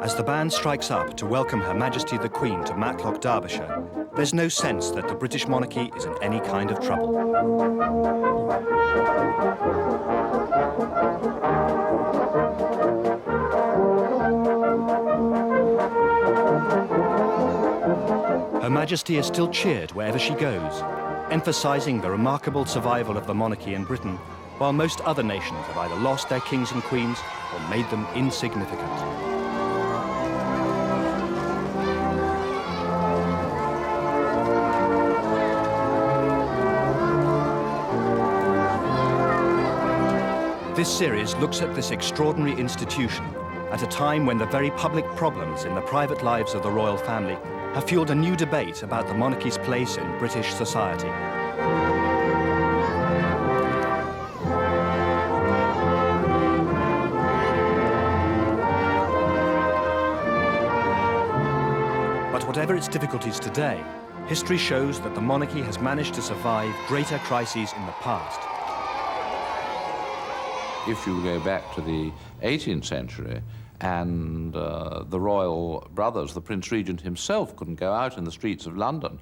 As the band strikes up to welcome Her Majesty the Queen to Matlock, Derbyshire, there's no sense that the British monarchy is in any kind of trouble. Her Majesty is still cheered wherever she goes, emphasising the remarkable survival of the monarchy in Britain, while most other nations have either lost their kings and queens or made them insignificant. This series looks at this extraordinary institution at a time when the very public problems in the private lives of the royal family have fueled a new debate about the monarchy's place in British society. But whatever its difficulties today, history shows that the monarchy has managed to survive greater crises in the past. If you go back to the 18th century, and the royal brothers, the Prince Regent himself couldn't go out in the streets of London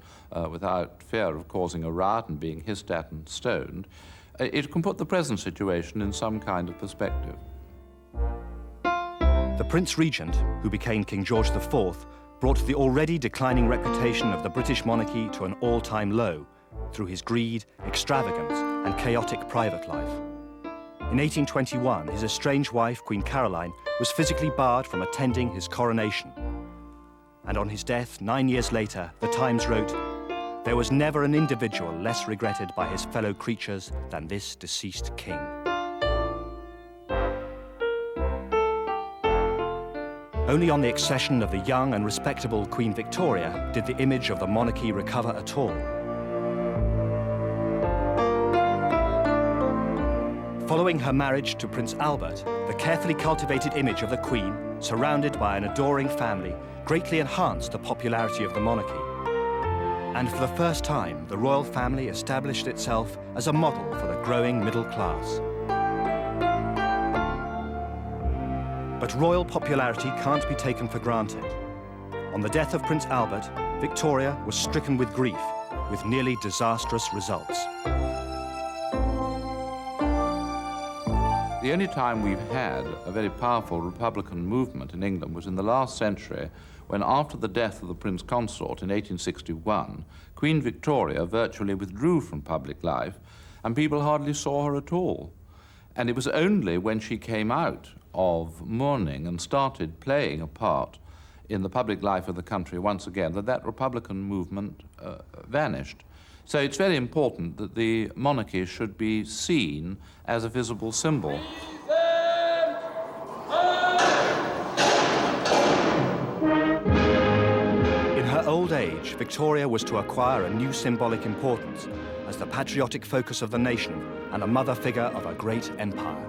without fear of causing a riot and being hissed at and stoned, it can put the present situation in some kind of perspective. The Prince Regent, who became King George IV, brought the already declining reputation of the British monarchy to an all-time low through his greed, extravagance, and chaotic private life. In 1821, his estranged wife, Queen Caroline, was physically barred from attending his coronation. And on his death, 9 years later, The Times wrote, "There was never an individual less regretted by his fellow creatures than this deceased king." Only on the accession of the young and respectable Queen Victoria did the image of the monarchy recover at all. Following her marriage to Prince Albert, the carefully cultivated image of the Queen, surrounded by an adoring family, greatly enhanced the popularity of the monarchy. And for the first time, the royal family established itself as a model for the growing middle class. But royal popularity can't be taken for granted. On the death of Prince Albert, Victoria was stricken with grief, with nearly disastrous results. The only time we've had a very powerful Republican movement in England was in the last century, when after the death of the Prince Consort in 1861, Queen Victoria virtually withdrew from public life, and people hardly saw her at all. And it was only when she came out of mourning and started playing a part in the public life of the country once again that that Republican movement vanished. So it's very important that the monarchy should be seen as a visible symbol. In her old age, Victoria was to acquire a new symbolic importance as the patriotic focus of the nation and a mother figure of a great empire.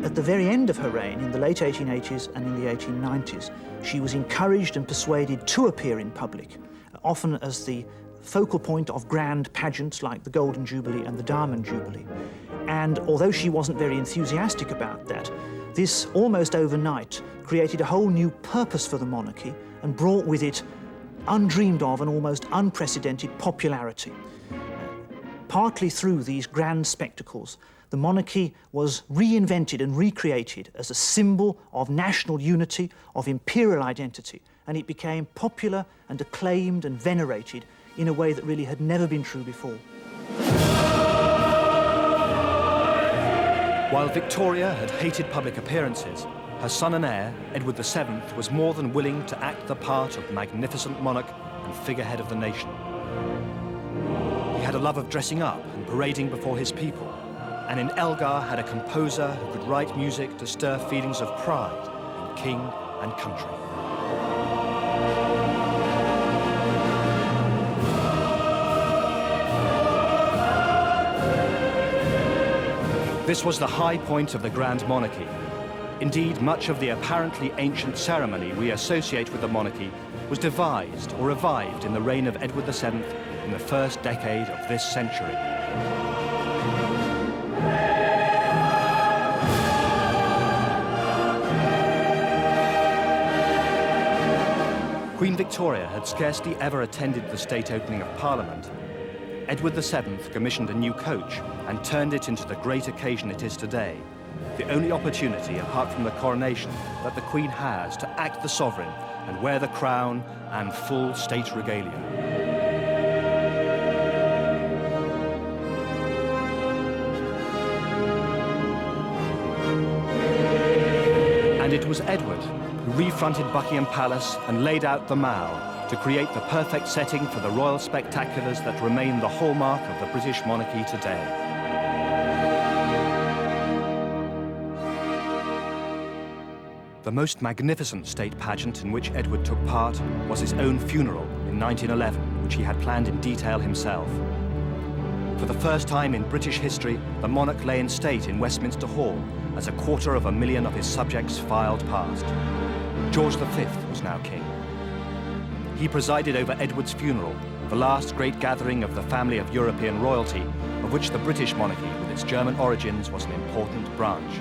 At the very end of her reign, in the late 1880s and in the 1890s, she was encouraged and persuaded to appear in public, often as the focal point of grand pageants like the Golden Jubilee and the Diamond Jubilee. And although she wasn't very enthusiastic about that, this almost overnight created a whole new purpose for the monarchy and brought with it undreamed of and almost unprecedented popularity. Partly through these grand spectacles, the monarchy was reinvented and recreated as a symbol of national unity, of imperial identity, and it became popular and acclaimed and venerated in a way that really had never been true before. While Victoria had hated public appearances, her son and heir, Edward VII, was more than willing to act the part of magnificent monarch and figurehead of the nation. He had a love of dressing up and parading before his people, and in Elgar had a composer who could write music to stir feelings of pride in king and country. This was the high point of the Grand Monarchy. Indeed, much of the apparently ancient ceremony we associate with the monarchy was devised or revived in the reign of Edward VII in the first decade of this century. Queen Victoria had scarcely ever attended the state opening of Parliament. Edward VII commissioned a new coach and turned it into the great occasion it is today, the only opportunity, apart from the coronation, that the Queen has to act the sovereign and wear the crown and full state regalia. And it was Edward who refronted Buckingham Palace and laid out the Mall to create the perfect setting for the royal spectaculars that remain the hallmark of the British monarchy today. The most magnificent state pageant in which Edward took part was his own funeral in 1911, which he had planned in detail himself. For the first time in British history, the monarch lay in state in Westminster Hall as 250,000 of his subjects filed past. George V was now king. He presided over Edward's funeral, the last great gathering of the family of European royalty, of which the British monarchy, with its German origins, was an important branch.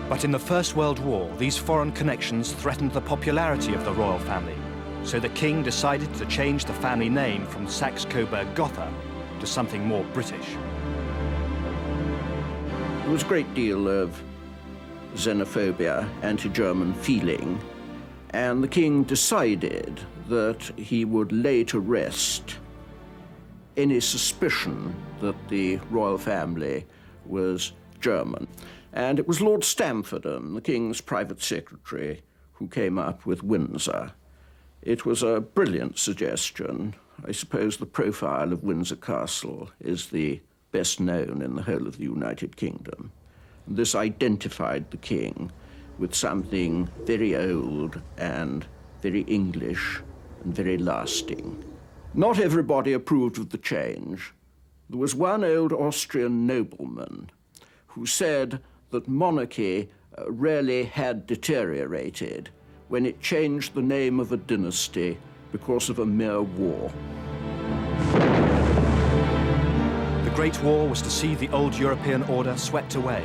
But in the First World War, these foreign connections threatened the popularity of the royal family, so the king decided to change the family name from Saxe-Coburg-Gotha to something more British. There was a great deal of xenophobia, anti-German feeling, and the king decided that he would lay to rest any suspicion that the royal family was German. And it was Lord Stamfordham, the king's private secretary, who came up with Windsor. It was a brilliant suggestion. I suppose the profile of Windsor Castle is the best known in the whole of the United Kingdom. This identified the king with something very old and very English and very lasting. Not everybody approved of the change. There was one old Austrian nobleman who said that monarchy really had deteriorated when it changed the name of a dynasty because of a mere war. The Great War was to see the old European order swept away.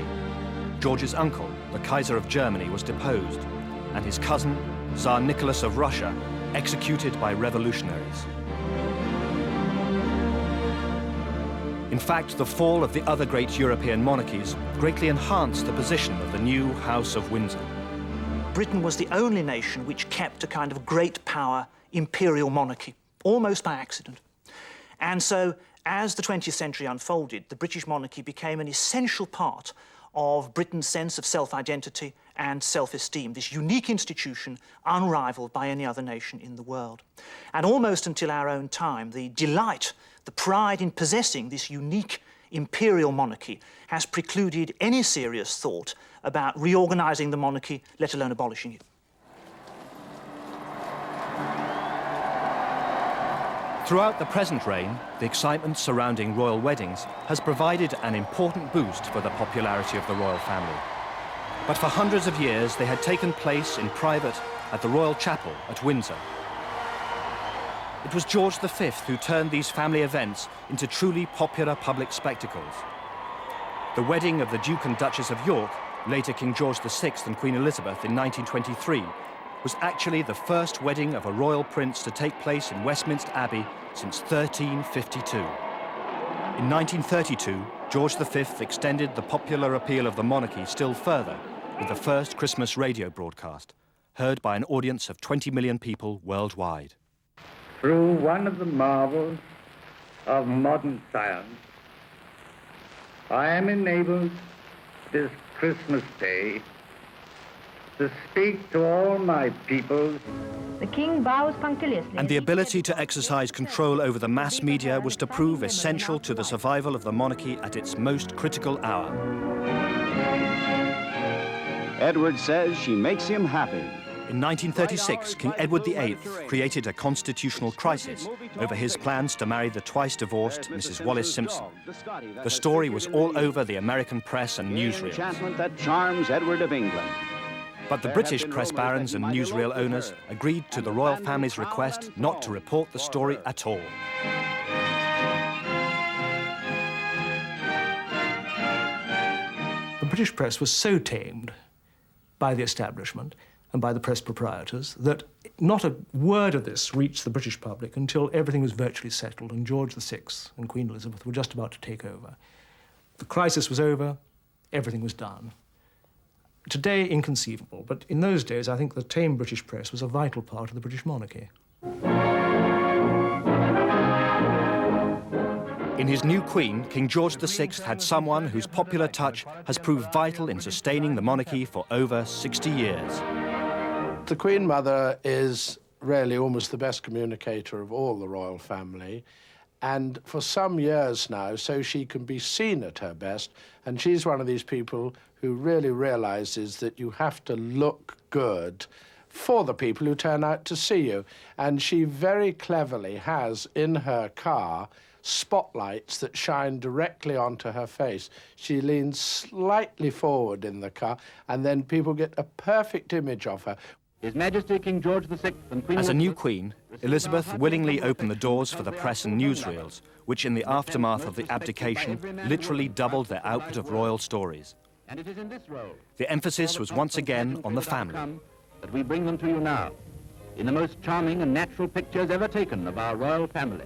George's uncle, the Kaiser of Germany, was deposed, and his cousin, Tsar Nicholas of Russia, executed by revolutionaries. In fact, the fall of the other great European monarchies greatly enhanced the position of the new House of Windsor. Britain was the only nation which kept a kind of great power imperial monarchy, almost by accident. And so, as the 20th century unfolded, the British monarchy became an essential part of Britain's sense of self-identity and self-esteem, this unique institution unrivaled by any other nation in the world. And almost until our own time, the delight, the pride in possessing this unique imperial monarchy has precluded any serious thought about reorganising the monarchy, let alone abolishing it. Throughout the present reign, the excitement surrounding royal weddings has provided an important boost for the popularity of the royal family. But for hundreds of years, they had taken place in private at the Royal Chapel at Windsor. It was George V who turned these family events into truly popular public spectacles. The wedding of the Duke and Duchess of York, later King George VI and Queen Elizabeth in 1923, was actually the first wedding of a royal prince to take place in Westminster Abbey since 1352. In 1932, George V extended the popular appeal of the monarchy still further with the first Christmas radio broadcast, heard by an audience of 20 million people worldwide. Through one of the marvels of modern science, I am enabled this Christmas Day to speak to all my people. The king bows punctiliously. And the ability to exercise control over the mass media was to prove essential to the survival of the monarchy at its most critical hour. Edward says she makes him happy. In 1936, King Edward VIII created a constitutional crisis over his plans to marry the twice-divorced Mrs. Wallis Simpson. The story was all over the American press and newsreels. Enchantment that charms Edward of England. But the British press barons and newsreel owners agreed to the royal family's request not to report the story at all. The British press was so tamed by the establishment and by the press proprietors, that not a word of this reached the British public until everything was virtually settled and George VI and Queen Elizabeth were just about to take over. The crisis was over, everything was done. Today, inconceivable, but in those days, I think the tame British press was a vital part of the British monarchy. In his new queen, King George VI had someone whose popular touch has proved vital in sustaining the monarchy for over 60 years. The Queen Mother is really almost the best communicator of all the royal family, and for some years now, so she can be seen at her best, and she's one of these people who really realizes that you have to look good for the people who turn out to see you. And she very cleverly has in her car spotlights that shine directly onto her face. She leans slightly forward in the car, and then people get a perfect image of her. His Majesty King George VI and Queen As a new queen, Elizabeth willingly opened the doors for the press and newsreels, which in the aftermath of the abdication literally doubled their output of royal stories. And it is in this role The emphasis was once again on the family. that we bring them to you now, in the most charming and natural pictures ever taken of our royal family.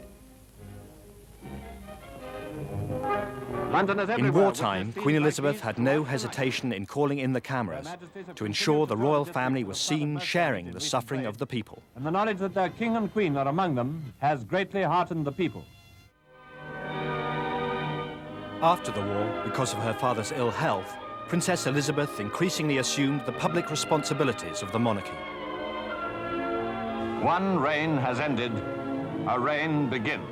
In wartime, Queen Elizabeth had no hesitation in calling in the cameras to ensure the royal family was seen sharing the suffering of the people. And the knowledge that their king and queen are among them has greatly heartened the people. After the war, because of her father's ill health, Princess Elizabeth increasingly assumed the public responsibilities of the monarchy. One reign has ended, a reign begins.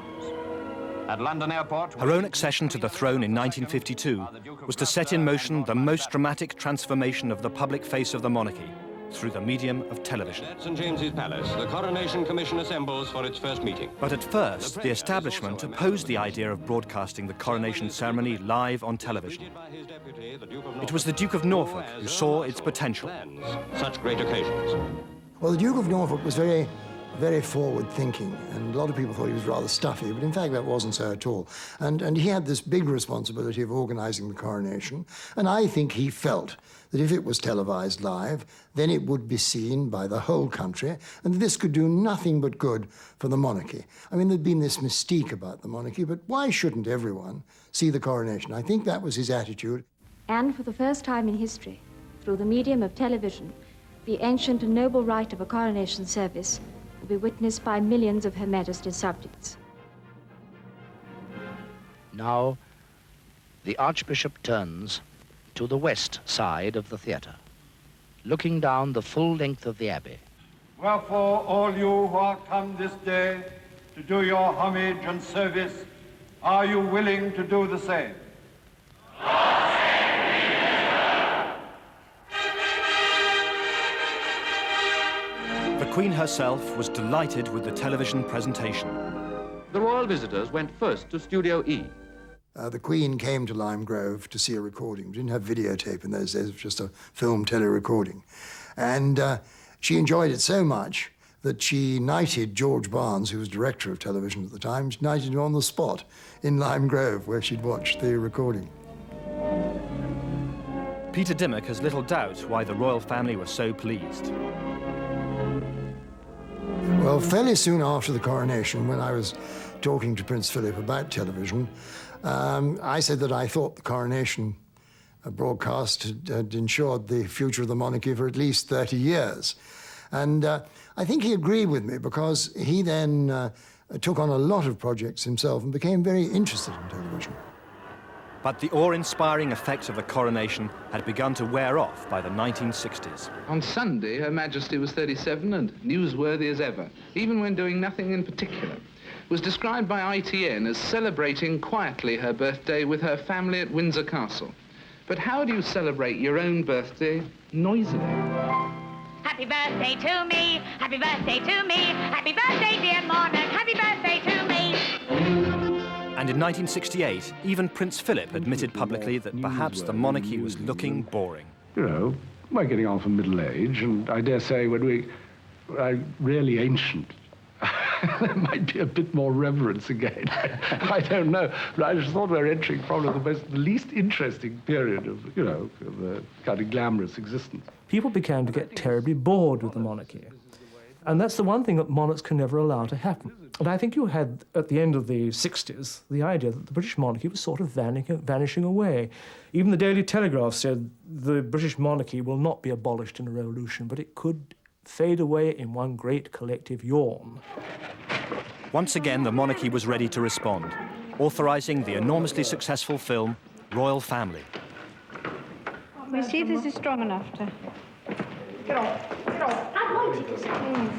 At London Airport... Her own accession to the throne in 1952 was to set in motion the most dramatic transformation of the public face of the monarchy through the medium of television. At St. James's Palace, the Coronation Commission assembles for its first meeting. But at first, the establishment opposed the idea of broadcasting the coronation ceremony live on television. It was the Duke of Norfolk who saw its potential. Such great occasions. Well, the Duke of Norfolk was very forward-thinking, and a lot of people thought he was rather stuffy, but in fact that wasn't so at all. And he had this big responsibility of organising the coronation, and I think he felt that if it was televised live, then it would be seen by the whole country, and this could do nothing but good for the monarchy. I mean, there'd been this mystique about the monarchy, but why shouldn't everyone see the coronation? I think that was his attitude. And for the first time in history, through the medium of television, the ancient and noble rite of a coronation service will be witnessed by millions of Her Majesty's subjects. Now, the Archbishop turns to the west side of the theatre, looking down the full length of the Abbey. Wherefore, all you who are come this day to do your homage and service, are you willing to do the same? The Queen herself was delighted with the television presentation. The royal visitors went first to Studio E. The Queen came to Lime Grove to see a recording. We didn't have videotape in those days, it was just a film tele-recording. And she enjoyed it so much that she knighted George Barnes, who was director of television at the time, she knighted him on the spot in Lime Grove, where she'd watched the recording. Peter Dimmock has little doubt why the royal family were so pleased. Well, fairly soon after the coronation, when I was talking to Prince Philip about television, I said that I thought the coronation broadcast had ensured the future of the monarchy for at least 30 years. And I think he agreed with me, because he then took on a lot of projects himself and became very interested in television. But the awe-inspiring effect of the coronation had begun to wear off by the 1960s. On Sunday, Her Majesty was 37 and newsworthy as ever, even when doing nothing in particular. Was described by ITN as celebrating quietly her birthday with her family at Windsor Castle. But how do you celebrate your own birthday noisily? Happy birthday to me, happy birthday to me, happy birthday, dear monarch, happy birthday to me. And in 1968, even Prince Philip admitted publicly that perhaps the monarchy was looking boring. You know, we're getting on for middle age, and I dare say when we are really ancient, there might be a bit more reverence again. I don't know. But I just thought we were entering probably the least interesting period of, you know, of a kind of glamorous existence. People began to get terribly bored with the monarchy. And that's the one thing that monarchs can never allow to happen. And I think you had, at the end of the 60s, the idea that the British monarchy was sort of vanishing away. Even the Daily Telegraph said the British monarchy will not be abolished in a revolution, but it could fade away in one great collective yawn. Once again, the monarchy was ready to respond, authorising the enormously successful film Royal Family. We'll see if this is strong enough to... Get off. I wanted to say.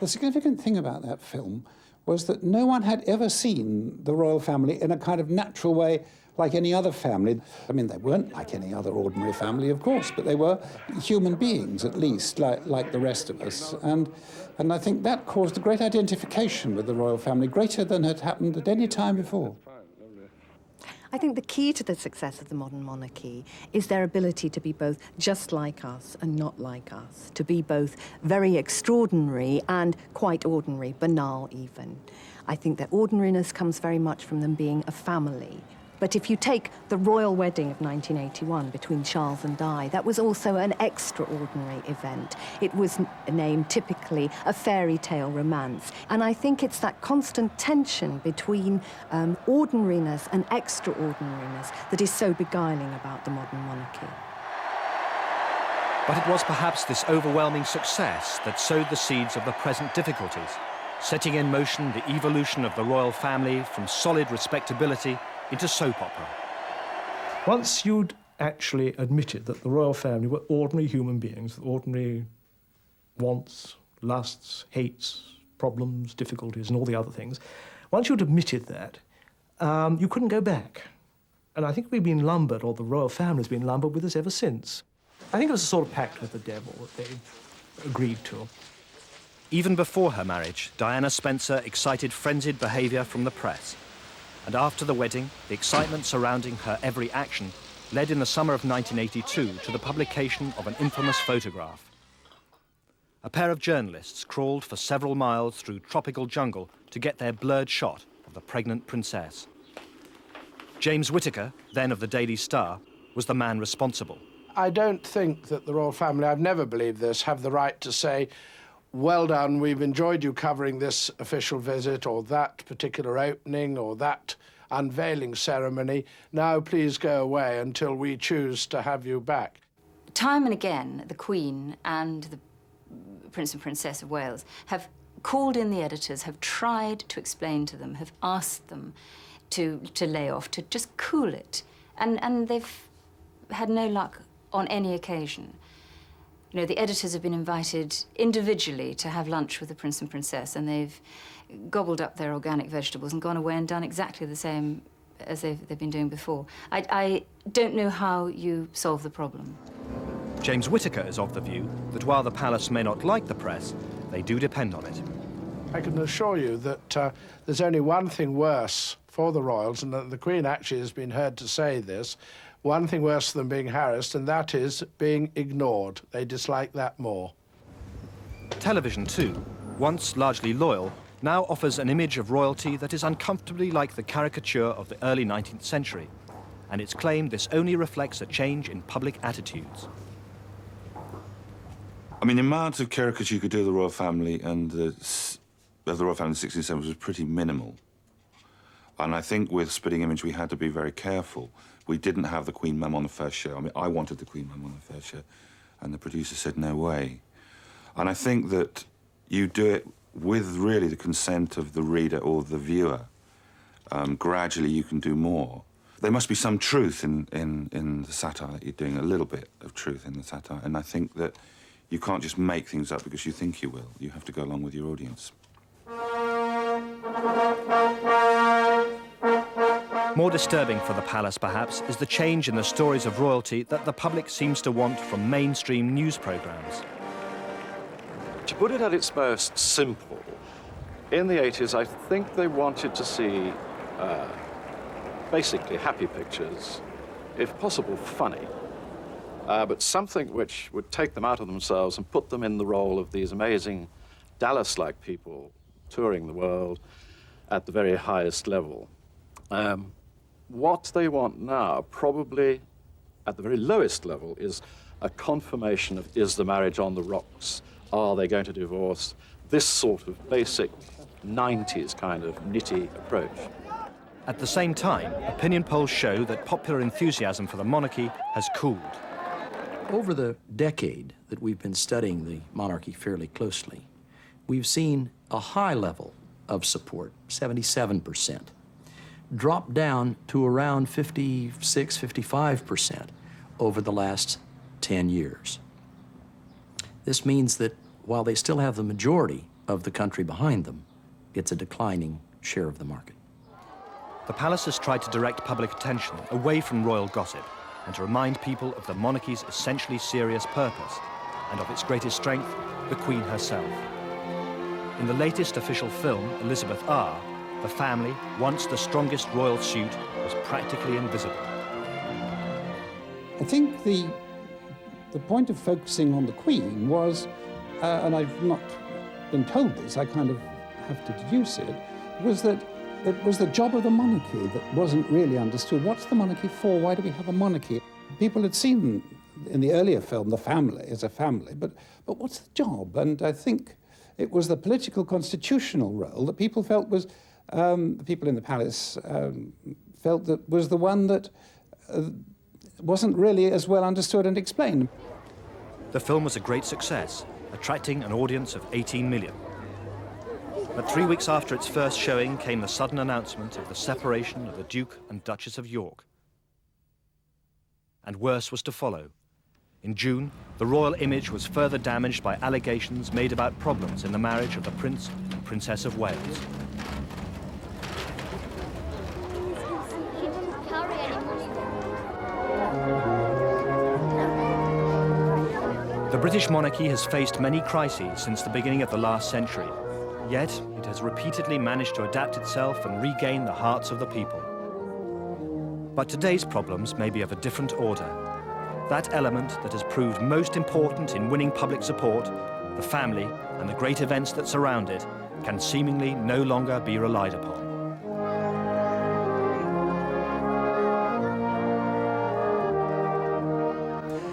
The significant thing about that film was that no one had ever seen the royal family in a kind of natural way like any other family. I mean, they weren't like any other ordinary family, of course, but they were human beings, at least, like the rest of us. And I think that caused a great identification with the royal family, greater than had happened at any time before. I think the key to the success of the modern monarchy is their ability to be both just like us and not like us, to be both very extraordinary and quite ordinary, banal even. I think their ordinariness comes very much from them being a family. But if you take the royal wedding of 1981 between Charles and Di, that was also an extraordinary event. It was named typically a fairy tale romance. And I think it's that constant tension between ordinariness and extraordinariness that is so beguiling about the modern monarchy. But it was perhaps this overwhelming success that sowed the seeds of the present difficulties, setting in motion the evolution of the royal family from solid respectability into soap opera. Once you'd actually admitted that the royal family were ordinary human beings with ordinary wants, lusts, hates, problems, difficulties, and all the other things, once you'd admitted that, you couldn't go back. And I think we've been lumbered, or the royal family's been lumbered with us ever since. I think it was a sort of pact with the devil that they agreed to. Even before her marriage, Diana Spencer excited frenzied behaviour from the press. And after the wedding, the excitement surrounding her every action led in the summer of 1982 to the publication of an infamous photograph. A pair of journalists crawled for several miles through tropical jungle to get their blurred shot of the pregnant princess. James Whittaker, then of the Daily Star, was the man responsible. I don't think that the royal family, I've never believed this, have the right to say, well done, we've enjoyed you covering this official visit or that particular opening or that unveiling ceremony. Now please go away until we choose to have you back. Time and again, the Queen and the Prince and Princess of Wales have called in the editors, have tried to explain to them, have asked them to lay off, to just cool it. And they've had no luck on any occasion. You know, the editors have been invited individually to have lunch with the Prince and Princess, and they've gobbled up their organic vegetables and gone away and done exactly the same as they've been doing before. I don't know how you solve the problem. James Whittaker is of the view that while the palace may not like the press, they do depend on it. I can assure you that there's only one thing worse for the royals, and the Queen actually has been heard to say this, one thing worse than being harassed, and that is being ignored. They dislike that more. Television, too, once largely loyal, now offers an image of royalty that is uncomfortably like the caricature of the early 19th century, and it's claimed this only reflects a change in public attitudes. I mean, the amount of caricature you could do of the royal family and of the royal family in the 16th century was pretty minimal. And I think with Spitting Image, we had to be very careful. We didn't have the Queen Mum on the first show. I mean, I wanted the Queen Mum on the first show, and the producer said, no way. And I think that you do it with really the consent of the reader or the viewer. Gradually, you can do more. There must be some truth in the satire that you're doing, a little bit of truth in the satire. And I think that you can't just make things up because you think you will. You have to go along with your audience. More disturbing for the palace, perhaps, is the change in the stories of royalty that the public seems to want from mainstream news programmes. To put it at its most simple, in the 80s, I think they wanted to see basically happy pictures, if possible funny, but something which would take them out of themselves and put them in the role of these amazing Dallas-like people touring the world at the very highest level. What they want now, probably at the very lowest level, is a confirmation of, is the marriage on the rocks? Are they going to divorce? This sort of basic 90s kind of nitty approach. At the same time, opinion polls show that popular enthusiasm for the monarchy has cooled. Over the decade that we've been studying the monarchy fairly closely, we've seen a high level of support, 77%, drop down to around 56, 55% over the last 10 years. This means that while they still have the majority of the country behind them, it's a declining share of the market. The palace has tried to direct public attention away from royal gossip and to remind people of the monarchy's essentially serious purpose and of its greatest strength, the Queen herself. In the latest official film, Elizabeth R., the family, once the strongest royal suit, was practically invisible. I think the point of focusing on the Queen was, and I've not been told this, I kind of have to deduce it, was that it was the job of the monarchy that wasn't really understood. What's the monarchy for? Why do we have a monarchy? People had seen in the earlier film the family as a family, but what's the job? And I think it was the political constitutional role that people felt was, the people in the palace felt that was the one that wasn't really as well understood and explained. The film was a great success, attracting an audience of 18 million. But 3 weeks after its first showing came the sudden announcement of the separation of the Duke and Duchess of York. And worse was to follow. In June, the royal image was further damaged by allegations made about problems in the marriage of the Prince and Princess of Wales. The British monarchy has faced many crises since the beginning of the last century. Yet, it has repeatedly managed to adapt itself and regain the hearts of the people. But today's problems may be of a different order. That element that has proved most important in winning public support, the family, and the great events that surround it, can seemingly no longer be relied upon.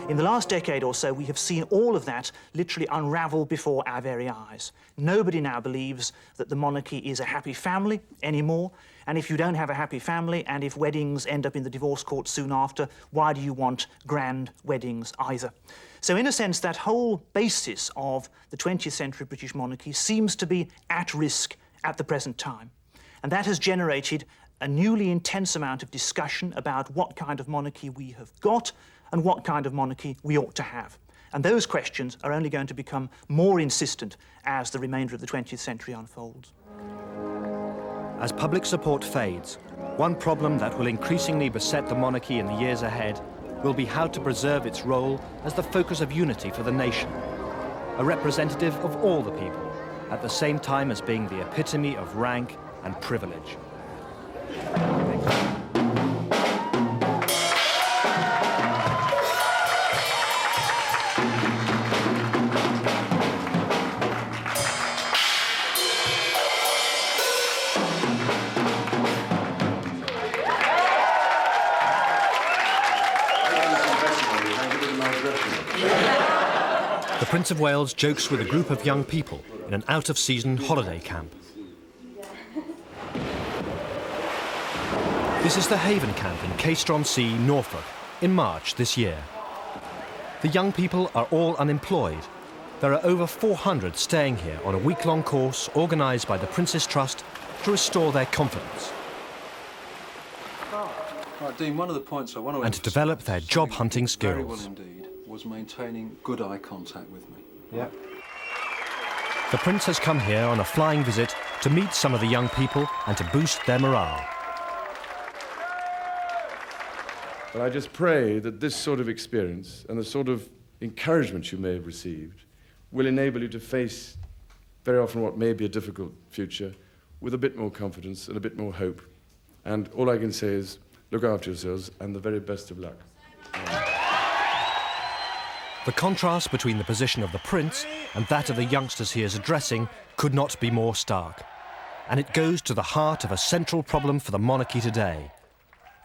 In the last decade or so, we have seen all of that literally unravel before our very eyes. Nobody now believes that the monarchy is a happy family anymore, and if you don't have a happy family, and if weddings end up in the divorce court soon after, why do you want grand weddings either? So in a sense, that whole basis of the 20th century British monarchy seems to be at risk at the present time. And that has generated a newly intense amount of discussion about what kind of monarchy we have got and what kind of monarchy we ought to have. And those questions are only going to become more insistent as the remainder of the 20th century unfolds. As public support fades, one problem that will increasingly beset the monarchy in the years ahead will be how to preserve its role as the focus of unity for the nation, a representative of all the people, at the same time as being the epitome of rank and privilege. The Prince of Wales jokes with a group of young people in an out-of-season holiday camp. This is the Haven Camp in Caistor-on-Sea, Norfolk, in March this year. The young people are all unemployed. There are over 400 staying here on a week-long course organised by the Prince's Trust to restore their confidence. Right, Dean, one of the points I want to and to develop their job-hunting skills. Very well indeed was maintaining good eye contact with me. Yep. The Prince has come here on a flying visit to meet some of the young people and to boost their morale. But I just pray that this sort of experience and the sort of encouragement you may have received will enable you to face very often what may be a difficult future with a bit more confidence and a bit more hope. And all I can say is look after yourselves and the very best of luck. The The contrast between the position of the prince and that of the youngsters he is addressing could not be more stark. And it goes to the heart of a central problem for the monarchy today.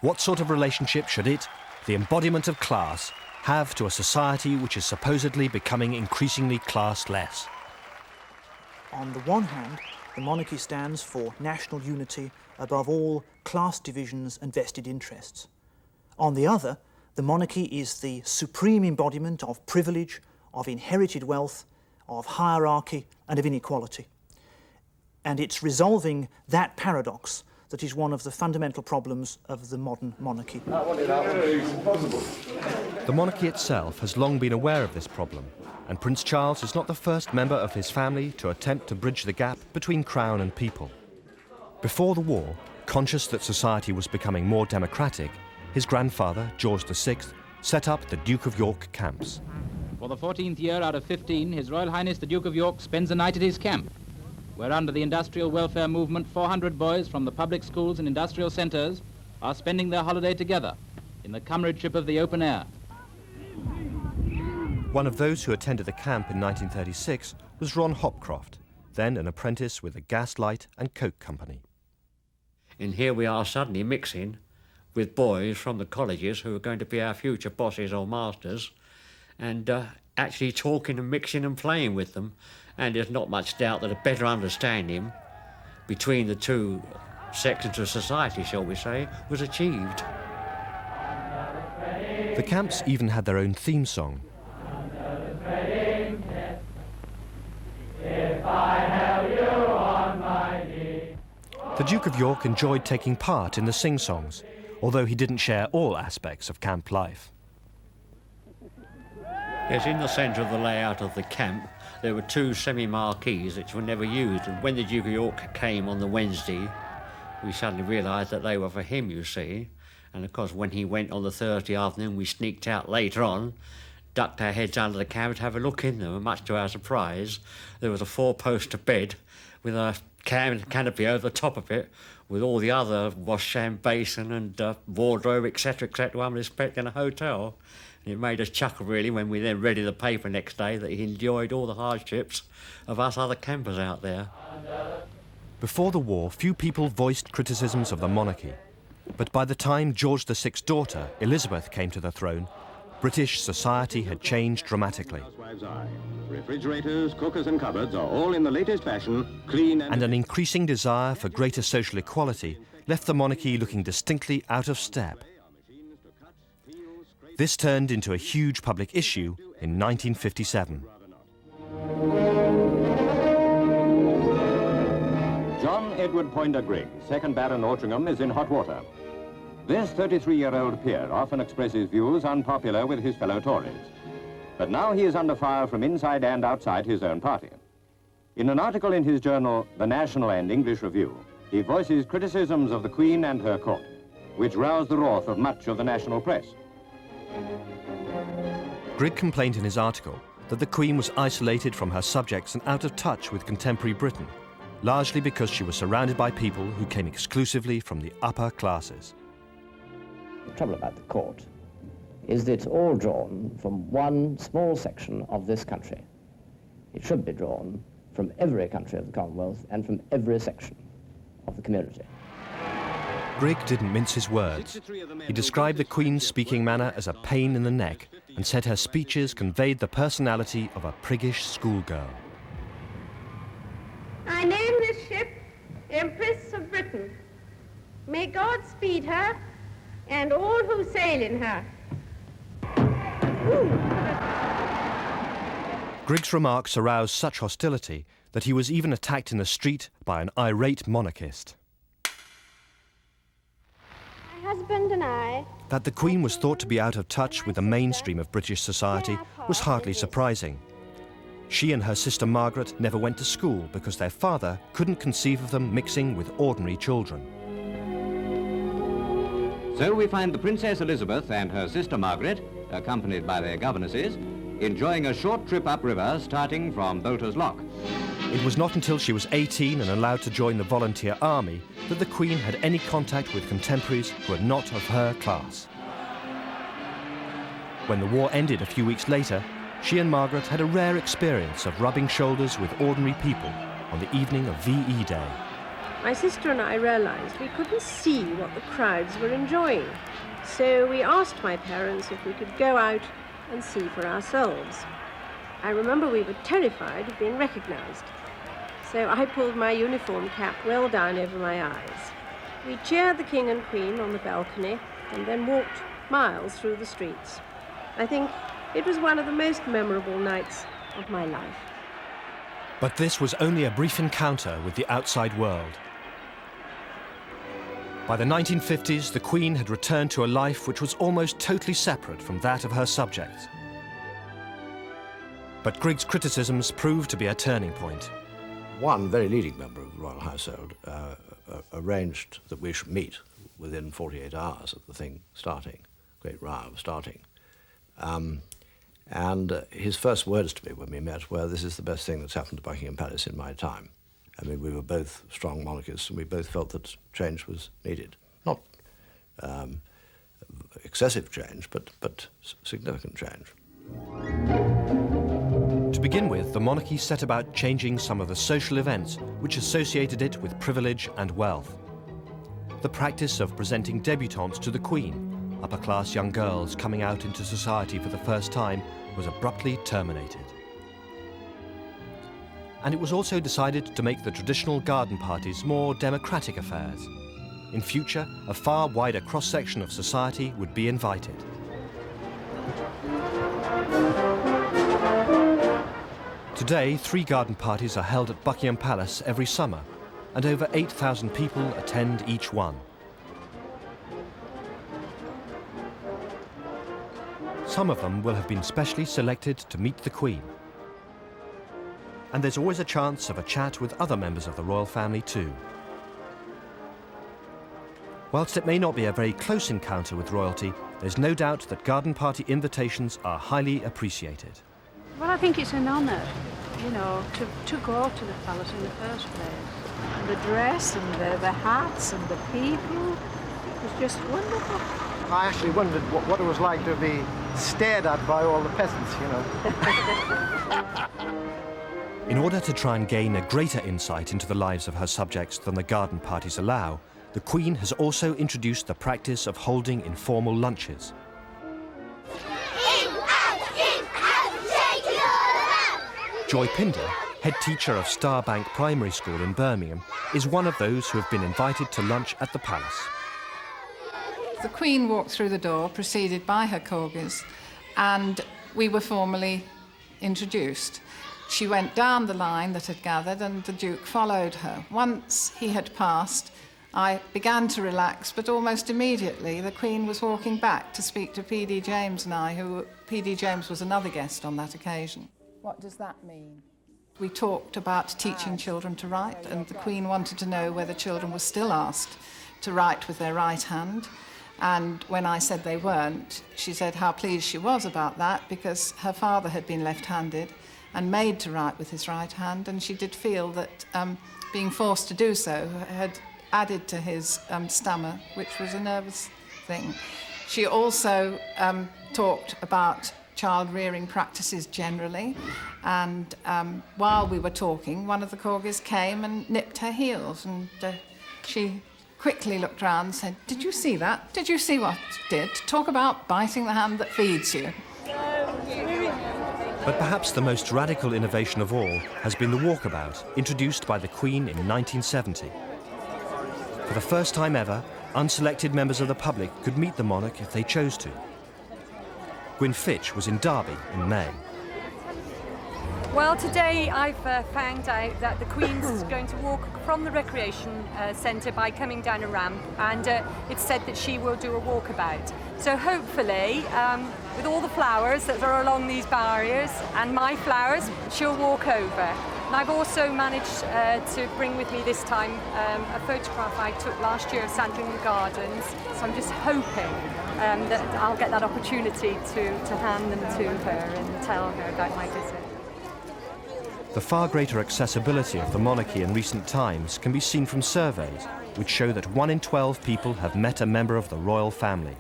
What sort of relationship should it, the embodiment of class, have to a society which is supposedly becoming increasingly classless? On the one hand, the monarchy stands for national unity above all class divisions and vested interests. On the other, the monarchy is the supreme embodiment of privilege, of inherited wealth, of hierarchy and of inequality. And it's resolving that paradox that is one of the fundamental problems of the modern monarchy. The monarchy itself has long been aware of this problem, and Prince Charles is not the first member of his family to attempt to bridge the gap between crown and people. Before the war, conscious that society was becoming more democratic, his grandfather, George VI, set up the Duke of York camps. For the 14th year out of 15, His Royal Highness the Duke of York spends a night at his camp, where under the industrial welfare movement, 400 boys from the public schools and industrial centres are spending their holiday together in the comradeship of the open air. One of those who attended the camp in 1936 was Ron Hopcroft, then an apprentice with the Gas Light and Coke Company. And here we are suddenly mixing with boys from the colleges who are going to be our future bosses or masters, and actually talking and mixing and playing with them. And there's not much doubt that a better understanding between the two sections of society, shall we say, was achieved. The camps even had their own theme song. The Duke of York enjoyed taking part in the sing-songs, although he didn't share all aspects of camp life. Yes, in the centre of the layout of the camp, there were two semi-marquees which were never used, and when the Duke of York came on the Wednesday, we suddenly realised that they were for him, you see. And of course, when he went on the Thursday afternoon, we sneaked out later on, ducked our heads under the camp to have a look in them, and much to our surprise, there was a four-poster bed with a canopy over the top of it, with all the other washhand basin and wardrobe, etc., one would expect in a hotel. And it made us chuckle, really, when we then read in the paper next day that he enjoyed all the hardships of us other campers out there. Before the war, few people voiced criticisms of the monarchy. But by the time George VI's daughter, Elizabeth, came to the throne, British society had changed dramatically. Refrigerators, cookers and cupboards are all in the latest fashion, clean and an increasing desire for greater social equality left the monarchy looking distinctly out of step. This turned into a huge public issue in 1957. John Edward Poynter Grigg, 2nd Baron Altrincham, is in hot water. This 33-year-old peer often expresses views unpopular with his fellow Tories. But now he is under fire from inside and outside his own party. In an article in his journal, The National and English Review, he voices criticisms of the Queen and her court, which roused the wrath of much of the national press. Grigg complained in his article that the Queen was isolated from her subjects and out of touch with contemporary Britain, largely because she was surrounded by people who came exclusively from the upper classes. The trouble about the court is that it's all drawn from one small section of this country. It should be drawn from every country of the Commonwealth and from every section of the community. Grigg didn't mince his words. He described the Queen's speaking manner as a pain in the neck and said her speeches conveyed the personality of a priggish schoolgirl. I name this ship Empress of Britain. May God speed her and all who sail in her. Grigg's remarks aroused such hostility that he was even attacked in the street by an irate monarchist. My husband and I... That the Queen was thought to be out of touch with the mainstream of British society was hardly surprising. She and her sister Margaret never went to school because their father couldn't conceive of them mixing with ordinary children. So we find the Princess Elizabeth and her sister Margaret, accompanied by their governesses, enjoying a short trip upriver starting from Bolter's Lock. It was not until she was 18 and allowed to join the volunteer army that the Queen had any contact with contemporaries who were not of her class. When the war ended a few weeks later, she and Margaret had a rare experience of rubbing shoulders with ordinary people on the evening of VE Day. My sister and I realized we couldn't see what the crowds were enjoying. So we asked my parents if we could go out and see for ourselves. I remember we were terrified of being recognized. So I pulled my uniform cap well down over my eyes. We cheered the King and Queen on the balcony and then walked miles through the streets. I think it was one of the most memorable nights of my life. But this was only a brief encounter with the outside world. By the 1950s, the Queen had returned to a life which was almost totally separate from that of her subjects. But Grigg's criticisms proved to be a turning point. One very leading member of the royal household arranged that we should meet within 48 hours of the thing starting, great row starting. And his first words to me when we met were, "This is the best thing that's happened to Buckingham Palace in my time." I mean, we were both strong monarchists, and we both felt that change was needed. Not excessive change, but significant change. To begin with, the monarchy set about changing some of the social events which associated it with privilege and wealth. The practice of presenting debutantes to the Queen, upper-class young girls coming out into society for the first time, was abruptly terminated. And it was also decided to make the traditional garden parties more democratic affairs. In future, a far wider cross-section of society would be invited. Today, 3 garden parties are held at Buckingham Palace every summer, and over 8,000 people attend each one. Some of them will have been specially selected to meet the Queen. And there's always a chance of a chat with other members of the royal family too. Whilst it may not be a very close encounter with royalty, there's no doubt that garden party invitations are highly appreciated. Well, I think it's an honour, you know, to go to the palace in the first place. And the dress and the hats and the people, it was just wonderful. I actually wondered what it was like to be stared at by all the peasants, you know. In order to try and gain a greater insight into the lives of her subjects than the garden parties allow, the Queen has also introduced the practice of holding informal lunches. Joy Pinder, head teacher of Starbank Primary School in Birmingham, is one of those who have been invited to lunch at the palace. The Queen walked through the door, preceded by her corgis, and we were formally introduced. She went down the line that had gathered, and the Duke followed her. Once he had passed, I began to relax, but almost immediately the Queen was walking back to speak to P.D. James and I, who P.D. James was another guest on that occasion. What does that mean? We talked about teaching children to write, and the Queen wanted to know whether children were still asked to write with their right hand. And when I said they weren't, she said how pleased she was about that, because her father had been left-handed and made to write with his right hand, and she did feel that being forced to do so had added to his stammer, which was a nervous thing. She also talked about child-rearing practices generally, and while we were talking, one of the corgis came and nipped her heels, and she quickly looked round and said, "Did you see that? Did you see what it did? Talk about biting the hand that feeds you." But perhaps the most radical innovation of all has been the walkabout, introduced by the Queen in 1970. For the first time ever, unselected members of the public could meet the monarch if they chose to. Gwyn Fitch was in Derby in May. Well, today I've found out that the Queen's going to walk from the recreation centre by coming down a ramp, and it's said that she will do a walkabout. So hopefully, with all the flowers that are along these barriers and my flowers, she'll walk over. And I've also managed to bring with me this time a photograph I took last year of Sandringham Gardens. So I'm just hoping that I'll get that opportunity to hand them to her and tell her about my visit. The far greater accessibility of the monarchy in recent times can be seen from surveys which show that 1 in 12 people have met a member of the royal family.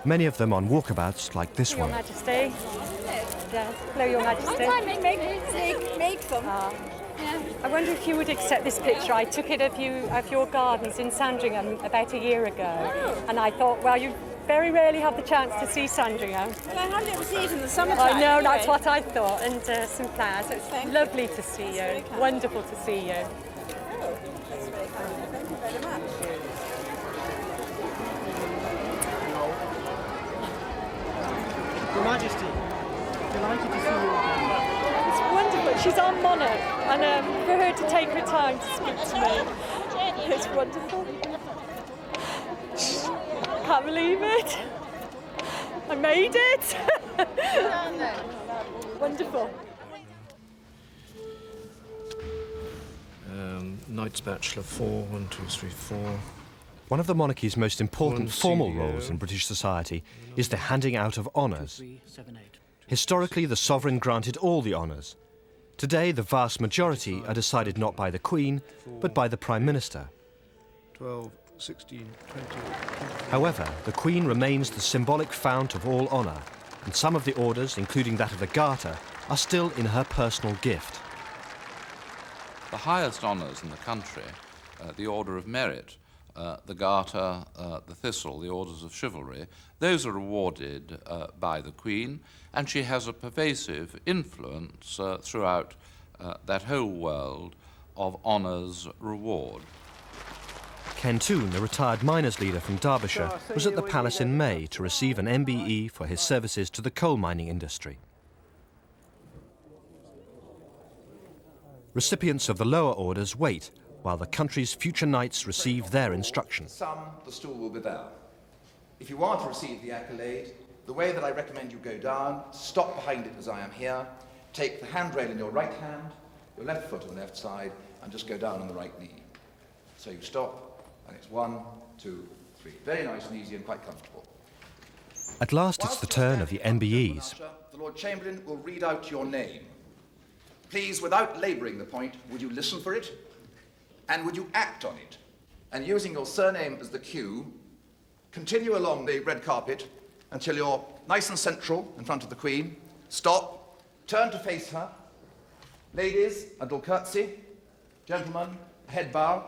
many of them on walkabouts like this Your one. Majesty. Yes. Hello, Your Majesty. Make them. I wonder if you would accept this picture. I took it of your gardens in Sandringham about a year ago. And I thought, well, you very rarely have the chance to see Sandringham. Well, I hardly ever see it in the summertime. I know, anyway. that's what I thought. And some flowers. It's lovely to see you. Wonderful to see you. Oh, that's very kind. Thank you very much. Your Majesty, delighted to see you. It's wonderful. She's our monarch, and for her to take her time to speak to me, it's wonderful. I can't believe it. I made it. Wonderful. Knights Bachelor 4, 1, 2, 3, 4. One of the monarchy's most important One formal CEO. roles in British society is the handing out of honours. Historically, the sovereign granted all the honours. Today, the vast majority are decided not by the Queen, but by the Prime Minister. 12, 16, 20. However, the Queen remains the symbolic fount of all honour, and some of the orders, including that of the Garter, are still in her personal gift. The highest honours in the country, the Order of Merit, the Garter, the Thistle, the Orders of Chivalry, those are awarded by the Queen, and she has a pervasive influence throughout that whole world of honours reward. Ken Toon, the retired miners' leader from Derbyshire, was at the palace in May to receive an MBE for his services to the coal mining industry. Recipients of the lower orders wait while the country's future knights receive their instruction. Some, the stool will be there. If you want to receive the accolade, the way that I recommend you go down, stop behind it as I am here, take the handrail in your right hand, your left foot on the left side, and just go down on the right knee. So you stop, and it's 1, 2, 3. Very nice and easy and quite comfortable. At last, it's the turn of the MBEs. The Lord Chamberlain will read out your name. Please, without labouring the point, would you listen for it? And would you act on it? And using your surname as the cue, continue along the red carpet until you're nice and central in front of the Queen. Stop, turn to face her. Ladies, a little curtsy. Gentlemen, a head bow,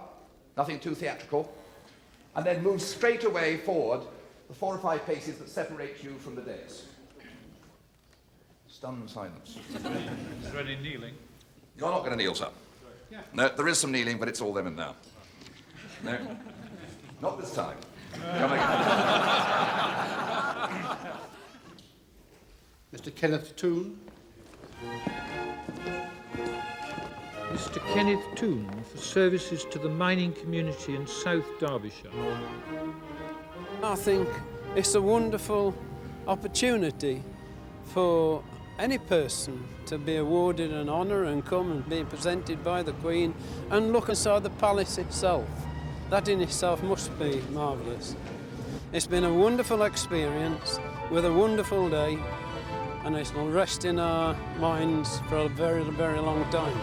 nothing too theatrical. And then move straight away forward the 4 or 5 paces that separate you from the dais. Stunned silence. Is there any kneeling? You're not going to kneel, sir. Yeah. No, there is some kneeling, but it's all them in there. No, not this time. Come again. Mr. Kenneth Toon. Mr. Kenneth Toon for services to the mining community in South Derbyshire. I think it's a wonderful opportunity for any person to be awarded an honour and come and be presented by the Queen and look inside the palace itself. That in itself must be marvellous. It's been a wonderful experience with a wonderful day, and it will rest in our minds for a very, very long time.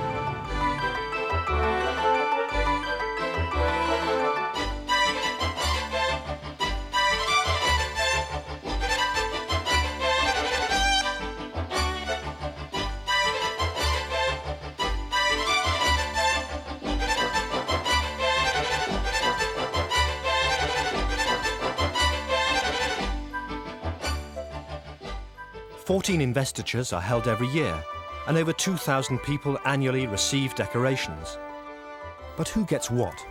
"14 investitures are held every year, and over 2,000 people annually receive decorations. But who gets what?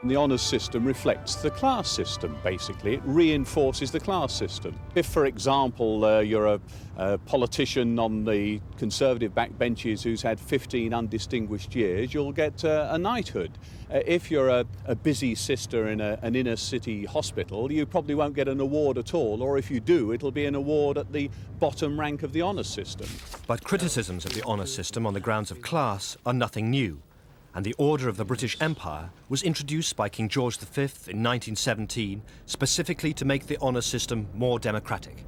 The honours system reflects the class system, basically. It reinforces the class system. If, for example, you're a politician on the Conservative backbenches who's had 15 undistinguished years, you'll get a knighthood. If you're a busy sister in an inner city hospital, you probably won't get an award at all, or if you do, it'll be an award at the bottom rank of the honours system. But criticisms of the honours system on the grounds of class are nothing new, and the Order of the British Empire was introduced by King George V in 1917 specifically to make the honours system more democratic.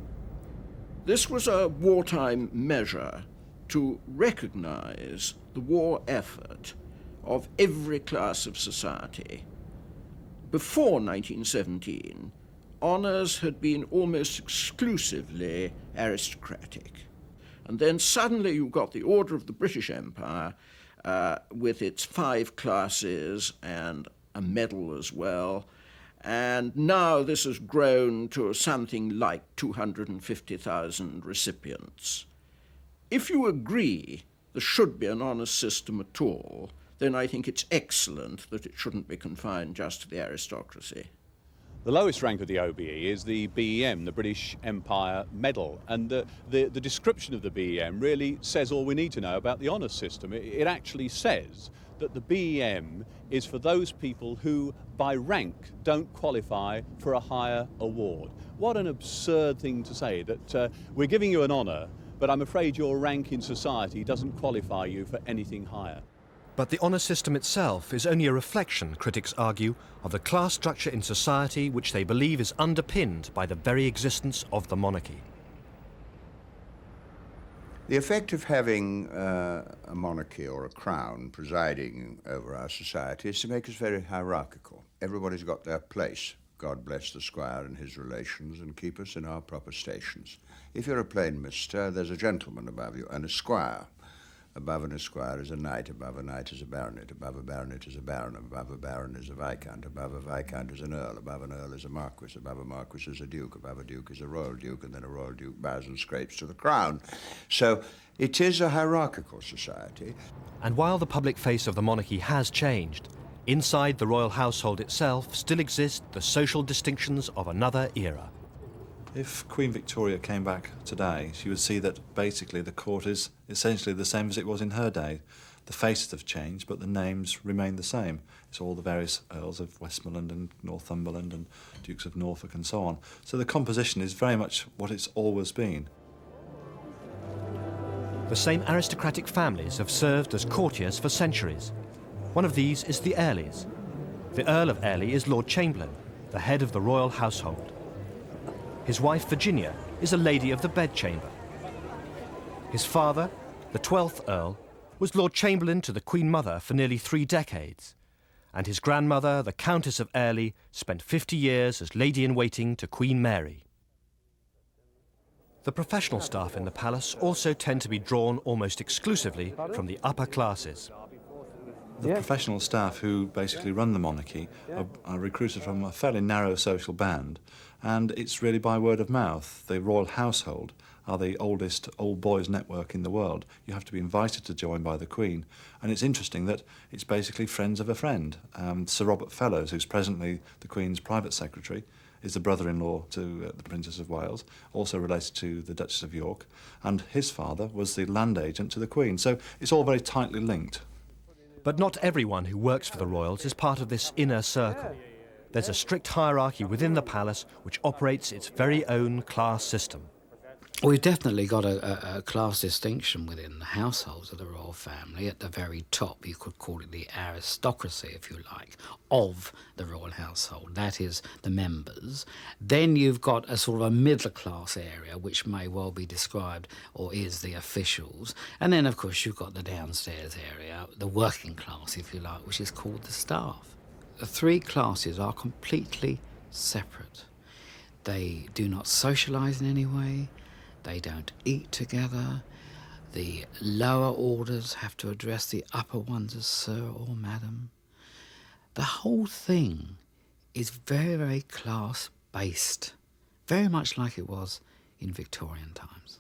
This was a wartime measure to recognise the war effort of every class of society. Before 1917, honours had been almost exclusively aristocratic. And then suddenly you got the Order of the British Empire with its 5 classes and a medal as well. And now this has grown to something like 250,000 recipients. If you agree there should be an honours system at all, then I think it's excellent that it shouldn't be confined just to the aristocracy. The lowest rank of the OBE is the BEM, the British Empire Medal, and the description of the BEM really says all we need to know about the honours system. It actually says that the BEM is for those people who, by rank, don't qualify for a higher award. What an absurd thing to say, that we're giving you an honour, but I'm afraid your rank in society doesn't qualify you for anything higher. But the honour system itself is only a reflection, critics argue, of the class structure in society which they believe is underpinned by the very existence of the monarchy. The effect of having a monarchy or a crown presiding over our society is to make us very hierarchical. Everybody's got their place. God bless the squire and his relations and keep us in our proper stations. If you're a plain mister, there's a gentleman above you and a squire. Above an esquire is a knight, above a knight is a baronet, above a baronet is a baron, above a baron is a viscount, above a viscount is an earl is a marquis, above a marquis is a duke, above a duke is a royal duke, and then a royal duke bows and scrapes to the crown. So it is a hierarchical society. And while the public face of the monarchy has changed, inside the royal household itself still exist the social distinctions of another era. If Queen Victoria came back today, she would see that basically the court is essentially the same as it was in her day. The faces have changed, but the names remain the same. It's all the various Earls of Westmoreland and Northumberland and Dukes of Norfolk and so on. So the composition is very much what it's always been. The same aristocratic families have served as courtiers for centuries. One of these is the Airleys. The Earl of Airlie is Lord Chamberlain, the head of the royal household. His wife, Virginia, is a lady of the bedchamber. His father, the 12th Earl, was Lord Chamberlain to the Queen Mother for nearly 3 decades, and his grandmother, the Countess of Airlie, spent 50 years as lady-in-waiting to Queen Mary. The professional staff in the palace also tend to be drawn almost exclusively from the upper classes. The professional staff who basically run the monarchy are recruited from a fairly narrow social band, and it's really by word of mouth. The royal household are the oldest old boys network in the world. You have to be invited to join by the Queen, and it's interesting that it's basically friends of a friend. Sir Robert Fellows, who's presently the Queen's private secretary, is the brother-in-law to the Princess of Wales, also related to the Duchess of York, and his father was the land agent to the Queen. So it's all very tightly linked. But not everyone who works for the royals is part of this inner circle. There's a strict hierarchy within the palace which operates its very own class system. We've definitely got a class distinction within the households of the royal family. At the very top, you could call it the aristocracy, if you like, of the royal household. That is the members. Then you've got a sort of a middle-class area, which may well be described, or is the officials. And then, of course, you've got the downstairs area, the working class, if you like, which is called the staff. The 3 classes are completely separate. They do not socialise in any way. They don't eat together. The lower orders have to address the upper ones as sir or madam. The whole thing is very, very class-based, very much like it was in Victorian times.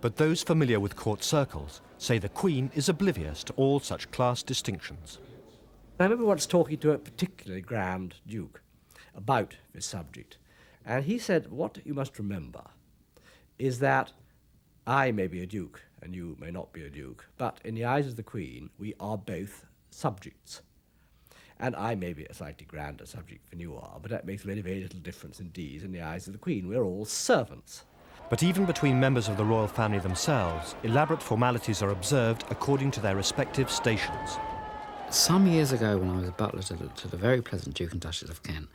But those familiar with court circles say the Queen is oblivious to all such class distinctions. I remember once talking to a particularly grand duke about this subject, and he said, what you must remember is that I may be a duke and you may not be a duke, but in the eyes of the Queen, we are both subjects. And I may be a slightly grander subject than you are, but that makes very, very little difference indeed in the eyes of the Queen. We're all servants. But even between members of the royal family themselves, elaborate formalities are observed according to their respective stations. Some years ago, when I was butler to the very pleasant Duke and Duchess of Kent,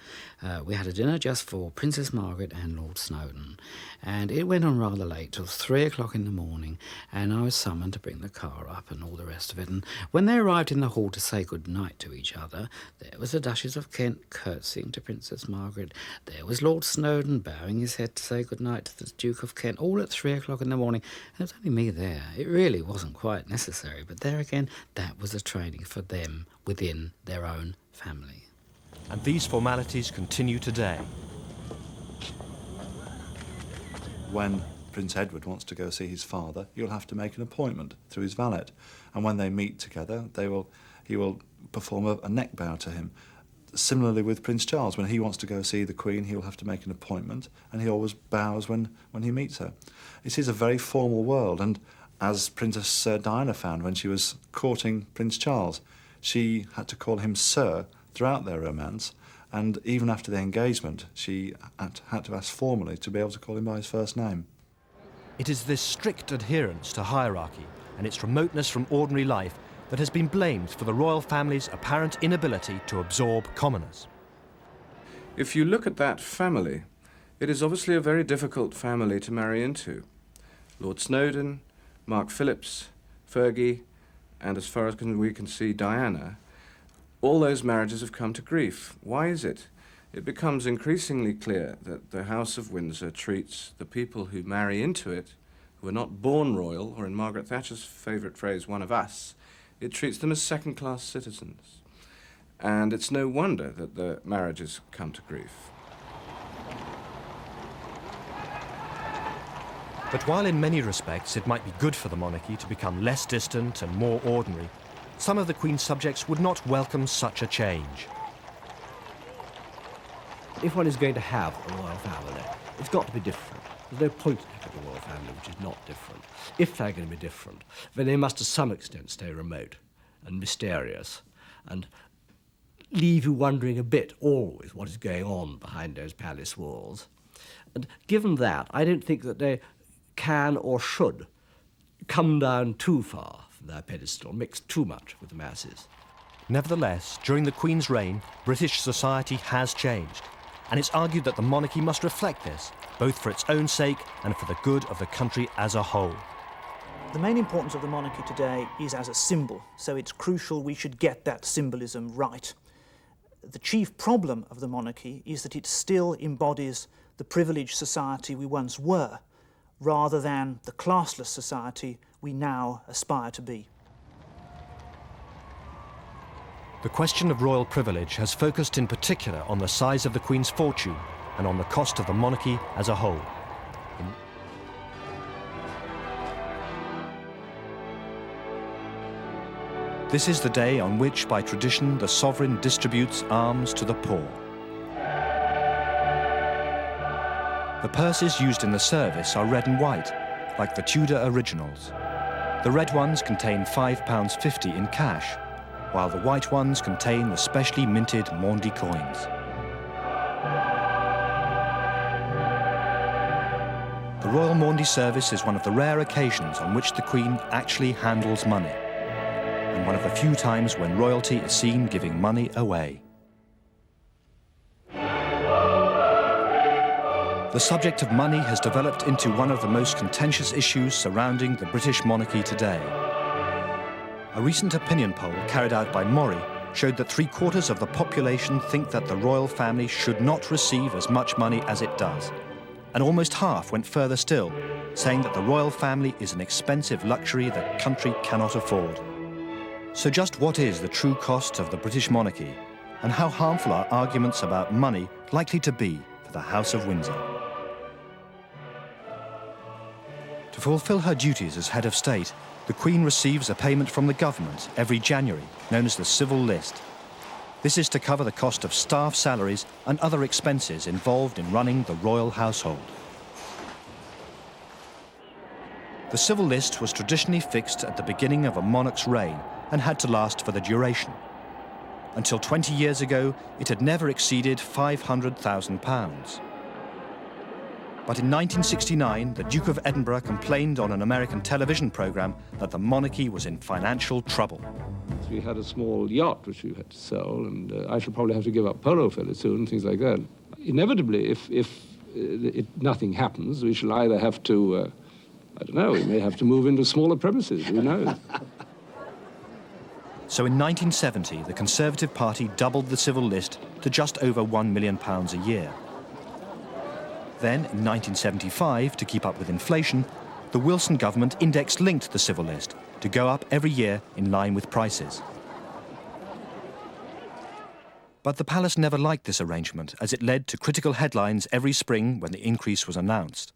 we had a dinner just for Princess Margaret and Lord Snowdon, and it went on rather late, till 3 o'clock in the morning, and I was summoned to bring the car up and all the rest of it. And when they arrived in the hall to say good night to each other, there was the Duchess of Kent curtsying to Princess Margaret, there was Lord Snowdon bowing his head to say good night to the Duke of Kent, all at 3 o'clock in the morning, and it was only me there. It really wasn't quite necessary, but there again, that was a training for them within their own family. And these formalities continue today. When Prince Edward wants to go see his father, you'll have to make an appointment through his valet. And when they meet together, he will perform a neck bow to him. Similarly with Prince Charles, when he wants to go see the Queen, he'll have to make an appointment, and he always bows when he meets her. It is a very formal world, and as Princess Diana found when she was courting Prince Charles, she had to call him Sir throughout their romance, and even after the engagement, she had to ask formally to be able to call him by his first name. It is this strict adherence to hierarchy and its remoteness from ordinary life that has been blamed for the royal family's apparent inability to absorb commoners. If you look at that family, it is obviously a very difficult family to marry into. Lord Snowdon, Mark Phillips, Fergie, and as far as we can see, Diana, all those marriages have come to grief. Why is it? It becomes increasingly clear that the House of Windsor treats the people who marry into it, who are not born royal, or in Margaret Thatcher's favourite phrase, one of us, it treats them as second-class citizens. And it's no wonder that the marriages come to grief. But while in many respects it might be good for the monarchy to become less distant and more ordinary, some of the Queen's subjects would not welcome such a change. If one is going to have a royal family, it's got to be different. There's no point in having a royal family which is not different. If they're going to be different, then they must to some extent stay remote and mysterious and leave you wondering a bit always what is going on behind those palace walls. And given that, I don't think that they can or should come down too far from their pedestal, mix too much with the masses. Nevertheless, during the Queen's reign, British society has changed, and it's argued that the monarchy must reflect this, both for its own sake and for the good of the country as a whole. The main importance of the monarchy today is as a symbol, so it's crucial we should get that symbolism right. The chief problem of the monarchy is that it still embodies the privileged society we once were, rather than the classless society we now aspire to be. The question of royal privilege has focused in particular on the size of the Queen's fortune and on the cost of the monarchy as a whole. This is the day on which, by tradition, the sovereign distributes alms to the poor. The purses used in the service are red and white, like the Tudor originals. The red ones contain £5.50 in cash, while the white ones contain the specially minted Maundy coins. The Royal Maundy service is one of the rare occasions on which the Queen actually handles money, and one of the few times when royalty is seen giving money away. The subject of money has developed into one of the most contentious issues surrounding the British monarchy today. A recent opinion poll carried out by Mori showed that 3/4 of the population think that the royal family should not receive as much money as it does. And almost half went further still, saying that the royal family is an expensive luxury the country cannot afford. So just what is the true cost of the British monarchy, and how harmful are arguments about money likely to be for the House of Windsor? To fulfil her duties as head of state, the Queen receives a payment from the government every January, known as the Civil List. This is to cover the cost of staff salaries and other expenses involved in running the royal household. The Civil List was traditionally fixed at the beginning of a monarch's reign and had to last for the duration. Until 20 years ago, it had never exceeded £500,000. But in 1969, the Duke of Edinburgh complained on an American television programme that the monarchy was in financial trouble. We had a small yacht which we had to sell, and I shall probably have to give up polo fairly soon, things like that. Inevitably, if nothing happens, we shall either have to, I don't know, we may have to move into smaller premises, who knows? So in 1970, the Conservative Party doubled the civil list to just over £1 million a year. Then, in 1975, to keep up with inflation, the Wilson government index-linked the civil list to go up every year in line with prices. But the palace never liked this arrangement, as it led to critical headlines every spring when the increase was announced.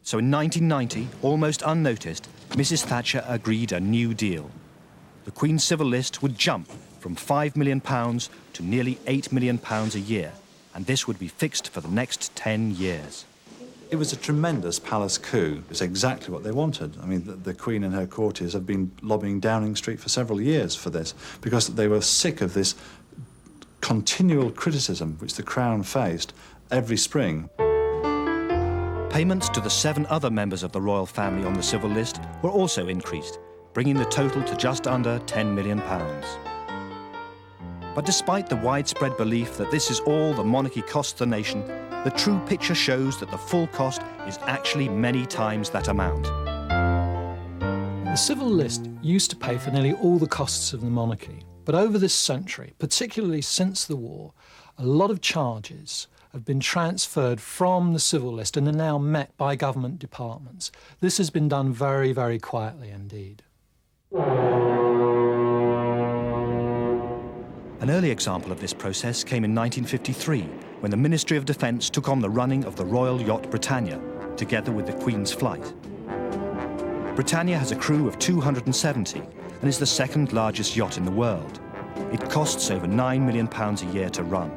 So in 1990, almost unnoticed, Mrs. Thatcher agreed a new deal. The Queen's civil list would jump from £5 million to nearly £8 million a year, and this would be fixed for the next 10 years. It was a tremendous palace coup. It's exactly what they wanted. I mean, the Queen and her courtiers have been lobbying Downing Street for several years for this, because they were sick of this continual criticism which the Crown faced every spring. Payments to the 7 other members of the royal family on the civil list were also increased, bringing the total to just under £10 million. But despite the widespread belief that this is all the monarchy costs the nation, the true picture shows that the full cost is actually many times that amount. The civil list used to pay for nearly all the costs of the monarchy, but over this century, particularly since the war, a lot of charges have been transferred from the civil list and are now met by government departments. This has been done very, very quietly indeed. An early example of this process came in 1953, when the Ministry of Defence took on the running of the Royal Yacht Britannia, together with the Queen's flight. Britannia has a crew of 270 and is the second largest yacht in the world. It costs over £9 million a year to run.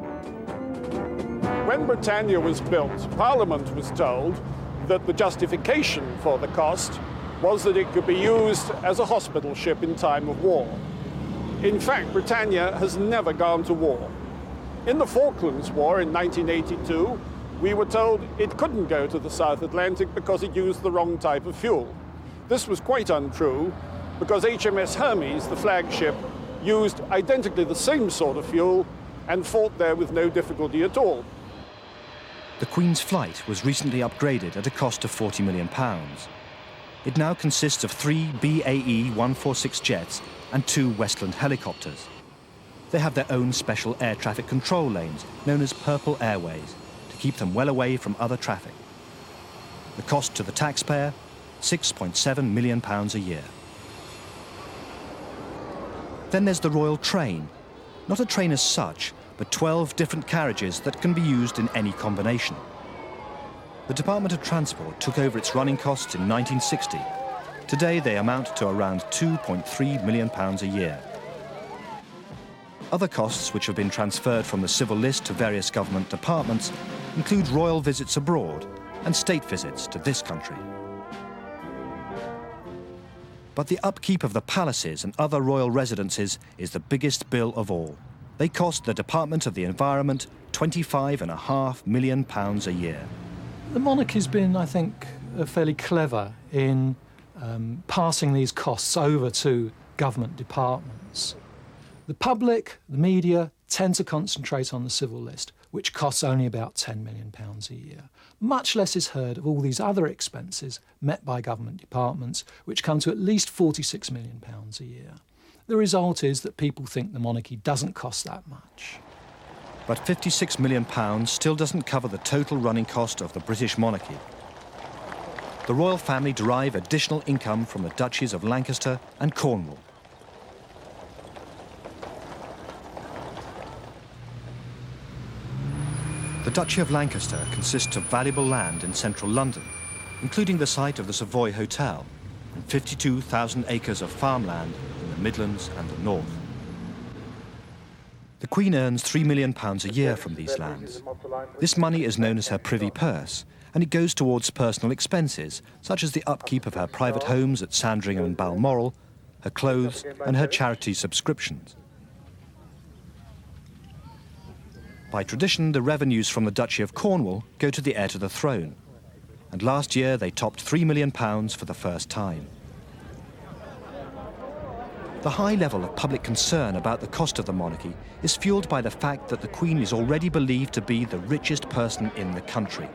When Britannia was built, Parliament was told that the justification for the cost was that it could be used as a hospital ship in time of war. In fact, Britannia has never gone to war. In the Falklands War in 1982, we were told it couldn't go to the South Atlantic because it used the wrong type of fuel. This was quite untrue, because HMS Hermes, the flagship, used identically the same sort of fuel and fought there with no difficulty at all. The Queen's flight was recently upgraded at a cost of £40 million. It now consists of 3 BAE 146 jets and 2 Westland helicopters. They have their own special air traffic control lanes, known as Purple Airways, to keep them well away from other traffic. The cost to the taxpayer, £6.7 million a year. Then there's the Royal Train. Not a train as such, but 12 different carriages that can be used in any combination. The Department of Transport took over its running costs in 1960. Today they amount to around £2.3 million a year. Other costs which have been transferred from the civil list to various government departments include royal visits abroad and state visits to this country. But the upkeep of the palaces and other royal residences is the biggest bill of all. They cost the Department of the Environment £25.5 million a year. The monarchy's been, I think, fairly clever in passing these costs over to government departments. The public, the media, tend to concentrate on the civil list, which costs only about £10 million a year. Much less is heard of all these other expenses met by government departments, which come to at least £46 million a year. The result is that people think the monarchy doesn't cost that much. But £56 million still doesn't cover the total running cost of the British monarchy. The royal family derive additional income from the duchies of Lancaster and Cornwall. The Duchy of Lancaster consists of valuable land in central London, including the site of the Savoy Hotel, and 52,000 acres of farmland in the Midlands and the North. The Queen earns £3 million a year from these lands. This money is known as her privy purse, and it goes towards personal expenses, such as the upkeep of her private homes at Sandringham and Balmoral, her clothes, and her charity subscriptions. By tradition, the revenues from the Duchy of Cornwall go to the heir to the throne, and last year they topped £3 million for the first time. The high level of public concern about the cost of the monarchy is fueled by the fact that the Queen is already believed to be the richest person in the country.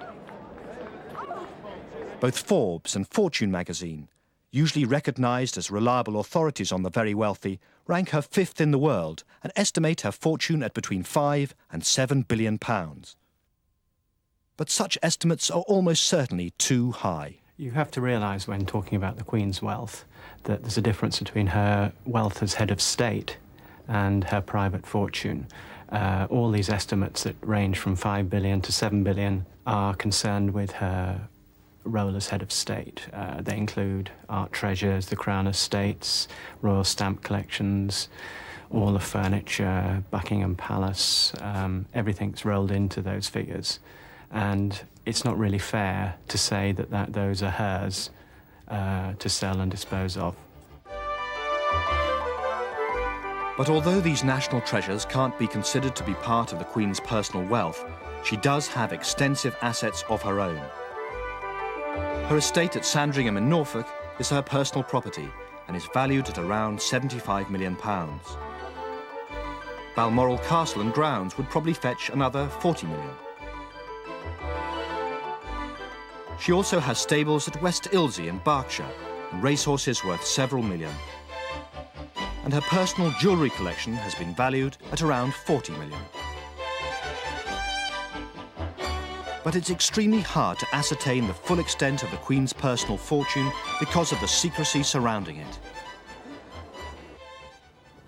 Both Forbes and Fortune magazine, usually recognised as reliable authorities on the very wealthy, rank her 5th in the world and estimate her fortune at between £5 and £7 billion. But such estimates are almost certainly too high. You have to realise when talking about the Queen's wealth that there's a difference between her wealth as head of state and her private fortune. All these estimates that range from £5 billion to £7 billion are concerned with her role as head of state. They include art treasures, the Crown Estates, royal stamp collections, all the furniture, Buckingham Palace, everything's rolled into those figures. And it's not really fair to say that those are hers to sell and dispose of. But although these national treasures can't be considered to be part of the Queen's personal wealth, she does have extensive assets of her own. Her estate at Sandringham in Norfolk is her personal property and is valued at around £75 million. Balmoral Castle and grounds would probably fetch another £40 million. She also has stables at West Ilsey in Berkshire and racehorses worth several million. And her personal jewellery collection has been valued at around £40 million. But it's extremely hard to ascertain the full extent of the Queen's personal fortune because of the secrecy surrounding it.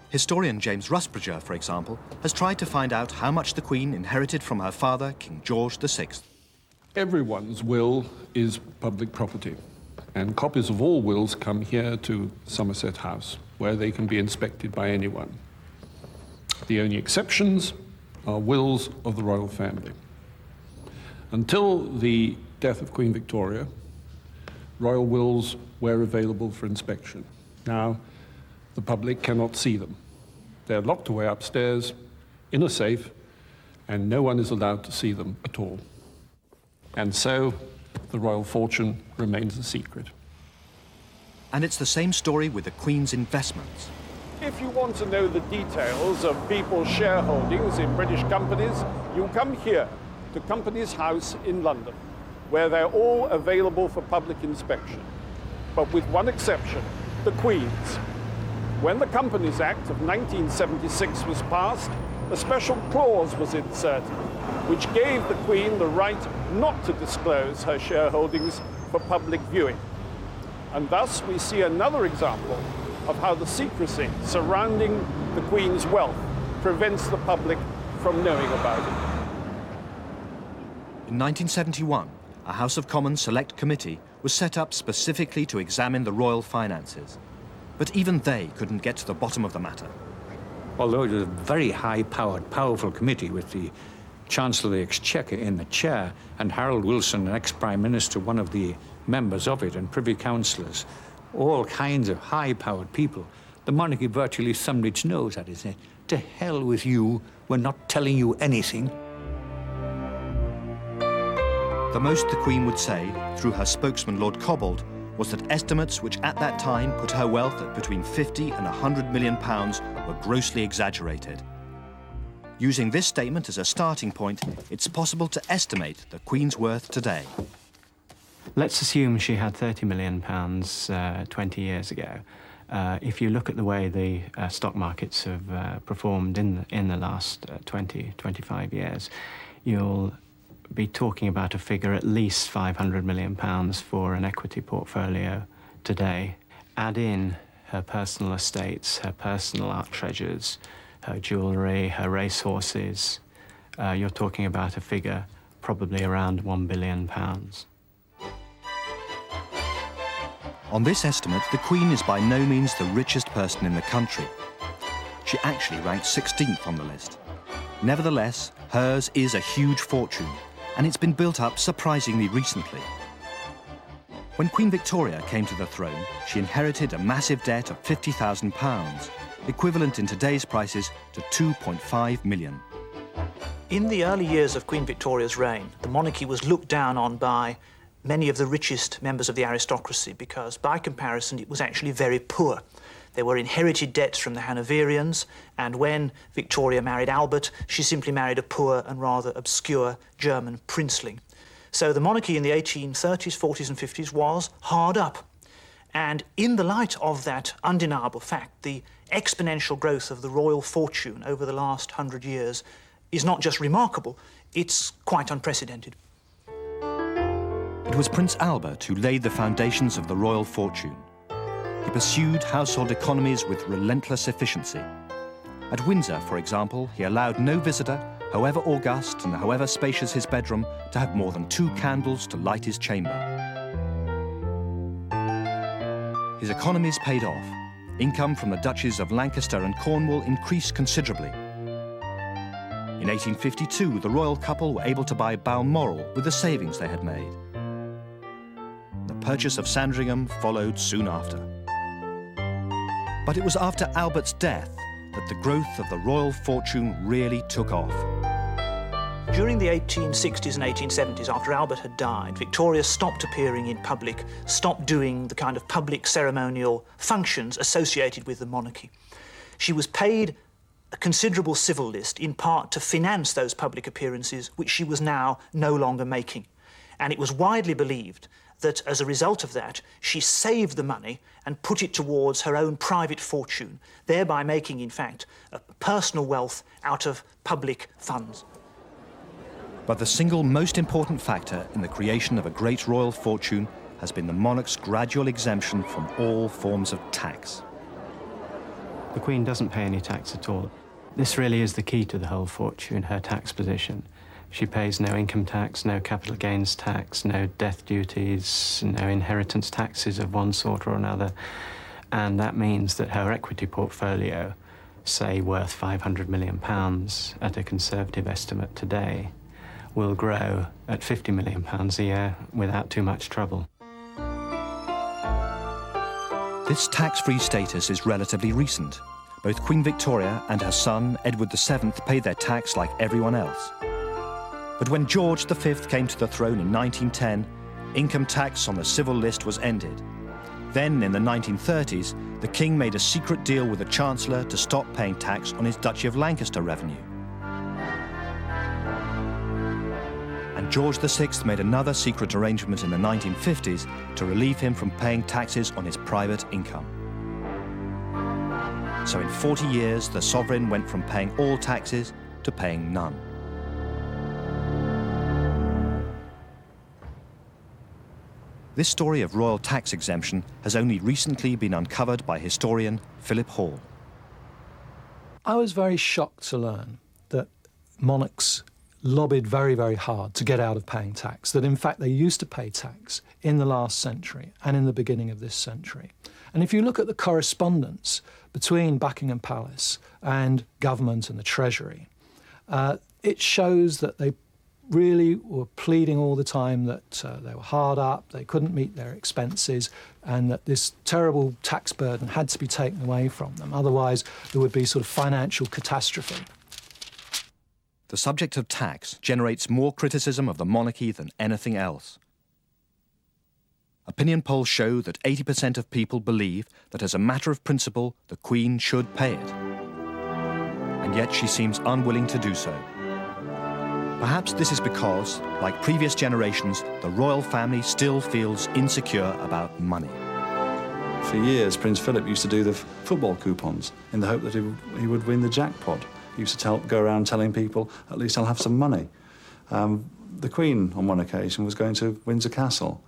Historian James Rusbridger, for example, has tried to find out how much the Queen inherited from her father, King George VI. Everyone's will is public property, and copies of all wills come here to Somerset House, where they can be inspected by anyone. The only exceptions are wills of the royal family. Until the death of Queen Victoria, royal wills were available for inspection. Now, the public cannot see them. They're locked away upstairs in a safe, and no one is allowed to see them at all. And so, the royal fortune remains a secret. And it's the same story with the Queen's investments. If you want to know the details of people's shareholdings in British companies, you come here to Companies House in London, where they're all available for public inspection. But with one exception, the Queen's. When the Companies Act of 1976 was passed, a special clause was inserted, which gave the Queen the right not to disclose her shareholdings for public viewing. And thus we see another example of how the secrecy surrounding the Queen's wealth prevents the public from knowing about it. In 1971, a House of Commons Select Committee was set up specifically to examine the royal finances. But even they couldn't get to the bottom of the matter. Although it was a very high-powered, powerful committee with the Chancellor of the Exchequer in the chair and Harold Wilson, an ex-Prime Minister, one of the members of it, and Privy Councillors, all kinds of high-powered people, the monarchy virtually thumbed its nose at it, saying, "To hell with you, we're not telling you anything." The most the Queen would say, through her spokesman Lord Cobbold, was that estimates which at that time put her wealth at between £50 and £100 million were grossly exaggerated. Using this statement as a starting point, it's possible to estimate the Queen's worth today. Let's assume she had £30 million 20 years ago. If you look at the way the stock markets have performed in the last 25 years, you'll be talking about a figure at least £500 million for an equity portfolio today. Add in her personal estates, her personal art treasures, her jewellery, her racehorses, you're talking about a figure probably around £1 billion. On this estimate, the Queen is by no means the richest person in the country. She actually ranks 16th on the list. Nevertheless, hers is a huge fortune, and it's been built up surprisingly recently. When Queen Victoria came to the throne, she inherited a massive debt of £50,000, equivalent in today's prices to £2.5 million. In the early years of Queen Victoria's reign, the monarchy was looked down on by many of the richest members of the aristocracy because, by comparison, it was actually very poor. There were inherited debts from the Hanoverians, and when Victoria married Albert, she simply married a poor and rather obscure German princeling. So the monarchy in the 1830s, 40s and 50s was hard up. And in the light of that undeniable fact, the exponential growth of the royal fortune over the last 100 years is not just remarkable, it's quite unprecedented. It was Prince Albert who laid the foundations of the royal fortune. He pursued household economies with relentless efficiency. At Windsor, for example, he allowed no visitor, however august and however spacious his bedroom, to have more than 2 candles to light his chamber. His economies paid off. Income from the duchies of Lancaster and Cornwall increased considerably. In 1852, the royal couple were able to buy Balmoral with the savings they had made. The purchase of Sandringham followed soon after. But it was after Albert's death that the growth of the royal fortune really took off. During the 1860s and 1870s, after Albert had died, Victoria stopped appearing in public, stopped doing the kind of public ceremonial functions associated with the monarchy. She was paid a considerable civil list, in part to finance those public appearances, which she was now no longer making. And it was widely believed that as a result of that, she saved the money and put it towards her own private fortune, thereby making, in fact, a personal wealth out of public funds. But the single most important factor in the creation of a great royal fortune has been the monarch's gradual exemption from all forms of tax. The Queen doesn't pay any tax at all. This really is the key to the whole fortune, her tax position. She pays no income tax, no capital gains tax, no death duties, no inheritance taxes of one sort or another. And that means that her equity portfolio, say worth £500 million at a conservative estimate today, will grow at £50 million a year without too much trouble. This tax-free status is relatively recent. Both Queen Victoria and her son, Edward VII, paid their tax like everyone else. But when George V came to the throne in 1910, income tax on the civil list was ended. Then, in the 1930s, the King made a secret deal with the Chancellor to stop paying tax on his Duchy of Lancaster revenue. And George VI made another secret arrangement in the 1950s to relieve him from paying taxes on his private income. So in 40 years, the sovereign went from paying all taxes to paying none. This story of royal tax exemption has only recently been uncovered by historian Philip Hall. I was very shocked to learn that monarchs lobbied very, very hard to get out of paying tax, that in fact they used to pay tax in the last century and in the beginning of this century. And if you look at the correspondence between Buckingham Palace and government and the Treasury, it shows that they really were pleading all the time that they were hard up, they couldn't meet their expenses, and that this terrible tax burden had to be taken away from them. Otherwise, there would be sort of financial catastrophe. The subject of tax generates more criticism of the monarchy than anything else. Opinion polls show that 80% of people believe that as a matter of principle, the Queen should pay it. And yet she seems unwilling to do so. Perhaps this is because, like previous generations, the royal family still feels insecure about money. For years, Prince Philip used to do the football coupons in the hope that he would win the jackpot. He used to go around telling people, at least I'll have some money. The Queen, on one occasion, was going to Windsor Castle.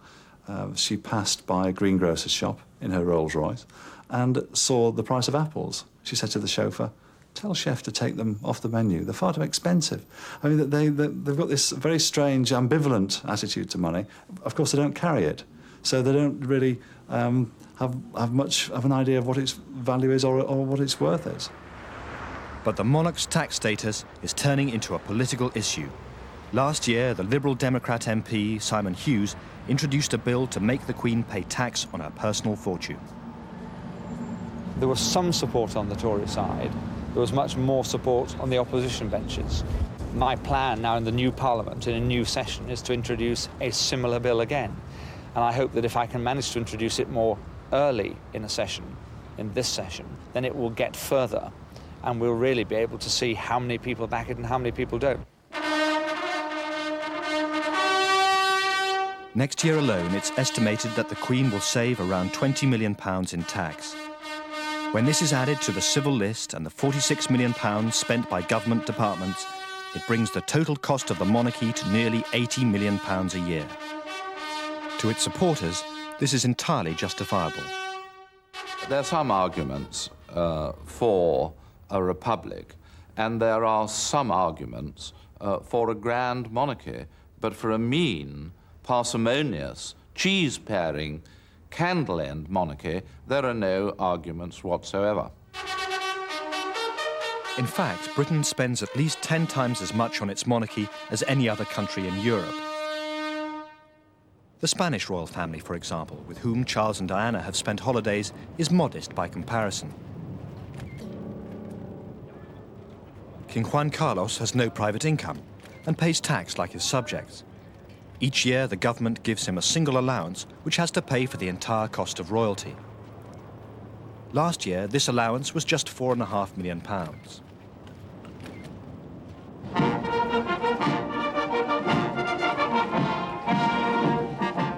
She passed by a greengrocer's shop in her Rolls Royce and saw the price of apples. She said to the chauffeur, "Tell chef to take them off the menu. They're far too expensive." I mean, they've got this very strange, ambivalent attitude to money. Of course, they don't carry it, so they don't really have much of an idea of what its value is or what its worth is. But the monarch's tax status is turning into a political issue. Last year, the Liberal Democrat MP, Simon Hughes, introduced a bill to make the Queen pay tax on her personal fortune. There was some support on the Tory side. There was much more support on the opposition benches. My plan now in the new Parliament, in a new session, is to introduce a similar bill again. And I hope that if I can manage to introduce it more early in a session, in this session, then it will get further, and we'll really be able to see how many people back it and how many people don't. Next year alone, it's estimated that the Queen will save around £20 million in tax. When this is added to the civil list and the £46 million spent by government departments, it brings the total cost of the monarchy to nearly £80 million a year. To its supporters, this is entirely justifiable. There are some arguments for a republic, and there are some arguments for a grand monarchy, but for a mean, parsimonious, cheese-paring, candle-end monarchy, there are no arguments whatsoever. In fact, Britain spends at least 10 times as much on its monarchy as any other country in Europe. The Spanish royal family, for example, with whom Charles and Diana have spent holidays, is modest by comparison. King Juan Carlos has no private income and pays tax like his subjects. Each year, the government gives him a single allowance which has to pay for the entire cost of royalty. Last year, this allowance was just £4.5 million.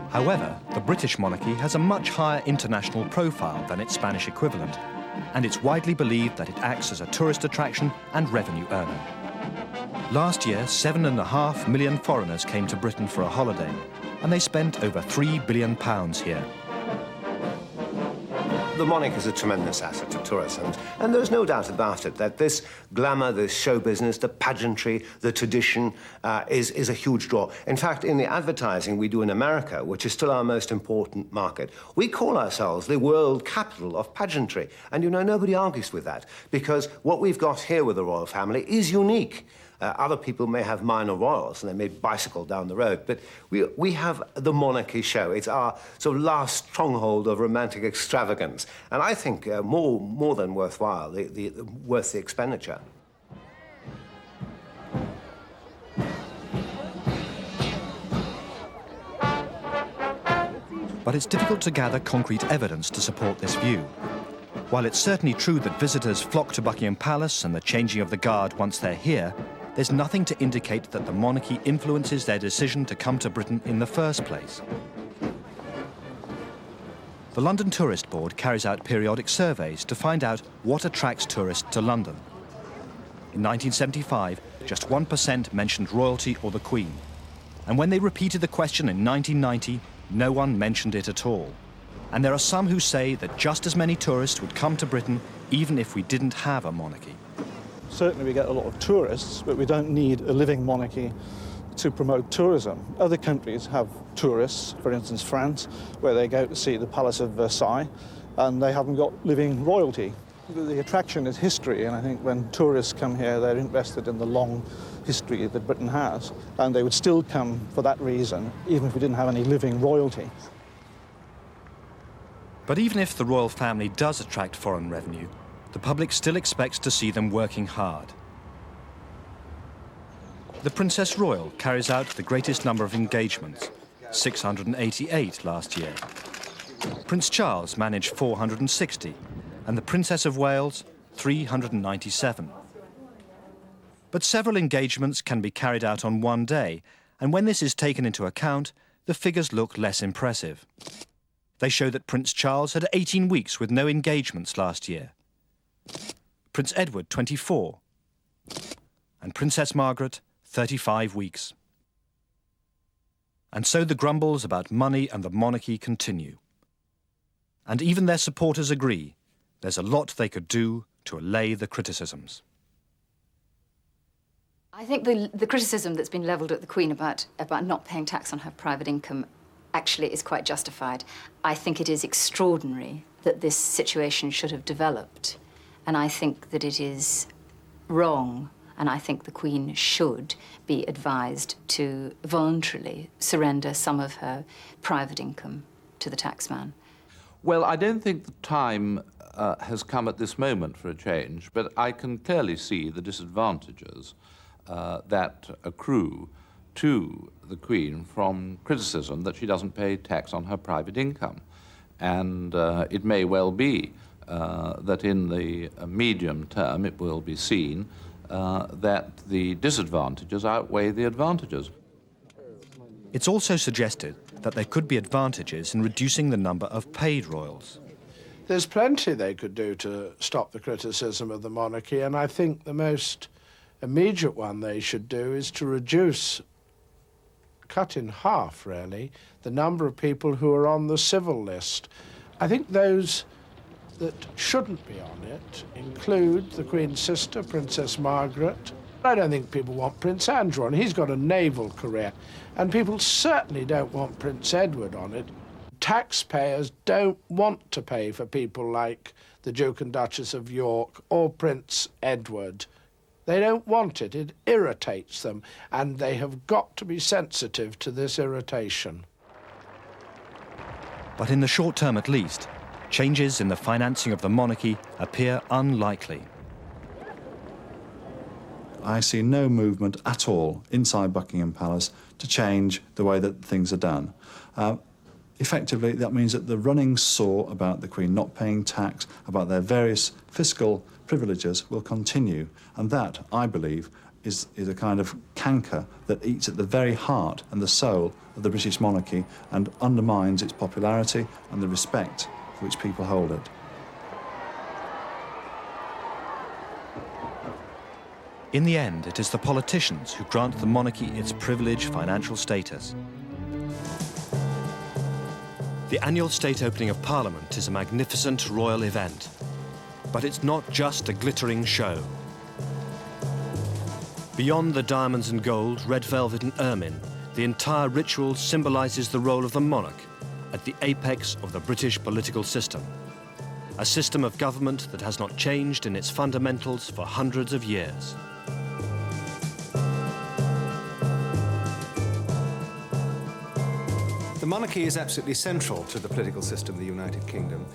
However, the British monarchy has a much higher international profile than its Spanish equivalent, and it's widely believed that it acts as a tourist attraction and revenue earner. Last year, 7.5 million foreigners came to Britain for a holiday, and they spent over £3 billion here. The monarch is a tremendous asset to tourism, and there's no doubt about it that this glamour, this show business, the pageantry, the tradition is a huge draw. In fact, in the advertising we do in America, which is still our most important market, we call ourselves the world capital of pageantry. And, you know, nobody argues with that, because what we've got here with the royal family is unique. Other people may have minor royals and they may bicycle down the road, but we have the monarchy show. It's our sort of last stronghold of romantic extravagance, and I think more than worthwhile, worth the expenditure. But it's difficult to gather concrete evidence to support this view. While it's certainly true that visitors flock to Buckingham Palace and the changing of the guard once they're here, there's nothing to indicate that the monarchy influences their decision to come to Britain in the first place. The London Tourist Board carries out periodic surveys to find out what attracts tourists to London. In 1975, just 1% mentioned royalty or the Queen. And when they repeated the question in 1990, no one mentioned it at all. And there are some who say that just as many tourists would come to Britain even if we didn't have a monarchy. Certainly we get a lot of tourists, but we don't need a living monarchy to promote tourism. Other countries have tourists, for instance France, where they go to see the Palace of Versailles, and they haven't got living royalty. The attraction is history, and I think when tourists come here, they're interested in the long history that Britain has, and they would still come for that reason, even if we didn't have any living royalty. But even if the royal family does attract foreign revenue, the public still expects to see them working hard. The Princess Royal carries out the greatest number of engagements, 688 last year. Prince Charles managed 460, and the Princess of Wales, 397. But several engagements can be carried out on one day, and when this is taken into account, the figures look less impressive. They show that Prince Charles had 18 weeks with no engagements last year. Prince Edward, 24, and Princess Margaret, 35 weeks. And so the grumbles about money and the monarchy continue. And even their supporters agree there's a lot they could do to allay the criticisms. I think the criticism that's been levelled at the Queen about not paying tax on her private income actually is quite justified. I think it is extraordinary that this situation should have developed. And I think that it is wrong, and I think the Queen should be advised to voluntarily surrender some of her private income to the taxman. Well, I don't think the time has come at this moment for a change, but I can clearly see the disadvantages that accrue to the Queen from criticism that she doesn't pay tax on her private income. And it may well be that in the medium term it will be seen that the disadvantages outweigh the advantages. It's also suggested that there could be advantages in reducing the number of paid royals. There's plenty they could do to stop the criticism of the monarchy, and I think the most immediate one they should do is to reduce, cut in half really, the number of people who are on the civil list. I think those that shouldn't be on it include the Queen's sister, Princess Margaret. I don't think people want Prince Andrew on. He's got a naval career, and people certainly don't want Prince Edward on it. Taxpayers don't want to pay for people like the Duke and Duchess of York or Prince Edward. They don't want it. It irritates them, and they have got to be sensitive to this irritation. But in the short term at least, changes in the financing of the monarchy appear unlikely. I see no movement at all inside Buckingham Palace to change the way that things are done. Effectively, that means that the running saw about the Queen not paying tax, about their various fiscal privileges will continue. And that, I believe, is a kind of canker that eats at the very heart and the soul of the British monarchy and undermines its popularity and the respect for which people hold it. In the end, it is the politicians who grant the monarchy its privileged financial status. The annual state opening of Parliament is a magnificent royal event. But it's not just a glittering show. Beyond the diamonds and gold, red velvet and ermine, the entire ritual symbolises the role of the monarch at the apex of the British political system. A system of government that has not changed in its fundamentals for hundreds of years. The monarchy is absolutely central to the political system of the United Kingdom.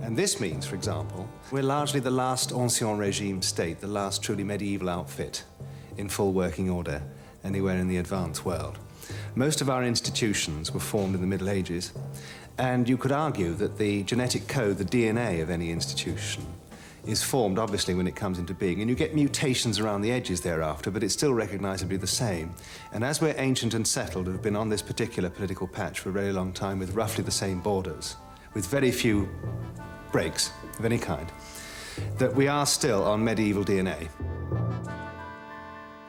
And this means, for example, we're largely the last ancien regime state, the last truly medieval outfit in full working order anywhere in the advanced world. Most of our institutions were formed in the Middle Ages, and you could argue that the genetic code, the DNA of any institution, is formed, obviously, when it comes into being, and you get mutations around the edges thereafter, but it's still recognizably the same. And as we're ancient and settled, have been on this particular political patch for a very long time with roughly the same borders, with very few breaks of any kind, that we are still on medieval DNA.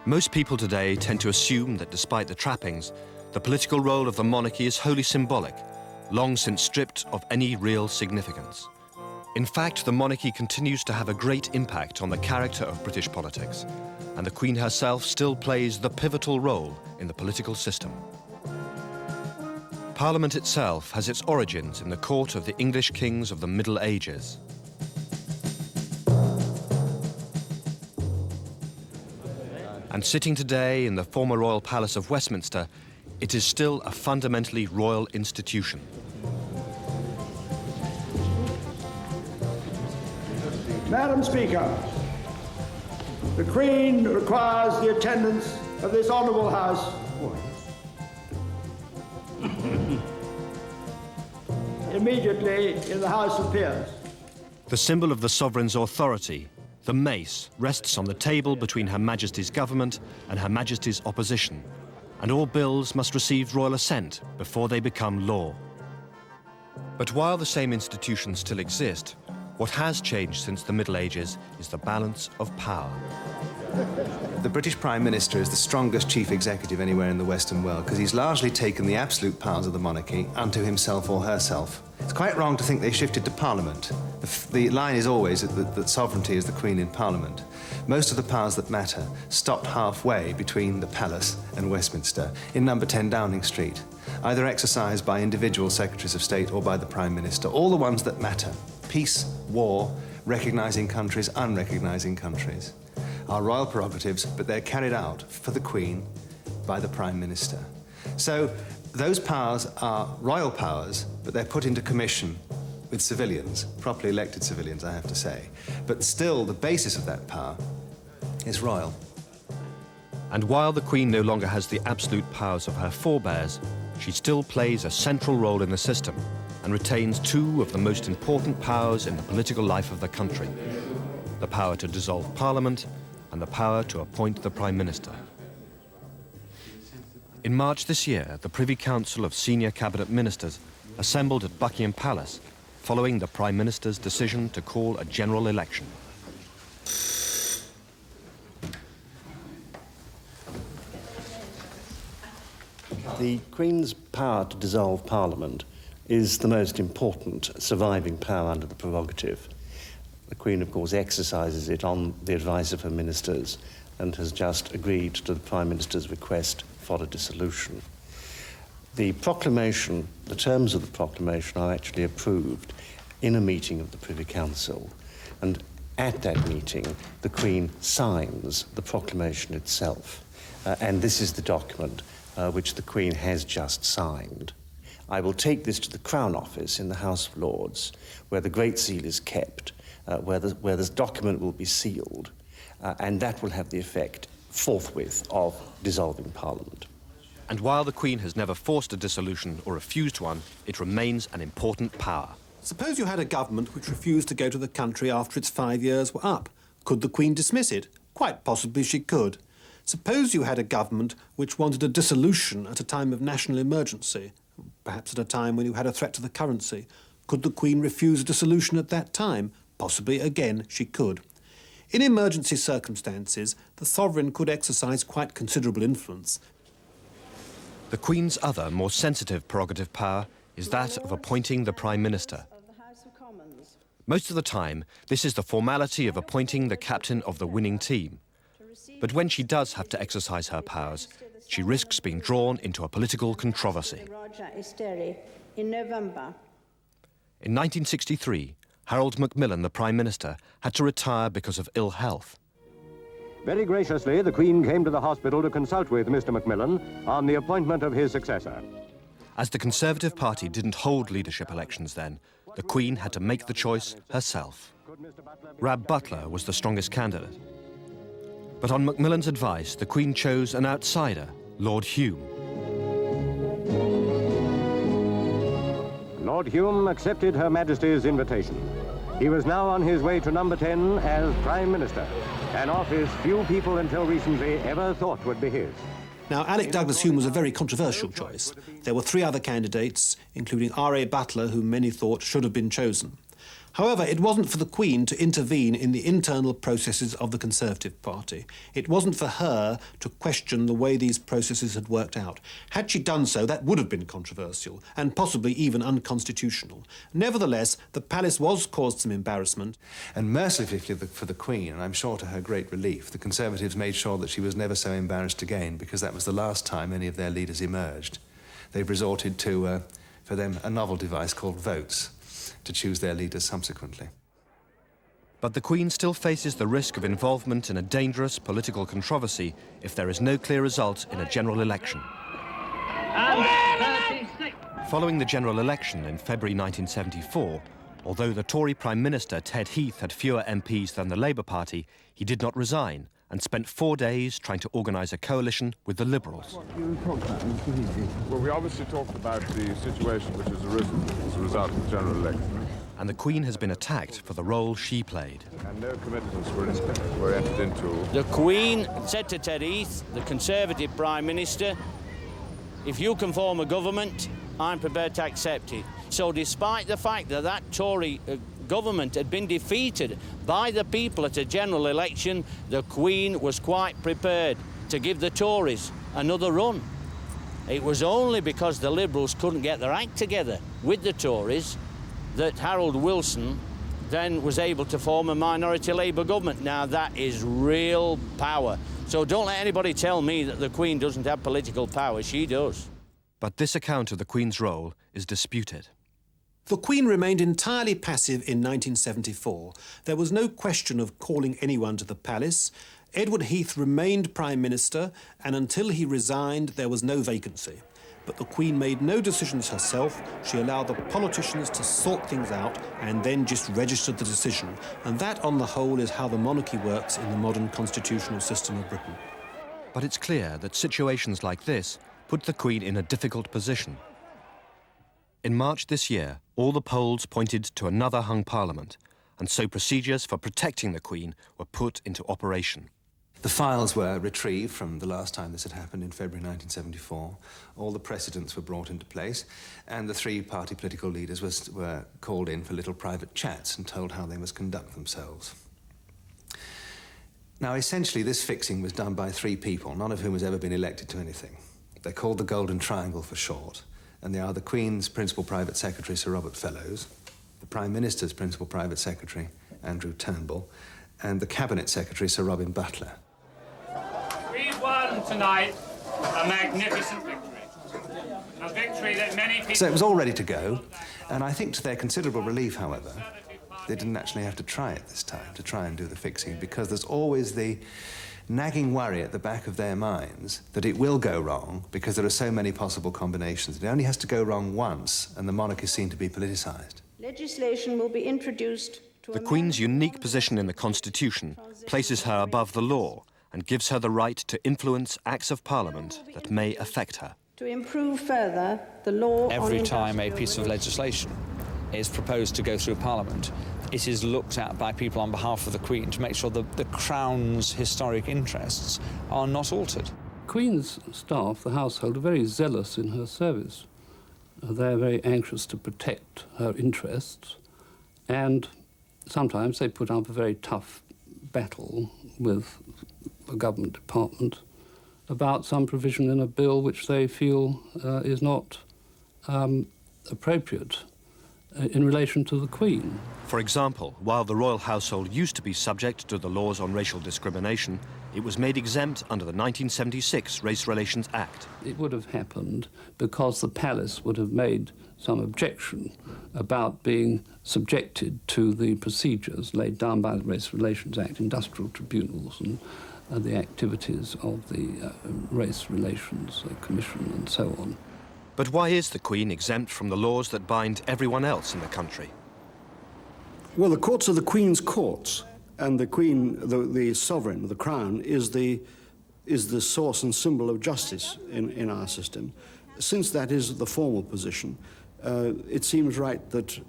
Most people today tend to assume that despite the trappings, the political role of the monarchy is wholly symbolic, long since stripped of any real significance. In fact, the monarchy continues to have a great impact on the character of British politics, and the Queen herself still plays the pivotal role in the political system. Parliament itself has its origins in the court of the English kings of the Middle Ages. And sitting today in the former Royal Palace of Westminster, it is still a fundamentally royal institution. Madam Speaker, the Queen requires the attendance of this honourable House immediately in the House of Peers. The symbol of the sovereign's authority, the mace, rests on the table between Her Majesty's government and Her Majesty's opposition, and all bills must receive royal assent before they become law. But while the same institutions still exist, what has changed since the Middle Ages is the balance of power. The British Prime Minister is the strongest chief executive anywhere in the Western world because he's largely taken the absolute powers of the monarchy unto himself or herself. It's quite wrong to think they shifted to Parliament. The line is always that sovereignty is the Queen in Parliament. Most of the powers that matter stopped halfway between the Palace and Westminster in number 10 Downing Street, either exercised by individual Secretaries of State or by the Prime Minister, all the ones that matter. Peace, war, recognising countries, unrecognising countries, are royal prerogatives, but they're carried out for the Queen by the Prime Minister. So those powers are royal powers, but they're put into commission with civilians, properly elected civilians, I have to say. But still, the basis of that power is royal. And while the Queen no longer has the absolute powers of her forebears, she still plays a central role in the system and retains two of the most important powers in the political life of the country: the power to dissolve Parliament and the power to appoint the Prime Minister. In March this year, the Privy Council of senior cabinet ministers assembled at Buckingham Palace following the Prime Minister's decision to call a general election. The Queen's power to dissolve Parliament is the most important surviving power under the prerogative. The Queen, of course, exercises it on the advice of her ministers and has just agreed to the Prime Minister's request for a dissolution. The proclamation, the terms of the proclamation are actually approved in a meeting of the Privy Council, and at that meeting the Queen signs the proclamation itself, and this is the document which the Queen has just signed. I will take this to the Crown Office in the House of Lords, where the Great Seal is kept, where this document will be sealed, and that will have the effect forthwith of dissolving Parliament. And while the Queen has never forced a dissolution or refused one, it remains an important power. Suppose you had a government which refused to go to the country after its 5 years were up. Could the Queen dismiss it? Quite possibly she could. Suppose you had a government which wanted a dissolution at a time of national emergency, perhaps at a time when you had a threat to the currency. Could the Queen refuse a dissolution at that time? Possibly, again, she could. In emergency circumstances, the sovereign could exercise quite considerable influence. The Queen's other, more sensitive prerogative power is that of appointing the Prime Minister. Most of the time, this is the formality of appointing the captain of the winning team. But when she does have to exercise her powers, she risks being drawn into a political controversy. In 1963, Harold Macmillan, the Prime Minister, had to retire because of ill health. Very graciously, the Queen came to the hospital to consult with Mr. Macmillan on the appointment of his successor. As the Conservative Party didn't hold leadership elections then, the Queen had to make the choice herself. Rab Butler was the strongest candidate. But on Macmillan's advice, the Queen chose an outsider, Lord Hume. Lord Hume accepted Her Majesty's invitation. He was now on his way to number 10 as Prime Minister, an office few people until recently ever thought would be his. Now, Alec Douglas Hume was a very controversial choice. There were 3 other candidates, including R.A. Butler, whom many thought should have been chosen. However, it wasn't for the Queen to intervene in the internal processes of the Conservative Party. It wasn't for her to question the way these processes had worked out. Had she done so, that would have been controversial, and possibly even unconstitutional. Nevertheless, the palace was caused some embarrassment. And mercifully for the Queen, and I'm sure to her great relief, the Conservatives made sure that she was never so embarrassed again, because that was the last time any of their leaders emerged. They've resorted to, for them, a novel device called votes, to choose their leaders subsequently. But the Queen still faces the risk of involvement in a dangerous political controversy if there is no clear result in a general election. Following the general election in February 1974, although the Tory Prime Minister Ted Heath had fewer MPs than the Labour Party, he did not resign and spent 4 days trying to organise a coalition with the Liberals. Well, we obviously talked about the situation which has arisen as a result of the general election. And the Queen has been attacked for the role she played. And no commitments were entered into. The Queen said to Ted Heath, the Conservative Prime Minister, if you can form a government, I'm prepared to accept it. So despite the fact that that Tory government had been defeated by the people at a general election, the Queen was quite prepared to give the Tories another run. It was only because the Liberals couldn't get their act together with the Tories that Harold Wilson then was able to form a minority Labour government. Now that is real power. So don't let anybody tell me that the Queen doesn't have political power. She does. But this account of the Queen's role is disputed. The Queen remained entirely passive in 1974. There was no question of calling anyone to the palace. Edward Heath remained Prime Minister, and until he resigned, there was no vacancy. But the Queen made no decisions herself. She allowed the politicians to sort things out and then just registered the decision. And that, on the whole, is how the monarchy works in the modern constitutional system of Britain. But it's clear that situations like this put the Queen in a difficult position. In March this year, all the polls pointed to another hung parliament, and so procedures for protecting the Queen were put into operation. The files were retrieved from the last time this had happened in February 1974. All the precedents were brought into place, and the three party political leaders were called in for little private chats and told how they must conduct themselves. Now, essentially, this fixing was done by three people, none of whom has ever been elected to anything. They're called the Golden Triangle for short, and they are the Queen's Principal Private Secretary, Sir Robert Fellows, the Prime Minister's Principal Private Secretary, Andrew Turnbull, and the Cabinet Secretary, Sir Robin Butler. We've won tonight a magnificent victory. A victory that many people... So it was all ready to go, and I think to their considerable relief, however, they didn't actually have to try it this time, to try and do the fixing, because there's always the nagging worry at the back of their minds that it will go wrong because there are so many possible combinations. It only has to go wrong once, and the monarchy is seen to be politicised. Legislation will be introduced to... The Queen's unique position in the Constitution places her above the law and gives her the right to influence acts of Parliament that may affect her. To improve further the law... Every time a piece of legislation is proposed to go through Parliament, it is looked at by people on behalf of the Queen to make sure that the Crown's historic interests are not altered. Queen's staff, the household, are very zealous in her service. They're very anxious to protect her interests, and sometimes they put up a very tough battle with a government department about some provision in a bill which they feel is not appropriate in relation to the Queen. For example, while the royal household used to be subject to the laws on racial discrimination, it was made exempt under the 1976 Race Relations Act. It would have happened because the palace would have made some objection about being subjected to the procedures laid down by the Race Relations Act, industrial tribunals and the activities of the Race Relations Commission and so on. But why is the Queen exempt from the laws that bind everyone else in the country? Well, the courts are the Queen's courts, and the Queen, the sovereign, the Crown, is the source and symbol of justice in our system. Since that is the formal position, it seems right that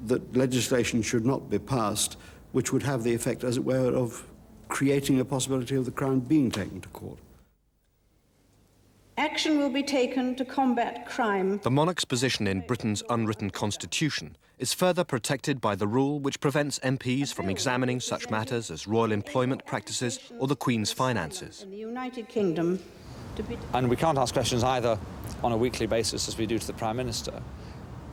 that legislation should not be passed, which would have the effect, as it were, of creating a possibility of the Crown being taken to court. Action will be taken to combat crime. The monarch's position in Britain's unwritten constitution is further protected by the rule which prevents MPs from examining such matters as royal employment practices or the Queen's finances. In the United Kingdom, and we can't ask questions either on a weekly basis, as we do to the Prime Minister,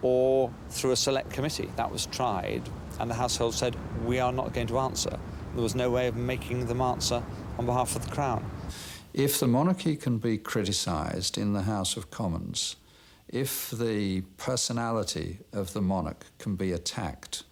or through a select committee. That was tried, and the household said, we are not going to answer. There was no way of making them answer on behalf of the Crown. If the monarchy can be criticised in the House of Commons, if the personality of the monarch can be attacked,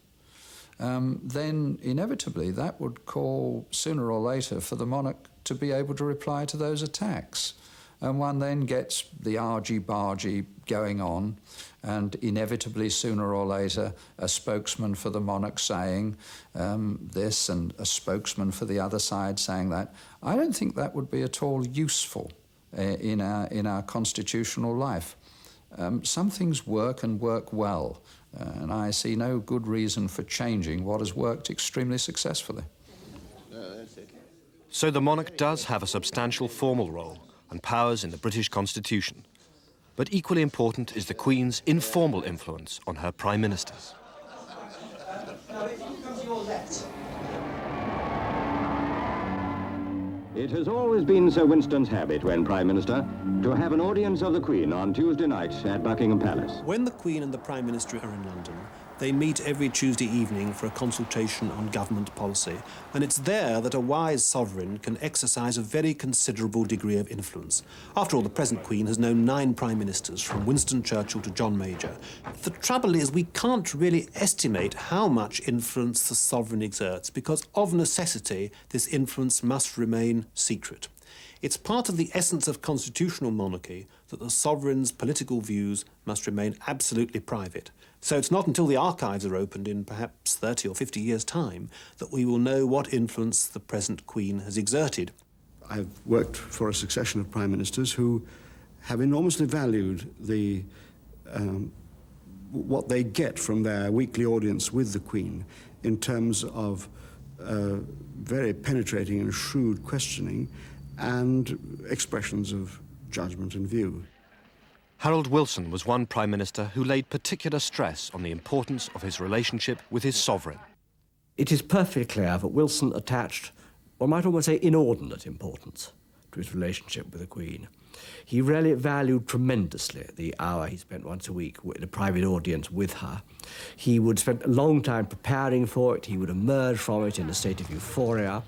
then inevitably that would call sooner or later for the monarch to be able to reply to those attacks. And one then gets the argy-bargy going on, and inevitably sooner or later a spokesman for the monarch saying this and a spokesman for the other side saying that. I don't think that would be at all useful in our constitutional life. Some things work and work well, and I see no good reason for changing what has worked extremely successfully. So the monarch does have a substantial formal role and powers in the British Constitution. But equally important is the Queen's informal influence on her Prime Ministers. It has always been Sir Winston's habit, when Prime Minister, to have an audience of the Queen on Tuesday night at Buckingham Palace. When the Queen and the Prime Minister are in London, they meet every Tuesday evening for a consultation on government policy, and it's there that a wise sovereign can exercise a very considerable degree of influence. After all, the present Queen has known 9 Prime Ministers, from Winston Churchill to John Major. The trouble is we can't really estimate how much influence the sovereign exerts, because of necessity this influence must remain secret. It's part of the essence of constitutional monarchy that the sovereign's political views must remain absolutely private. So it's not until the archives are opened in perhaps 30 or 50 years' time that we will know what influence the present Queen has exerted. I've worked for a succession of Prime Ministers who have enormously valued the what they get from their weekly audience with the Queen in terms of very penetrating and shrewd questioning and expressions of judgment and view. Harold Wilson was one Prime Minister who laid particular stress on the importance of his relationship with his sovereign. It is perfectly clear that Wilson attached, one might almost say, inordinate importance to his relationship with the Queen. He really valued tremendously the hour he spent once a week in a private audience with her. He would spend a long time preparing for it. He would emerge from it in a state of euphoria.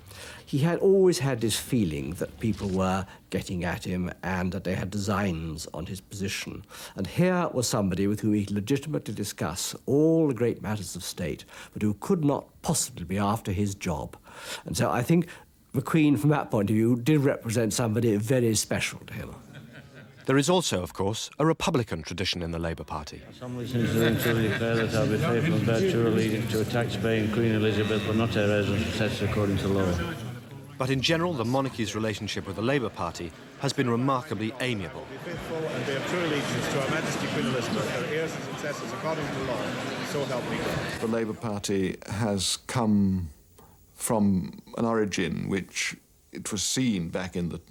He had always had this feeling that people were getting at him and that they had designs on his position. And here was somebody with whom he could legitimately discuss all the great matters of state, but who could not possibly be after his job. And so I think the Queen, from that point of view, did represent somebody very special to him. There is also, of course, a Republican tradition in the Labour Party. Assembly sincerely declare that I will be faithful and bear true allegiance to a tax-paying Queen Elizabeth, but not her heirs and successors according to law. But in general, the monarchy's relationship with the Labour Party has been remarkably amiable. Be faithful and bear true allegiance to Her Majesty Queen Elizabeth, her heirs and successors according to law, so help me God. The Labour Party has come from an origin which it was seen back in the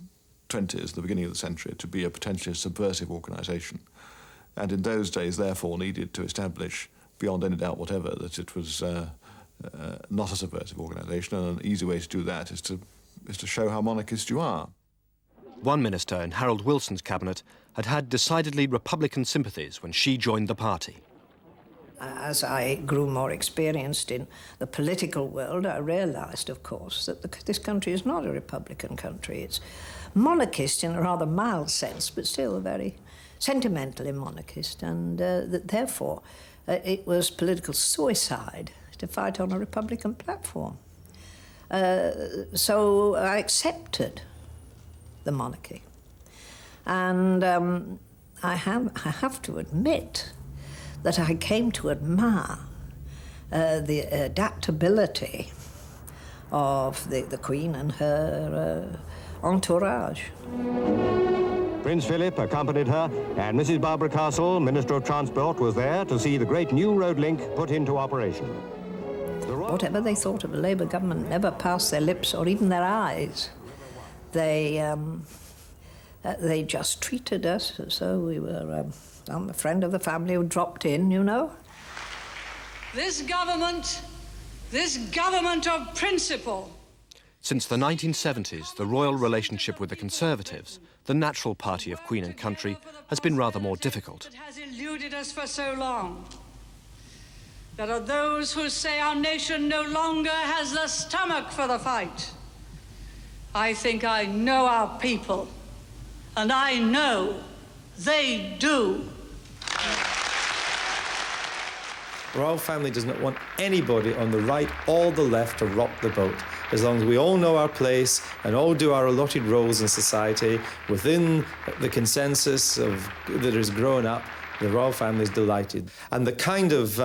20s, the beginning of the century, to be a potentially subversive organisation, and in those days therefore needed to establish beyond any doubt whatever that it was not a subversive organisation, and an easy way to do that is to show how monarchist you are. One minister in Harold Wilson's cabinet had decidedly Republican sympathies when she joined the party. As I grew more experienced in the political world, I realised, of course, that this country is not a Republican country. It's monarchist in a rather mild sense, but still very sentimentally monarchist, and that therefore it was political suicide to fight on a Republican platform. So I accepted the monarchy. And I have to admit that I came to admire the adaptability of the Queen and her entourage. Prince Philip accompanied her, and Mrs. Barbara Castle, Minister of Transport, was there to see the great new road link put into operation. Whatever they thought of the Labour government never passed their lips or even their eyes. They just treated us as though we were a friend of the family who dropped in, you know. This government of principle. Since the 1970s, the royal relationship with the Conservatives, the natural party of Queen and country, has been rather more difficult. It has eluded us for so long. There are those who say our nation no longer has the stomach for the fight. I think I know our people, and I know they do. The royal family does not want anybody on the right or the left to rock the boat. As long as we all know our place and all do our allotted roles in society within the consensus that has grown up, the royal family is delighted. And the kind of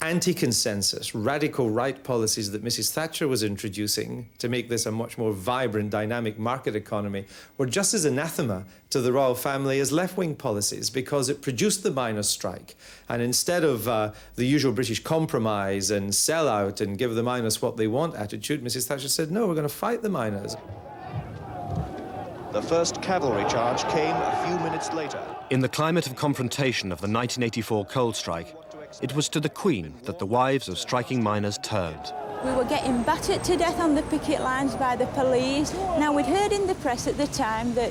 anti-consensus, radical right policies that Mrs. Thatcher was introducing to make this a much more vibrant, dynamic market economy were just as anathema to the royal family as left-wing policies, because it produced the miners' strike. And instead of the usual British compromise and sell out and give the miners what they want attitude, Mrs. Thatcher said, no, we're going to fight the miners. The first cavalry charge came a few minutes later. In the climate of confrontation of the 1984 coal strike, it was to the Queen that the wives of striking miners turned. We were getting battered to death on the picket lines by the police. Now, we'd heard in the press at the time that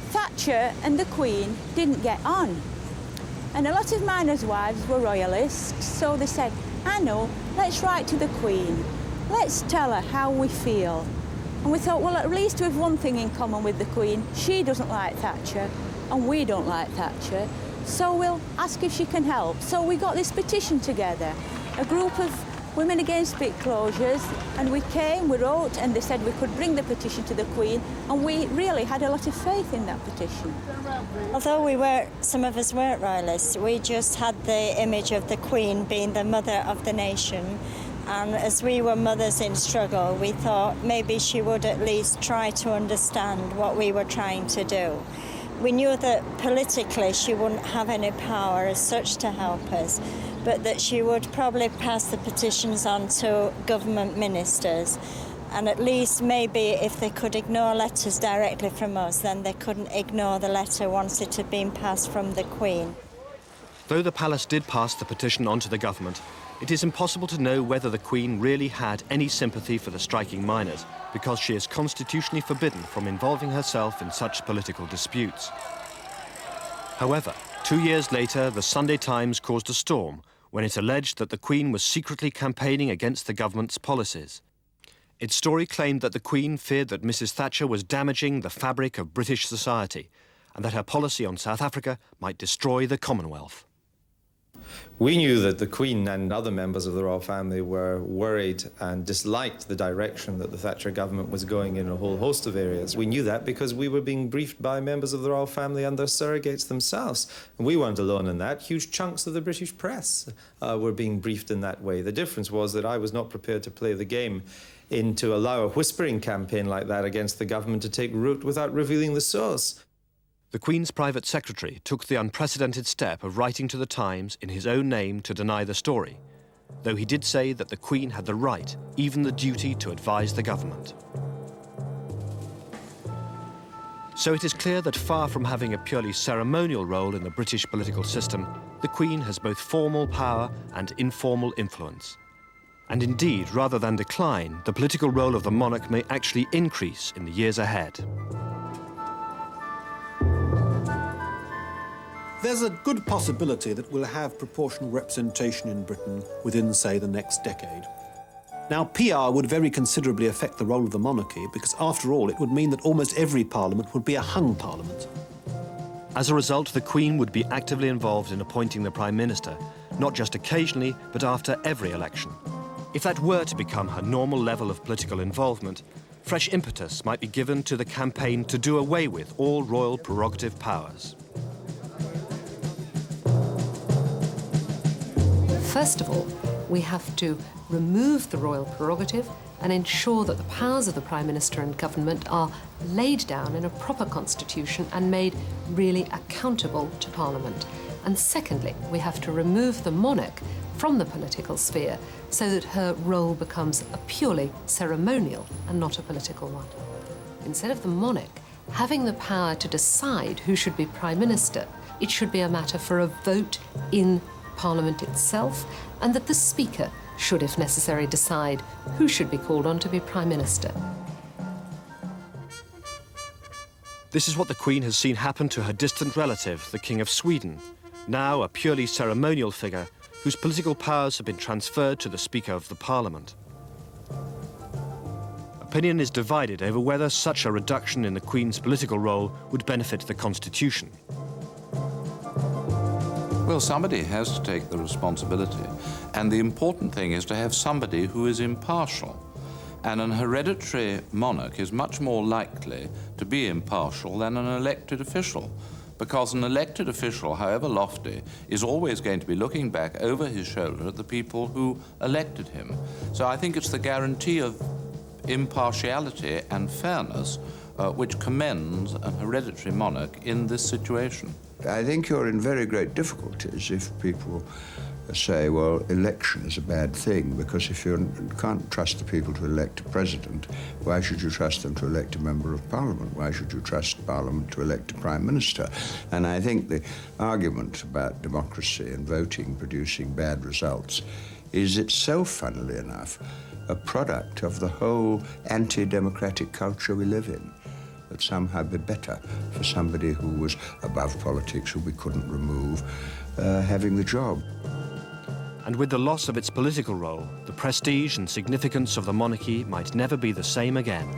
Thatcher and the Queen didn't get on. And a lot of miners' wives were royalists, so they said, I know, let's write to the Queen. Let's tell her how we feel. And we thought, well, at least we have one thing in common with the Queen. She doesn't like Thatcher, and we don't like Thatcher. So we'll ask if she can help. So we got this petition together, a group of women against pit closures, and we came, we wrote, and they said we could bring the petition to the Queen, and we really had a lot of faith in that petition. Although some of us weren't royalists, we just had the image of the Queen being the mother of the nation, and as we were mothers in struggle, we thought maybe she would at least try to understand what we were trying to do. We knew that politically she wouldn't have any power as such to help us, but that she would probably pass the petitions on to government ministers. And at least maybe if they could ignore letters directly from us, then they couldn't ignore the letter once it had been passed from the Queen. Though the palace did pass the petition on to the government, it is impossible to know whether the Queen really had any sympathy for the striking miners, because she is constitutionally forbidden from involving herself in such political disputes. However, 2 years later, the Sunday Times caused a storm when it alleged that the Queen was secretly campaigning against the government's policies. Its story claimed that the Queen feared that Mrs. Thatcher was damaging the fabric of British society and that her policy on South Africa might destroy the Commonwealth. We knew that the Queen and other members of the royal family were worried and disliked the direction that the Thatcher government was going in a whole host of areas. We knew that because we were being briefed by members of the royal family and their surrogates themselves. And we weren't alone in that. Huge chunks of the British press were being briefed in that way. The difference was that I was not prepared to play the game to allow a whispering campaign like that against the government to take root without revealing the source. The Queen's private secretary took the unprecedented step of writing to the Times in his own name to deny the story, though he did say that the Queen had the right, even the duty, to advise the government. So it is clear that far from having a purely ceremonial role in the British political system, the Queen has both formal power and informal influence. And indeed, rather than decline, the political role of the monarch may actually increase in the years ahead. There's a good possibility that we'll have proportional representation in Britain within, say, the next decade. Now, PR would very considerably affect the role of the monarchy because, after all, it would mean that almost every parliament would be a hung parliament. As a result, the Queen would be actively involved in appointing the Prime Minister, not just occasionally, but after every election. If that were to become her normal level of political involvement, fresh impetus might be given to the campaign to do away with all royal prerogative powers. First of all, we have to remove the royal prerogative and ensure that the powers of the Prime Minister and government are laid down in a proper constitution and made really accountable to Parliament. And secondly, we have to remove the monarch from the political sphere so that her role becomes a purely ceremonial and not a political one. Instead of the monarch having the power to decide who should be Prime Minister, it should be a matter for a vote in Parliament itself, and that the Speaker should, if necessary, decide who should be called on to be Prime Minister. This is what the Queen has seen happen to her distant relative, the King of Sweden, now a purely ceremonial figure whose political powers have been transferred to the Speaker of the Parliament. Opinion is divided over whether such a reduction in the Queen's political role would benefit the Constitution. Well, somebody has to take the responsibility, and the important thing is to have somebody who is impartial. And an hereditary monarch is much more likely to be impartial than an elected official, because an elected official, however lofty, is always going to be looking back over his shoulder at the people who elected him. So I think it's the guarantee of impartiality and fairness which commends an hereditary monarch in this situation. I think you're in very great difficulties if people say, well, election is a bad thing, because if you can't trust the people to elect a president, why should you trust them to elect a member of Parliament? Why should you trust Parliament to elect a Prime Minister? And I think the argument about democracy and voting producing bad results is itself, funnily enough, a product of the whole anti-democratic culture we live in. That somehow be better for somebody who was above politics, who we couldn't remove, having the job. And with the loss of its political role, the prestige and significance of the monarchy might never be the same again.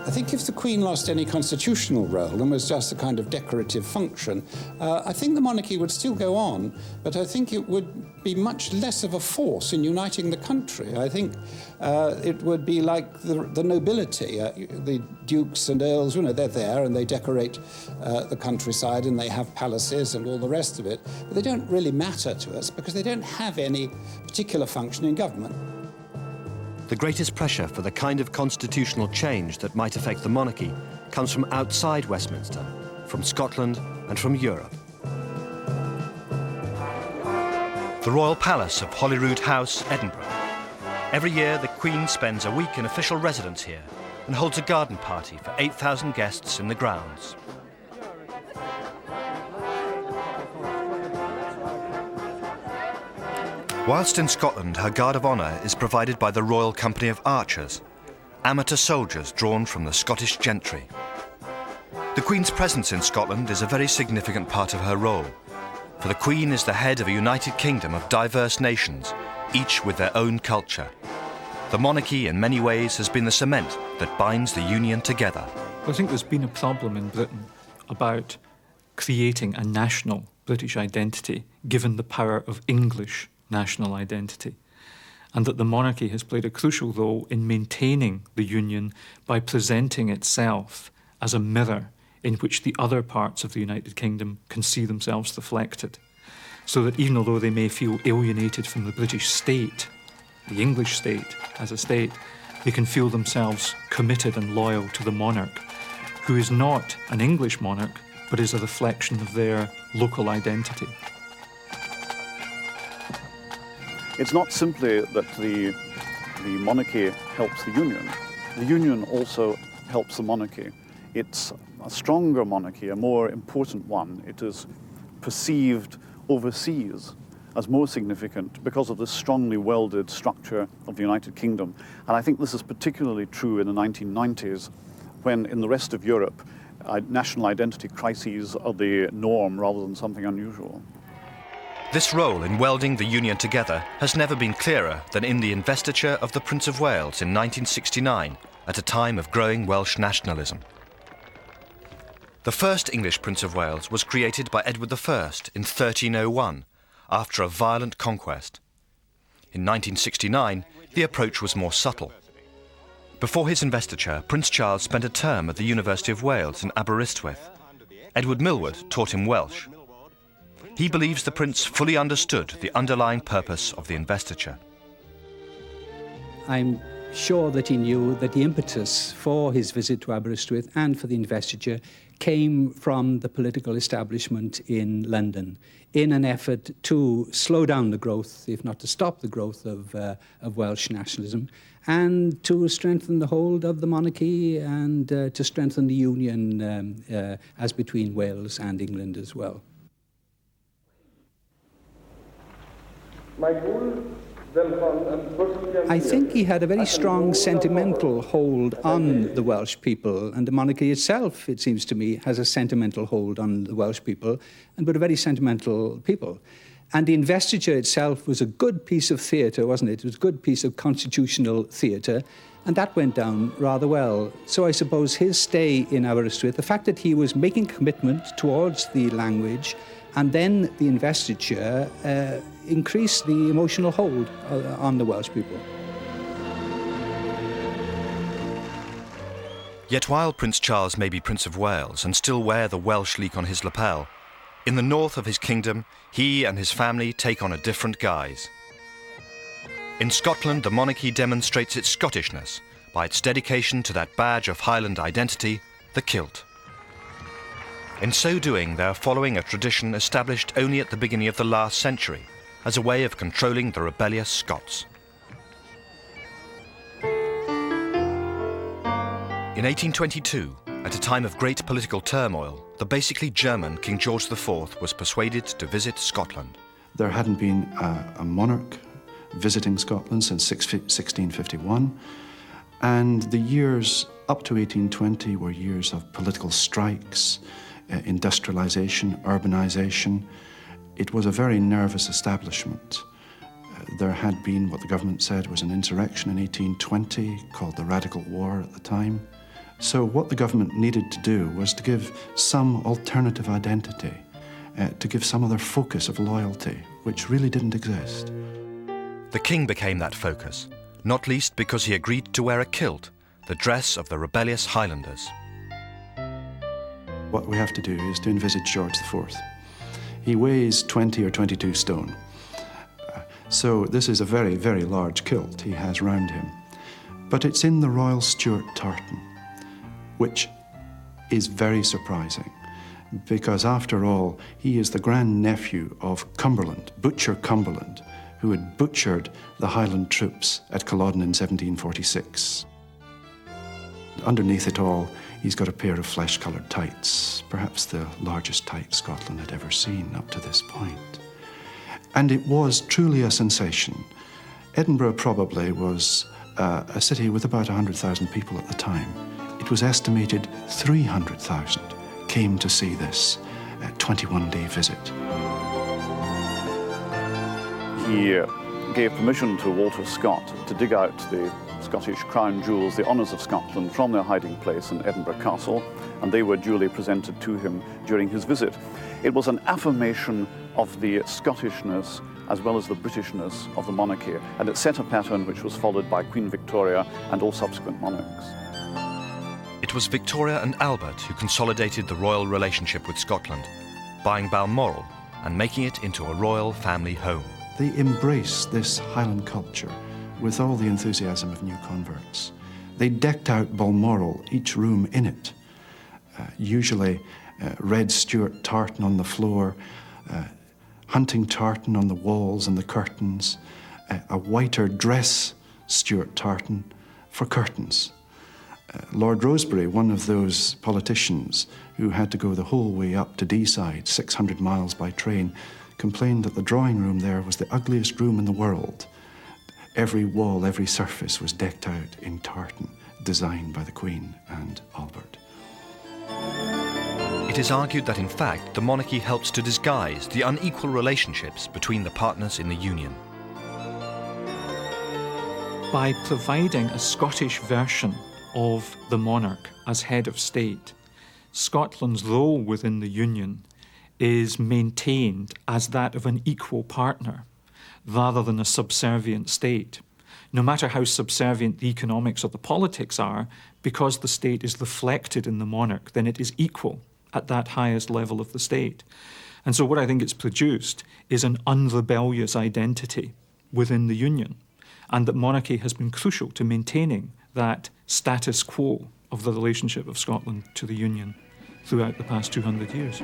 I think if the Queen lost any constitutional role and was just a kind of decorative function, I think the monarchy would still go on, but I think it would be much less of a force in uniting the country. I think it would be like the nobility. The dukes and earls, you know, they're there and they decorate the countryside and they have palaces and all the rest of it, but they don't really matter to us because they don't have any particular function in government. the greatest pressure for the kind of constitutional change that might affect the monarchy comes from outside Westminster, from Scotland and from Europe. The Royal Palace of Holyrood House, Edinburgh. Every year, the Queen spends a week in official residence here and holds a garden party for 8,000 guests in the grounds. Whilst in Scotland, her Guard of Honour is provided by the Royal Company of Archers, amateur soldiers drawn from the Scottish gentry. The Queen's presence in Scotland is a very significant part of her role, for the Queen is the head of a united kingdom of diverse nations, each with their own culture. The monarchy, in many ways, has been the cement that binds the union together. I think there's been a problem in Britain about creating a national British identity, given the power of English national identity, and that the monarchy has played a crucial role in maintaining the union by presenting itself as a mirror in which the other parts of the United Kingdom can see themselves reflected, so that even although they may feel alienated from the British state, the English state as a state, they can feel themselves committed and loyal to the monarch, who is not an English monarch, but is a reflection of their local identity. It's not simply that the monarchy helps the union also helps the monarchy. It's a stronger monarchy, a more important one. It is perceived overseas as more significant because of the strongly welded structure of the United Kingdom. And I think this is particularly true in the 1990s, when in the rest of Europe, national identity crises are the norm rather than something unusual. This role in welding the union together has never been clearer than in the investiture of the Prince of Wales in 1969, at a time of growing Welsh nationalism. The first English Prince of Wales was created by Edward I in 1301, after a violent conquest. In 1969, the approach was more subtle. Before his investiture, Prince Charles spent a term at the University of Wales in Aberystwyth. Edward Millward taught him Welsh. He believes the prince fully understood the underlying purpose of the investiture. I'm sure that he knew that the impetus for his visit to Aberystwyth and for the investiture came from the political establishment in London in an effort to slow down the growth, if not to stop the growth of Welsh nationalism, and to strengthen the hold of the monarchy and to strengthen the union as between Wales and England as well. I think he had a very strong sentimental hold on the Welsh people, and the monarchy itself, it seems to me, has a sentimental hold on the Welsh people, and but a very sentimental people. And the investiture itself was a good piece of theatre, wasn't it? It was a good piece of constitutional theatre, and that went down rather well. So I suppose his stay in Aberystwyth, the fact that he was making commitment towards the language, and then the investiture increased the emotional hold on the Welsh people. Yet while Prince Charles may be Prince of Wales and still wear the Welsh leek on his lapel, in the north of his kingdom, he and his family take on a different guise. In Scotland, the monarchy demonstrates its Scottishness by its dedication to that badge of Highland identity, the kilt. In so doing, they are following a tradition established only at the beginning of the last century as a way of controlling the rebellious Scots. In 1822, at a time of great political turmoil, the basically German King George IV was persuaded to visit Scotland. There hadn't been a monarch visiting Scotland since 1651, and the years up to 1820 were years of political strikes, industrialization, urbanization. It was a very nervous establishment. There had been what the government said was an insurrection in 1820 called the Radical War at the time. So what the government needed to do was to give some alternative identity, to give some other focus of loyalty, which really didn't exist. The king became that focus, not least because he agreed to wear a kilt, the dress of the rebellious Highlanders. What we have to do is to envisage George IV. He weighs 20 or 22 stone. So this is a very, very large kilt he has round him. But it's in the Royal Stuart tartan, which is very surprising, because after all, he is the grandnephew of Cumberland, Butcher Cumberland, who had butchered the Highland troops at Culloden in 1746. Underneath it all, he's got a pair of flesh-coloured tights, perhaps the largest tights Scotland had ever seen up to this point. And it was truly a sensation. Edinburgh probably was a city with about 100,000 people at the time. It was estimated 300,000 came to see this 21-day visit. He gave permission to Walter Scott to dig out the Scottish crown jewels, the honours of Scotland, from their hiding place in Edinburgh Castle, and they were duly presented to him during his visit. It was an affirmation of the Scottishness as well as the Britishness of the monarchy, and it set a pattern which was followed by Queen Victoria and all subsequent monarchs. It was Victoria and Albert who consolidated the royal relationship with Scotland, buying Balmoral and making it into a royal family home. They embrace this Highland culture with all the enthusiasm of new converts. They decked out Balmoral, each room in it, usually red Stuart tartan on the floor, hunting tartan on the walls and the curtains, a whiter dress Stuart tartan for curtains. Lord Rosebery, one of those politicians who had to go the whole way up to Deeside, 600 miles by train, complained that the drawing room there was the ugliest room in the world. Every wall, every surface was decked out in tartan, designed by the Queen and Albert. It is argued that in fact the monarchy helps to disguise the unequal relationships between the partners in the Union. By providing a Scottish version of the monarch as head of state, Scotland's role within the Union is maintained as that of an equal partner rather than a subservient state. No matter how subservient the economics or the politics are, because the state is reflected in the monarch, then it is equal at that highest level of the state. And so what I think it's produced is an unrebellious identity within the Union, and that monarchy has been crucial to maintaining that status quo of the relationship of Scotland to the Union throughout the past 200 years.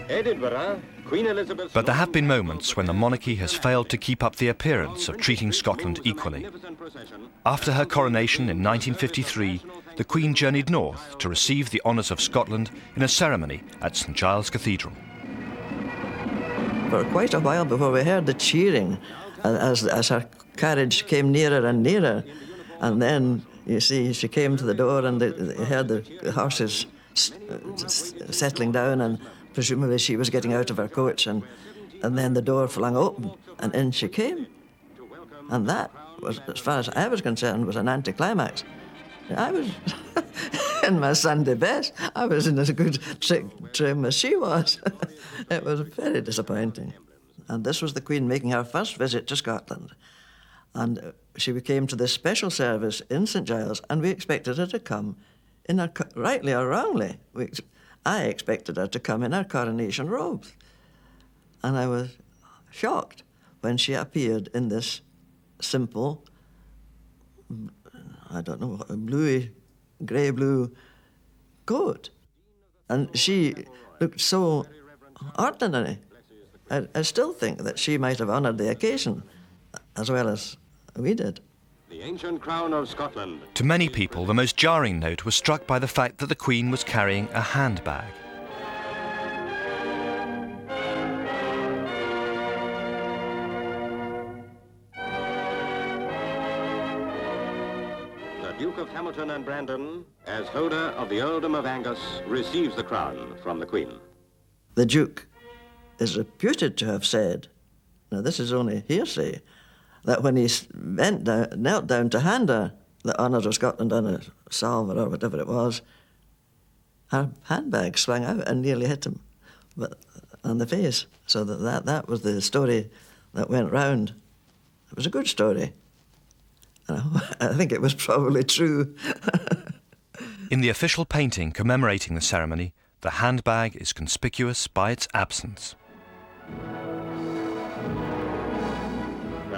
Edinburgh, Queen Elizabeth. But there have been moments when the monarchy has failed to keep up the appearance of treating Scotland equally. After her coronation in 1953, the Queen journeyed north to receive the honours of Scotland in a ceremony at St Giles Cathedral. For quite a while before we heard the cheering as her carriage came nearer and nearer, and then, you see, she came to the door and they heard the horses settling down, and presumably she was getting out of her coach, and then the door flung open and in she came. And that was, as far as I was concerned, was an anticlimax. I was in my Sunday best. I was in as good trim as she was. It was very disappointing. And this was the Queen making her first visit to Scotland. And she came to this special service in St Giles, and we expected her to come in her, rightly or wrongly, I expected her to come in her coronation robes. And I was shocked when she appeared in this simple, I don't know, bluey, grey-blue coat. And she looked so ordinary. I still think that she might have honoured the occasion as well as we did. The ancient crown of Scotland. To many people, the most jarring note was struck by the fact that the Queen was carrying a handbag. The Duke of Hamilton and Brandon, as holder of the earldom of Angus, receives the crown from the Queen. The Duke is reputed to have said, now this is only hearsay, that when he knelt down to hand her the honours of Scotland on a salver or whatever it was, her handbag swung out and nearly hit him on the face. So that was the story that went round. It was a good story. I think it was probably true. In the official painting commemorating the ceremony, the handbag is conspicuous by its absence.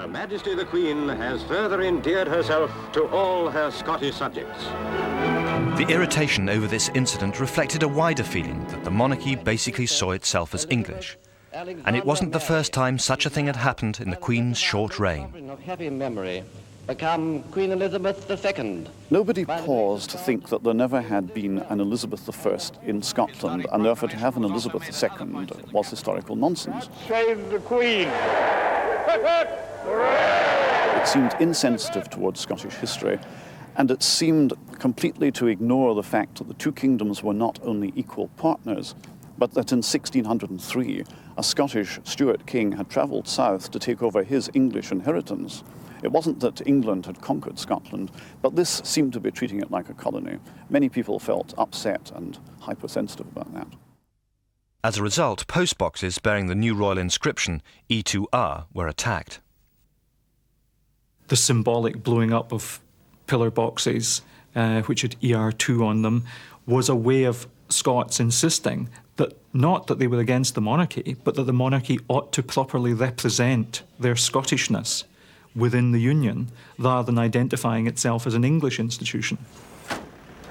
Her Majesty the Queen has further endeared herself to all her Scottish subjects. The irritation over this incident reflected a wider feeling that the monarchy basically saw itself as English. And it wasn't the first time such a thing had happened in the Queen's short reign. Of happy memory, become Queen Elizabeth II. Nobody paused to think that there never had been an Elizabeth I in Scotland, and therefore to have an Elizabeth II was historical nonsense. Save the Queen! It seemed insensitive towards Scottish history, and it seemed completely to ignore the fact that the two kingdoms were not only equal partners, but that in 1603 a Scottish Stuart king had travelled south to take over his English inheritance. It wasn't that England had conquered Scotland, but this seemed to be treating it like a colony. Many people felt upset and hypersensitive about that. As a result, postboxes bearing the new royal inscription E2R were attacked. The symbolic blowing up of pillar boxes, which had ER2 on them, was a way of Scots insisting that not that they were against the monarchy, but that the monarchy ought to properly represent their Scottishness within the Union, rather than identifying itself as an English institution.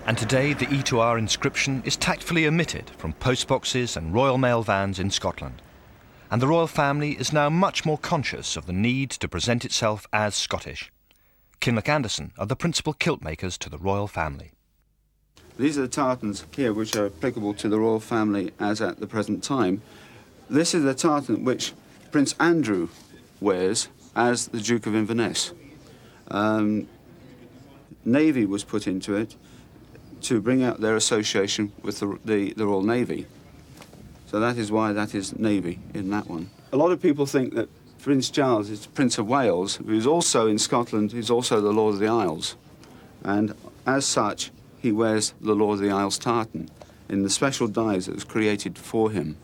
And today the E2R inscription is tactfully omitted from postboxes and Royal Mail vans in Scotland. And the royal family is now much more conscious of the need to present itself as Scottish. Kinloch Anderson are the principal kilt makers to the royal family. These are the tartans here which are applicable to the royal family as at the present time. This is the tartan which Prince Andrew wears as the Duke of Inverness. Navy was put into it to bring out their association with the Royal Navy. So that is why that is Navy in that one. A lot of people think that Prince Charles is Prince of Wales, who's also in Scotland, he's also the Lord of the Isles. And as such, he wears the Lord of the Isles tartan in the special dyes that was created for him.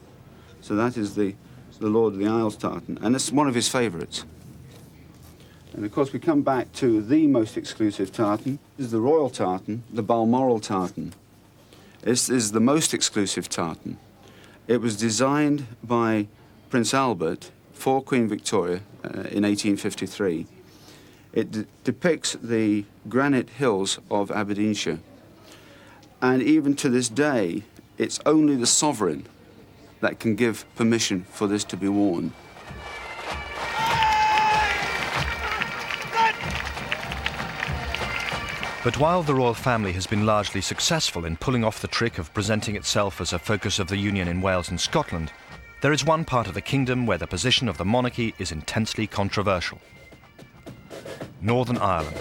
So that is the Lord of the Isles tartan, and it's one of his favourites. And of course we come back to the most exclusive tartan. This is the royal tartan, the Balmoral tartan. This is the most exclusive tartan. It was designed by Prince Albert for Queen Victoria in 1853. It depicts the granite hills of Aberdeenshire. And even to this day, it's only the sovereign that can give permission for this to be worn. But while the royal family has been largely successful in pulling off the trick of presenting itself as a focus of the Union in Wales and Scotland, there is one part of the kingdom where the position of the monarchy is intensely controversial: Northern Ireland.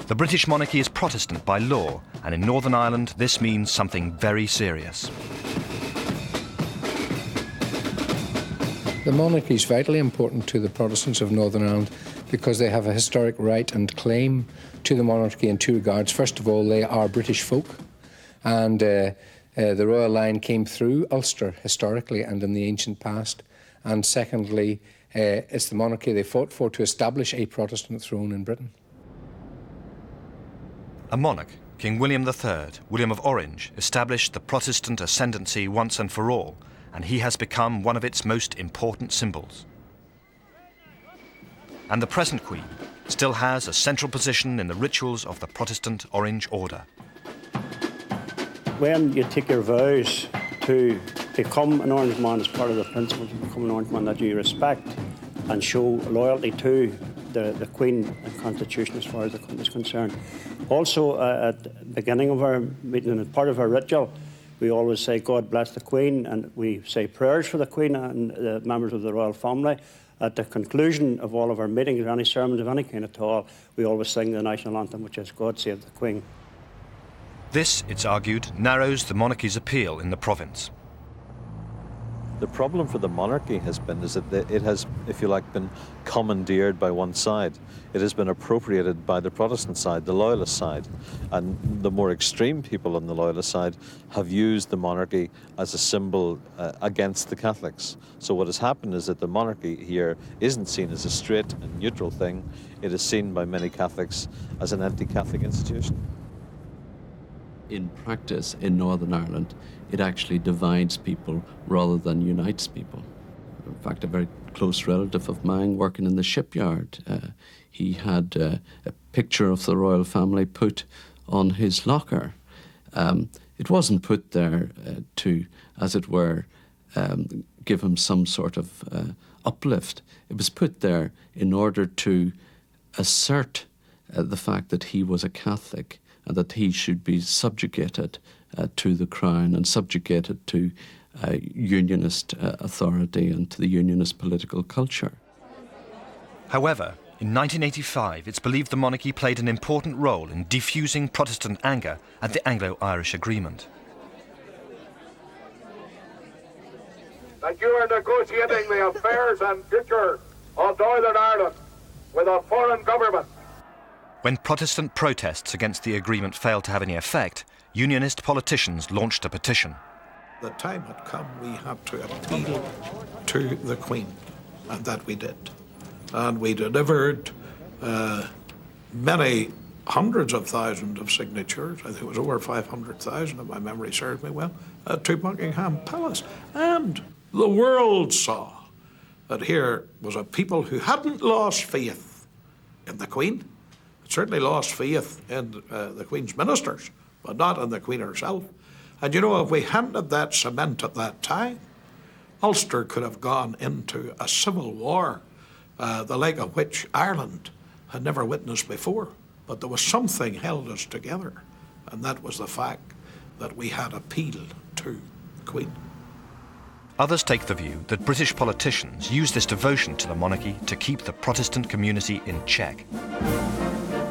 The British monarchy is Protestant by law, and in Northern Ireland this means something very serious. The monarchy is vitally important to the Protestants of Northern Ireland because they have a historic right and claim to the monarchy in two regards. First of all, they are British folk, and the royal line came through Ulster historically and in the ancient past. And secondly, it's the monarchy they fought for to establish a Protestant throne in Britain. A monarch, King William III, William of Orange, established the Protestant ascendancy once and for all, and he has become one of its most important symbols. And the present Queen still has a central position in the rituals of the Protestant Orange Order. When you take your vows to become an Orange man, as part of the principle to become an Orange man, that you respect and show loyalty to the Queen and Constitution as far as the country is concerned. Also, at the beginning of our meeting and as part of our ritual, we always say, God bless the Queen, and we say prayers for the Queen and the members of the royal family. At the conclusion of all of our meetings or any sermons of any kind at all, we always sing the national anthem, which is God Save the Queen. This, it's argued, narrows the monarchy's appeal in the province. The problem for the monarchy has been is that it has, if you like, been commandeered by one side. It has been appropriated by the Protestant side, the Loyalist side. And the more extreme people on the Loyalist side have used the monarchy as a symbol against the Catholics. So what has happened is that the monarchy here isn't seen as a straight and neutral thing. It is seen by many Catholics as an anti-Catholic institution. In practice, in Northern Ireland, it actually divides people rather than unites people. fact, a very close relative of mine working in the shipyard. He had a picture of the royal family put on his locker. It wasn't put there to, as it were, give him some sort of uplift. It was put there in order to assert the fact that he was a Catholic and that he should be subjugated to the crown and subjugated to Unionist authority and to the Unionist political culture. However, in 1985, it's believed the monarchy played an important role in defusing Protestant anger at the Anglo-Irish Agreement. That you are negotiating the affairs and future of Northern Ireland with a foreign government. When Protestant protests against the agreement failed to have any effect, Unionist politicians launched a petition. The time had come we had to appeal to the Queen, and that we did. And we delivered many hundreds of thousands of signatures, I think it was over 500,000 if my memory serves me well, to Buckingham Palace. And the world saw that here was a people who hadn't lost faith in the Queen, certainly lost faith in the Queen's ministers, but not in the Queen herself. And you know, if we handed that cement at that time, Ulster could have gone into a civil war, the like of which Ireland had never witnessed before. But there was something held us together, and that was the fact that we had appealed to the Queen. Others take the view that British politicians use this devotion to the monarchy to keep the Protestant community in check.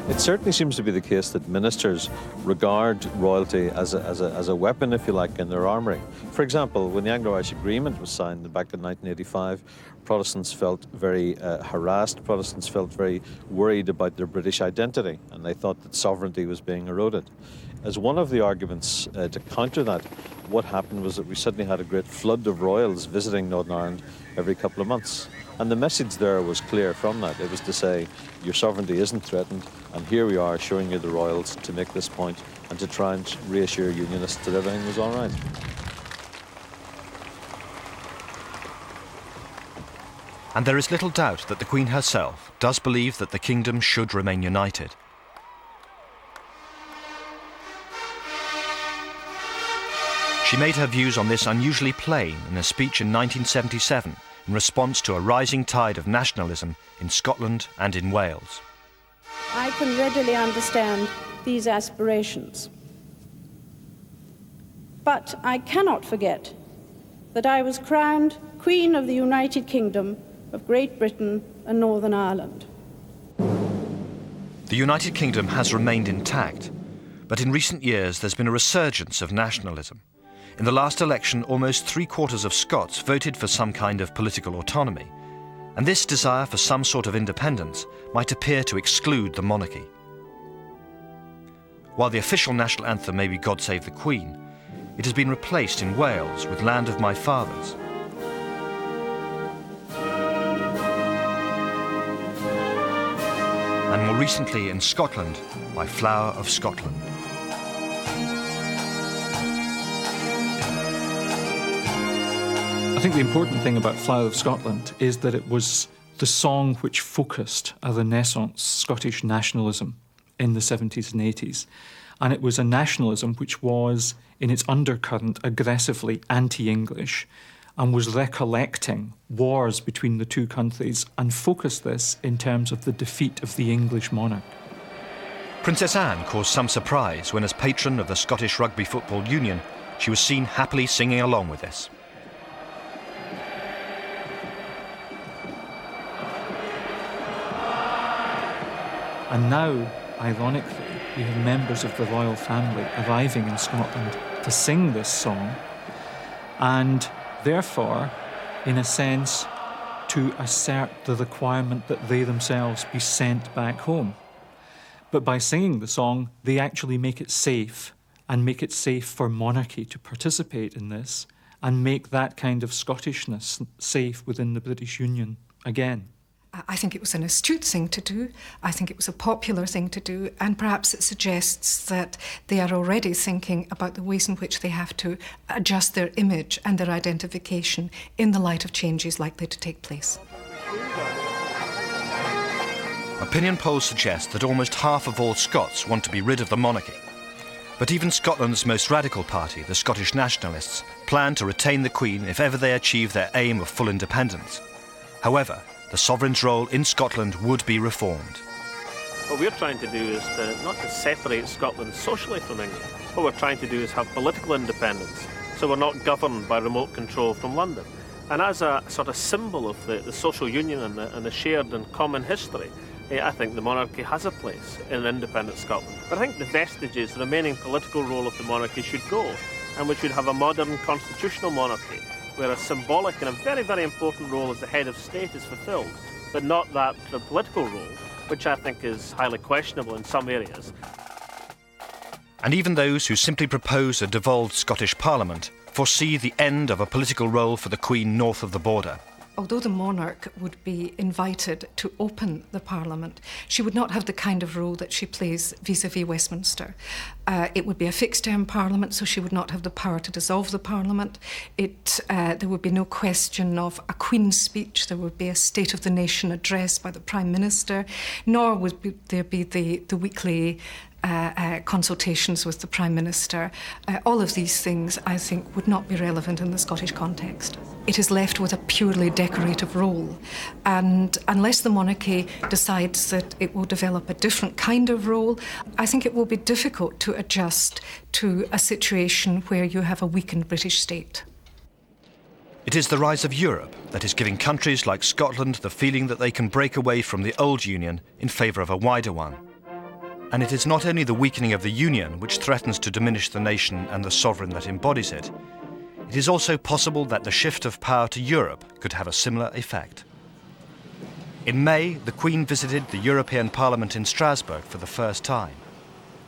It certainly seems to be the case that ministers regard royalty as a weapon, if you like, in their armoury. For example, when the Anglo-Irish Agreement was signed back in 1985, Protestants felt very harassed, Protestants felt very worried about their British identity, and they thought that sovereignty was being eroded. As one of the arguments to counter that, what happened was that we suddenly had a great flood of royals visiting Northern Ireland every couple of months. And the message there was clear from that. It was to say, your sovereignty isn't threatened, and here we are showing you the royals to make this point and to try and reassure Unionists that everything was all right. And there is little doubt that the Queen herself does believe that the kingdom should remain united. She made her views on this unusually plain in a speech in 1977 in response to a rising tide of nationalism in Scotland and in Wales. I can readily understand these aspirations. But I cannot forget that I was crowned Queen of the United Kingdom of Great Britain and Northern Ireland. The United Kingdom has remained intact, but in recent years there's been a resurgence of nationalism. In the last election, almost 3/4 of Scots voted for some kind of political autonomy, and this desire for some sort of independence might appear to exclude the monarchy. While the official national anthem may be God Save the Queen, it has been replaced in Wales with Land of My Fathers. And more recently in Scotland by Flower of Scotland. I think the important thing about Flower of Scotland is that it was the song which focused a Renaissance Scottish nationalism in the 70s and 80s. And it was a nationalism which was, in its undercurrent, aggressively anti-English and was recollecting wars between the two countries and focused this in terms of the defeat of the English monarch. Princess Anne caused some surprise when, as patron of the Scottish Rugby Football Union, she was seen happily singing along with this. And now, ironically, we have members of the royal family arriving in Scotland to sing this song, and therefore, in a sense, to assert the requirement that they themselves be sent back home. But by singing the song, they actually make it safe, and make it safe for monarchy to participate in this, and make that kind of Scottishness safe within the British Union again. I think it was an astute thing to do. I think it was a popular thing to do, and perhaps it suggests that they are already thinking about the ways in which they have to adjust their image and their identification in the light of changes likely to take place. Opinion polls suggest that almost half of all Scots want to be rid of the monarchy. But even Scotland's most radical party, the Scottish Nationalists, plan to retain the Queen if ever they achieve their aim of full independence. However, the sovereign's role in Scotland would be reformed. What we're trying to do is not to separate Scotland socially from England. What we're trying to do is have political independence, so we're not governed by remote control from London. And as a sort of symbol of the social union and the shared and common history, I think the monarchy has a place in an independent Scotland. But I think the vestiges, the remaining political role of the monarchy should go, and we should have a modern constitutional monarchy where a symbolic and a very, very important role as the head of state is fulfilled, but not that political role, which I think is highly questionable in some areas. And even those who simply propose a devolved Scottish Parliament foresee the end of a political role for the Queen north of the border. Although the monarch would be invited to open the Parliament, she would not have the kind of role that she plays vis-à-vis Westminster. It would be a fixed-term Parliament, so she would not have the power to dissolve the Parliament. There would be no question of a Queen's speech. There would be a State of the Nation address by the Prime Minister, nor would there be the weekly consultations with the Prime Minister. All of these things, I think, would not be relevant in the Scottish context. It is left with a purely decorative role, and unless the monarchy decides that it will develop a different kind of role, I think it will be difficult to adjust to a situation where you have a weakened British state. It is the rise of Europe that is giving countries like Scotland the feeling that they can break away from the old union in favour of a wider one. And it is not only the weakening of the union which threatens to diminish the nation and the sovereign that embodies it. It is also possible that the shift of power to Europe could have a similar effect. In May, the Queen visited the European Parliament in Strasbourg for the first time.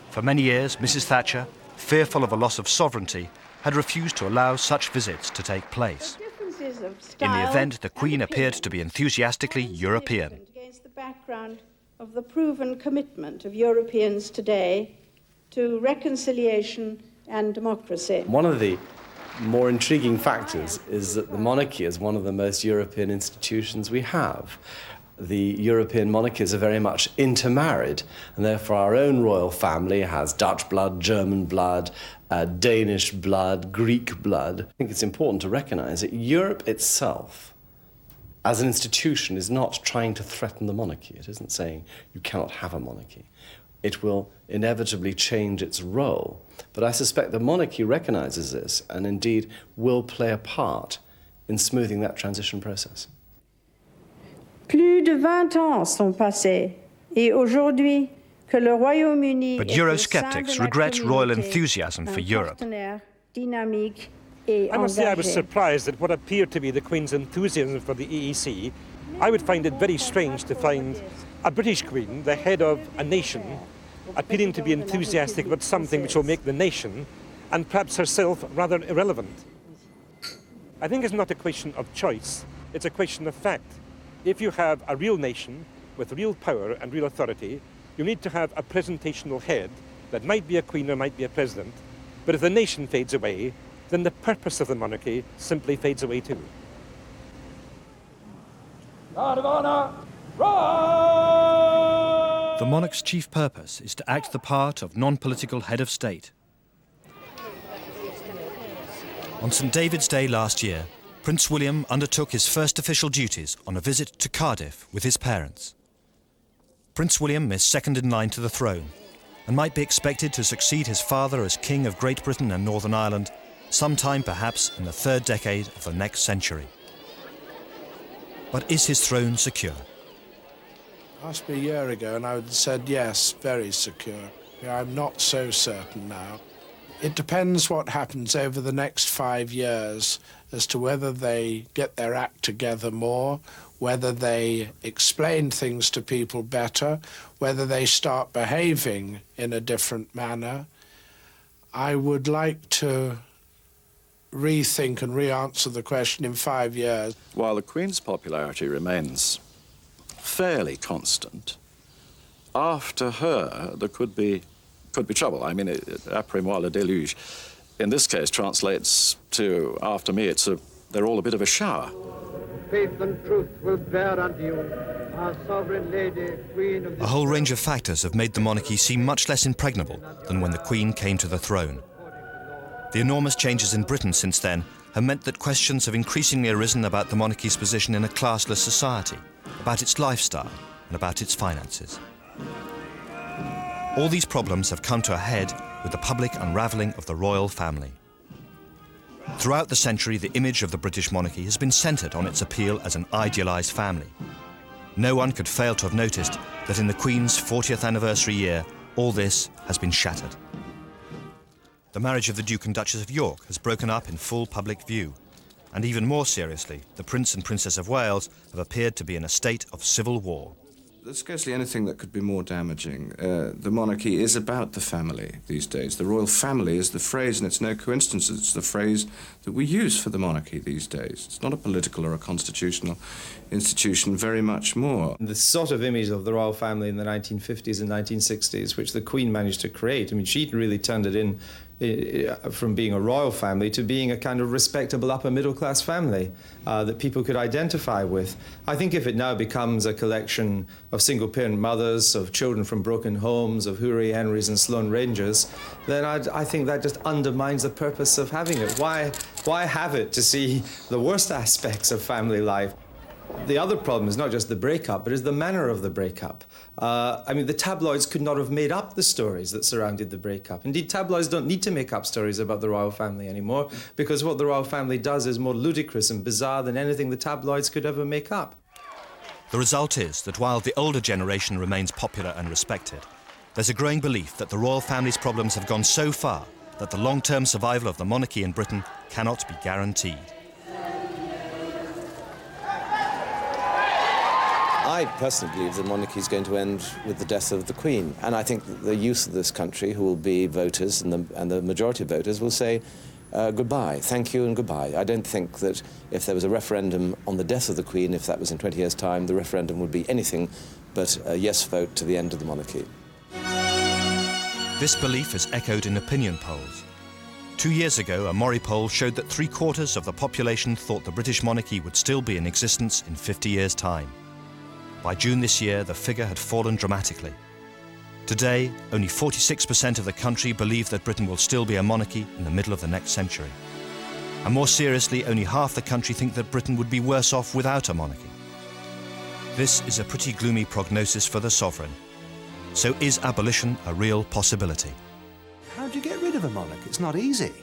For many years, Mrs. Thatcher, fearful of a loss of sovereignty, had refused to allow such visits to take place. In the event, the Queen appeared to be enthusiastically European. Against the background of the proven commitment of Europeans today to reconciliation and democracy. One of the more intriguing factors is that the monarchy is one of the most European institutions we have. The European monarchies are very much intermarried, and therefore our own royal family has Dutch blood, German blood, Danish blood, Greek blood. I think it's important to recognise that Europe itself, as an institution, is not trying to threaten the monarchy. It isn't saying you cannot have a monarchy. It will inevitably change its role. But I suspect the monarchy recognises this and indeed will play a part in smoothing that transition process. Plus de 20 ans sont passés, et aujourd'hui que le Royaume-Uni But Eurosceptics regret royal enthusiasm for Europe. Dynamique. I must say I was surprised at what appeared to be the Queen's enthusiasm for the EEC. I would find it very strange to find a British Queen, the head of a nation, appearing to be enthusiastic about something which will make the nation, and perhaps herself, rather irrelevant. I think it's not a question of choice, it's a question of fact. If you have a real nation with real power and real authority, you need to have a presentational head that might be a queen or might be a president. But if the nation fades away, then the purpose of the monarchy simply fades away too. The monarch's chief purpose is to act the part of non-political head of state. On St. David's Day last year, Prince William undertook his first official duties on a visit to Cardiff with his parents. Prince William is second in line to the throne and might be expected to succeed his father as King of Great Britain and Northern Ireland sometime perhaps in the third decade of the next century. But is his throne secure? Asked me a year ago and I would have said yes, very secure. I'm not so certain now. It depends what happens over the next 5 years as to whether they get their act together more, whether they explain things to people better, whether they start behaving in a different manner. I would like to rethink and re-answer the question in 5 years. While the Queen's popularity remains fairly constant, after her there could be trouble. I mean, après moi le déluge, in this case, translates to, after me, they're all a bit of a shower. Faith and truth will bear unto you, our sovereign lady, queen of the... A whole range of factors have made the monarchy seem much less impregnable than when the Queen came to the throne. The enormous changes in Britain since then have meant that questions have increasingly arisen about the monarchy's position in a classless society, about its lifestyle, and about its finances. All these problems have come to a head with the public unravelling of the royal family. Throughout the century, the image of the British monarchy has been centred on its appeal as an idealised family. No one could fail to have noticed that in the Queen's 40th anniversary year, all this has been shattered. The marriage of the Duke and Duchess of York has broken up in full public view. And even more seriously, the Prince and Princess of Wales have appeared to be in a state of civil war. There's scarcely anything that could be more damaging. The monarchy is about the family these days. The royal family is the phrase, and it's no coincidence it's the phrase that we use for the monarchy these days. It's not a political or a constitutional institution, very much more. The sort of image of the royal family in the 1950s and 1960s, which the Queen managed to create, I mean, she really turned it in from being a royal family to being a kind of respectable upper middle class family that people could identify with. I think if it now becomes a collection of single parent mothers, of children from broken homes, of Houris, Henrys and Sloane Rangers, then I think that just undermines the purpose of having it. Why have it to see the worst aspects of family life? The other problem is not just the breakup, but is the manner of the breakup. I mean, the tabloids could not have made up the stories that surrounded the breakup. Indeed, tabloids don't need to make up stories about the royal family anymore, because what the royal family does is more ludicrous and bizarre than anything the tabloids could ever make up. The result is that while the older generation remains popular and respected, there's a growing belief that the royal family's problems have gone so far that the long-term survival of the monarchy in Britain cannot be guaranteed. I personally believe the monarchy is going to end with the death of the Queen. And I think that the youth of this country, who will be voters, and the majority of voters, will say goodbye, thank you and goodbye. I don't think that if there was a referendum on the death of the Queen, if that was in 20 years' time, the referendum would be anything but a yes vote to the end of the monarchy. This belief is echoed in opinion polls. 2 years ago, a Mori poll showed that 3/4 of the population thought the British monarchy would still be in existence in 50 years' time. By June this year, the figure had fallen dramatically. Today, only 46% of the country believe that Britain will still be a monarchy in the middle of the next century. And more seriously, only half the country think that Britain would be worse off without a monarchy. This is a pretty gloomy prognosis for the sovereign. So is abolition a real possibility? How do you get rid of a monarch? It's not easy.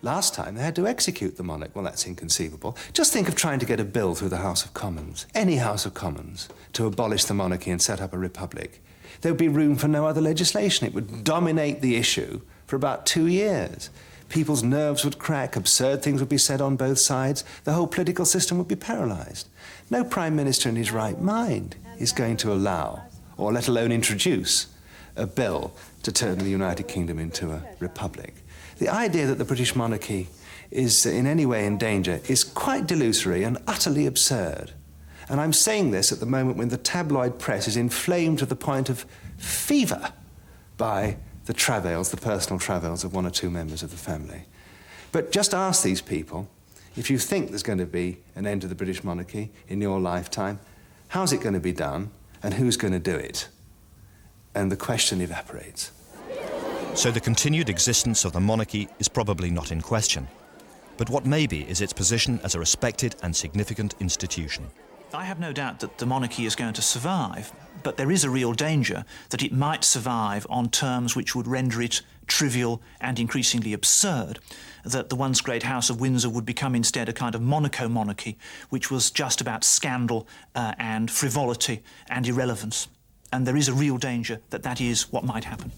Last time they had to execute the monarch. Well, that's inconceivable. Just think of trying to get a bill through the House of Commons, any House of Commons, to abolish the monarchy and set up a republic. There would be room for no other legislation. It would dominate the issue for about 2 years. People's nerves would crack, absurd things would be said on both sides, the whole political system would be paralysed. No Prime Minister in his right mind is going to allow, or let alone introduce, a bill to turn the United Kingdom into a republic. The idea that the British monarchy is in any way in danger is quite delusory and utterly absurd. And I'm saying this at the moment when the tabloid press is inflamed to the point of fever by the travails, the personal travails of 1 or 2 members of the family. But just ask these people, if you think there's going to be an end to the British monarchy in your lifetime, how's it going to be done and who's going to do it? And the question evaporates. So the continued existence of the monarchy is probably not in question. But what may be is its position as a respected and significant institution. I have no doubt that the monarchy is going to survive, but there is a real danger that it might survive on terms which would render it trivial and increasingly absurd, that the once great House of Windsor would become instead a kind of Monaco monarchy, which was just about scandal and frivolity and irrelevance. And there is a real danger that that is what might happen.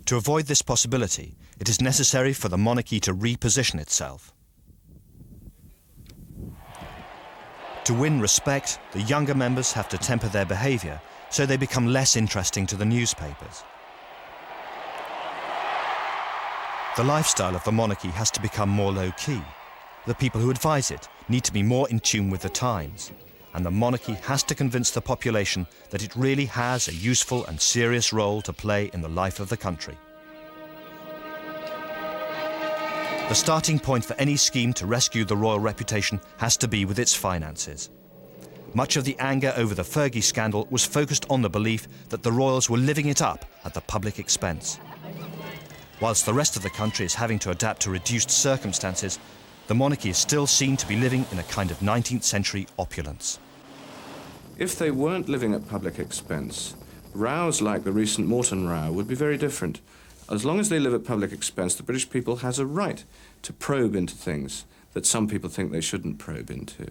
To avoid this possibility, it is necessary for the monarchy to reposition itself. To win respect, the younger members have to temper their behaviour so they become less interesting to the newspapers. The lifestyle of the monarchy has to become more low-key. the people who advise it need to be more in tune with the times, and the monarchy has to convince the population that it really has a useful and serious role to play in the life of the country. The starting point for any scheme to rescue the royal reputation has to be with its finances. Much of the anger over the Fergie scandal was focused on the belief that the royals were living it up at the public expense. Whilst the rest of the country is having to adapt to reduced circumstances, the monarchy is still seen to be living in a kind of 19th century opulence. If they weren't living at public expense, rows like the recent Morton row would be very different. As long as they live at public expense, the British people has a right to probe into things that some people think they shouldn't probe into.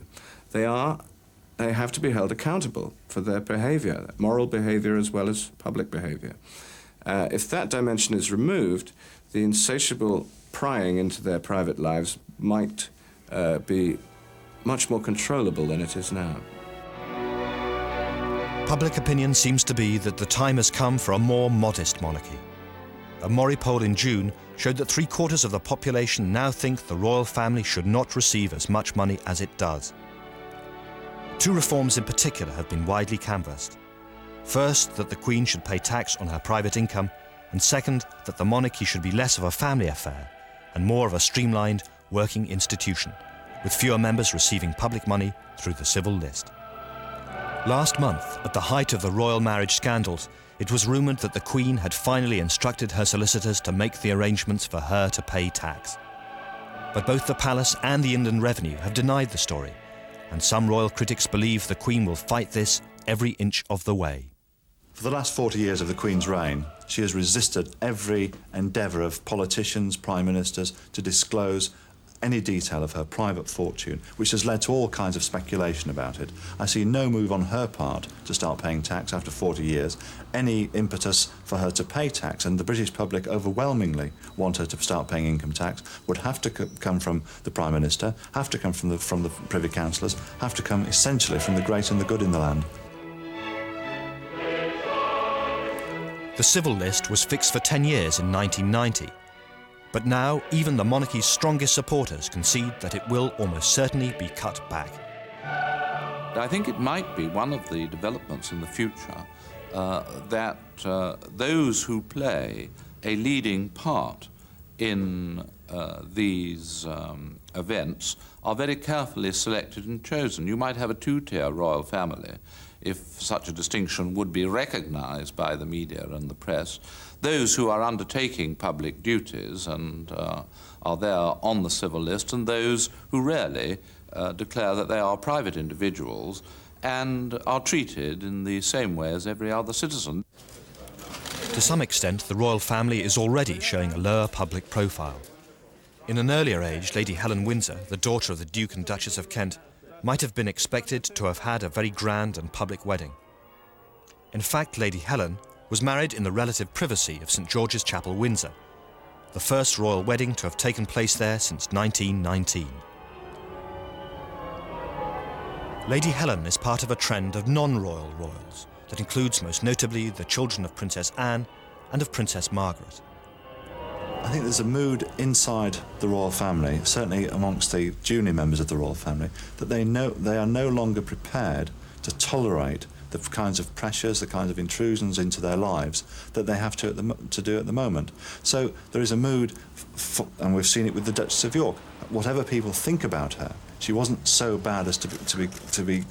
They have to be held accountable for their behaviour, moral behaviour as well as public behaviour. If that dimension is removed, the insatiable prying into their private lives might be much more controllable than it is now. Public opinion seems to be that the time has come for a more modest monarchy. A Mori poll in June showed that 3/4 of the population now think the royal family should not receive as much money as it does. Two reforms in particular have been widely canvassed. First, that the Queen should pay tax on her private income, and second, that the monarchy should be less of a family affair and more of a streamlined working institution, with fewer members receiving public money through the civil list. Last month, at the height of the royal marriage scandals, it was rumoured that the Queen had finally instructed her solicitors to make the arrangements for her to pay tax. But both the palace and the Inland Revenue have denied the story, and some royal critics believe the Queen will fight this every inch of the way. For the last 40 years of the Queen's reign, she has resisted every endeavour of politicians, prime ministers, to disclose any detail of her private fortune, which has led to all kinds of speculation about it. I see no move on her part to start paying tax after 40 years, any impetus for her to pay tax, and the British public overwhelmingly want her to start paying income tax, would have to come from the Prime Minister, have to come from the Privy Councillors, have to come essentially from the great and the good in the land. The civil list was fixed for 10 years in 1990. But now, even the monarchy's strongest supporters concede that it will almost certainly be cut back. I think it might be one of the developments in the future that those who play a leading part in these events are very carefully selected and chosen. You might have a two-tier royal family, if such a distinction would be recognized by the media and the press. Those who are undertaking public duties and are there on the civil list, and those who rarely declare that they are private individuals and are treated in the same way as every other citizen. To some extent, the royal family is already showing a lower public profile. In an earlier age, Lady Helen Windsor, the daughter of the Duke and Duchess of Kent, might have been expected to have had a very grand and public wedding. In fact, Lady Helen was married in the relative privacy of St George's Chapel, Windsor, the first royal wedding to have taken place there since 1919. Lady Helen is part of a trend of non-royal royals that includes most notably the children of Princess Anne and of Princess Margaret. I think there's a mood inside the royal family, certainly amongst the junior members of the royal family, that they are no longer prepared to tolerate the kinds of pressures, the kinds of intrusions into their lives that they have to do at the moment. So there is a mood, and we've seen it with the Duchess of York. Whatever people think about her, she wasn't so bad as to be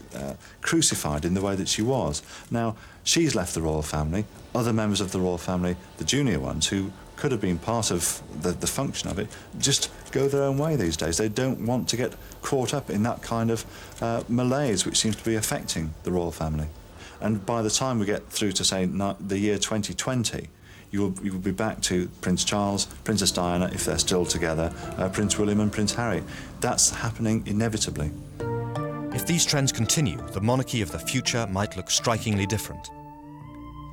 crucified in the way that she was. Now, she's left the royal family. Other members of the royal family, the junior ones, who could have been part of the function of it, just go their own way these days. They don't want to get caught up in that kind of malaise which seems to be affecting the royal family. And by the time we get through to, say, the year 2020, you will be back to Prince Charles, Princess Diana, if they're still together, Prince William and Prince Harry. That's happening inevitably. If these trends continue, the monarchy of the future might look strikingly different.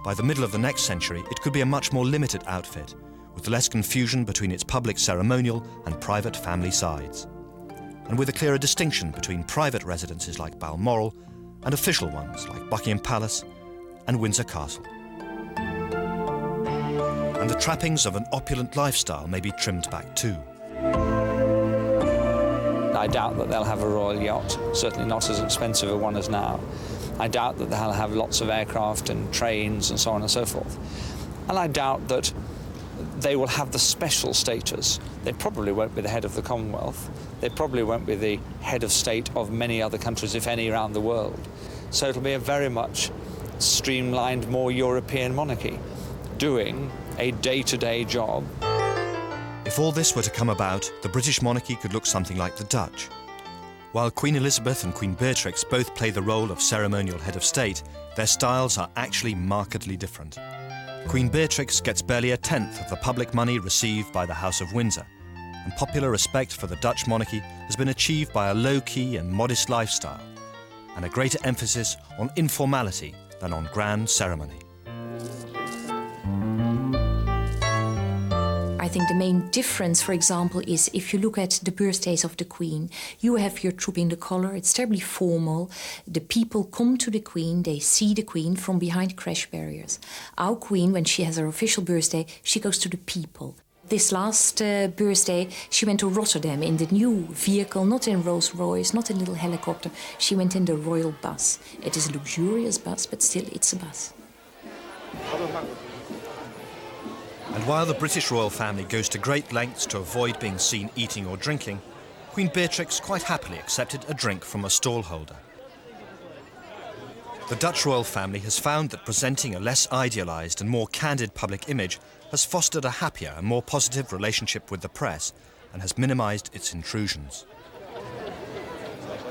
By the middle of the next century, it could be a much more limited outfit, with less confusion between its public ceremonial and private family sides, and with a clearer distinction between private residences like Balmoral and official ones like Buckingham Palace and Windsor Castle. And the trappings of an opulent lifestyle may be trimmed back too. I doubt that they'll have a royal yacht, certainly not as expensive a one as now. I doubt that they'll have lots of aircraft and trains and so on and so forth. And I doubt that they will have the special status. They probably won't be the head of the Commonwealth. They probably won't be the head of state of many other countries, if any, around the world. So it'll be a very much streamlined, more European monarchy, doing a day-to-day job. If all this were to come about, the British monarchy could look something like the Dutch. While Queen Elizabeth and Queen Beatrix both play the role of ceremonial head of state, their styles are actually markedly different. Queen Beatrix gets barely a tenth of the public money received by the House of Windsor, and popular respect for the Dutch monarchy has been achieved by a low-key and modest lifestyle, and a greater emphasis on informality than on grand ceremony. I think the main difference, for example, is if you look at the birthdays of the Queen, you have your trooping the colour, it's terribly formal. The people come to the Queen, they see the Queen from behind crash barriers. Our Queen, when she has her official birthday, she goes to the people. This last birthday, she went to Rotterdam in the new vehicle, not in Rolls-Royce, not in a little helicopter. She went in the royal bus. It is a luxurious bus, but still it's a bus. And while the British royal family goes to great lengths to avoid being seen eating or drinking, Queen Beatrix quite happily accepted a drink from a stallholder. The Dutch royal family has found that presenting a less idealised and more candid public image has fostered a happier and more positive relationship with the press and has minimised its intrusions.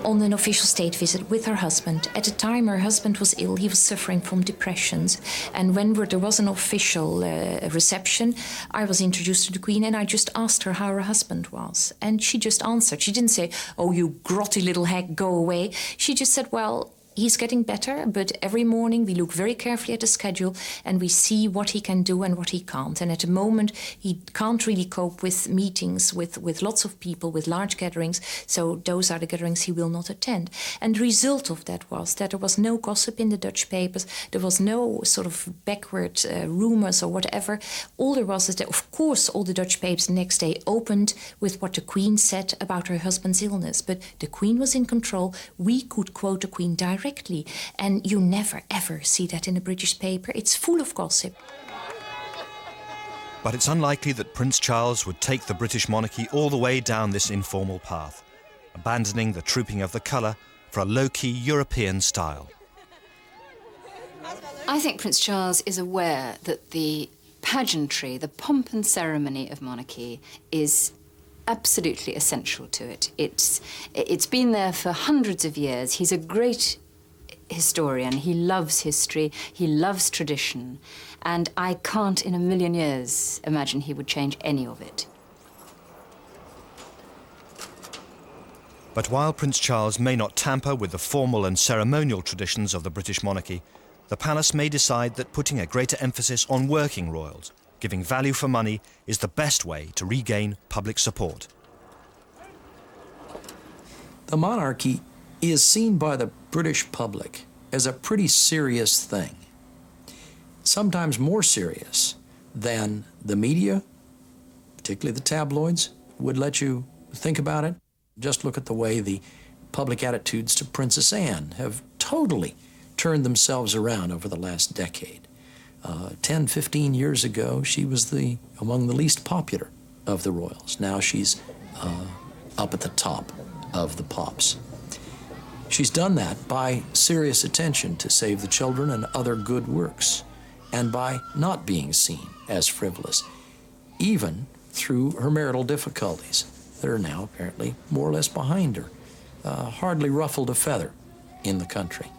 On an official state visit with her husband. At the time her husband was ill, he was suffering from depressions. And when there was an official reception, I was introduced to the Queen and I just asked her how her husband was. And she just answered. She didn't say, "Oh, you grotty little hack, go away." She just said, "Well, he's getting better, but every morning we look very carefully at the schedule and we see what he can do and what he can't. And at the moment, he can't really cope with meetings with lots of people, with large gatherings, so those are the gatherings he will not attend." And the result of that was that there was no gossip in the Dutch papers, there was no sort of backward rumours or whatever. All there was is that, of course, all the Dutch papers the next day opened with what the Queen said about her husband's illness, but the Queen was in control. We could quote the Queen directly. And you never, ever see that in a British paper. It's full of gossip. But it's unlikely that Prince Charles would take the British monarchy all the way down this informal path, abandoning the trooping of the colour for a low-key European style. I think Prince Charles is aware that the pageantry, the pomp and ceremony of monarchy is absolutely essential to it. It's been there for hundreds of years. He's a great historian. He loves history. He loves tradition. And I can't in a million years imagine he would change any of it. But while Prince Charles may not tamper with the formal and ceremonial traditions of the British monarchy, the palace may decide that putting a greater emphasis on working royals, giving value for money, is the best way to regain public support. The monarchy is seen by the British public as a pretty serious thing. Sometimes more serious than the media, particularly the tabloids, would let you think about it. Just look at the way the public attitudes to Princess Anne have totally turned themselves around over the last decade. 10, 15 years ago, she was among the least popular of the royals. Now she's up at the top of the pops. She's done that by serious attention to Save the Children and other good works, and by not being seen as frivolous, even through her marital difficulties that are now apparently more or less behind her. Hardly ruffled a feather in the country.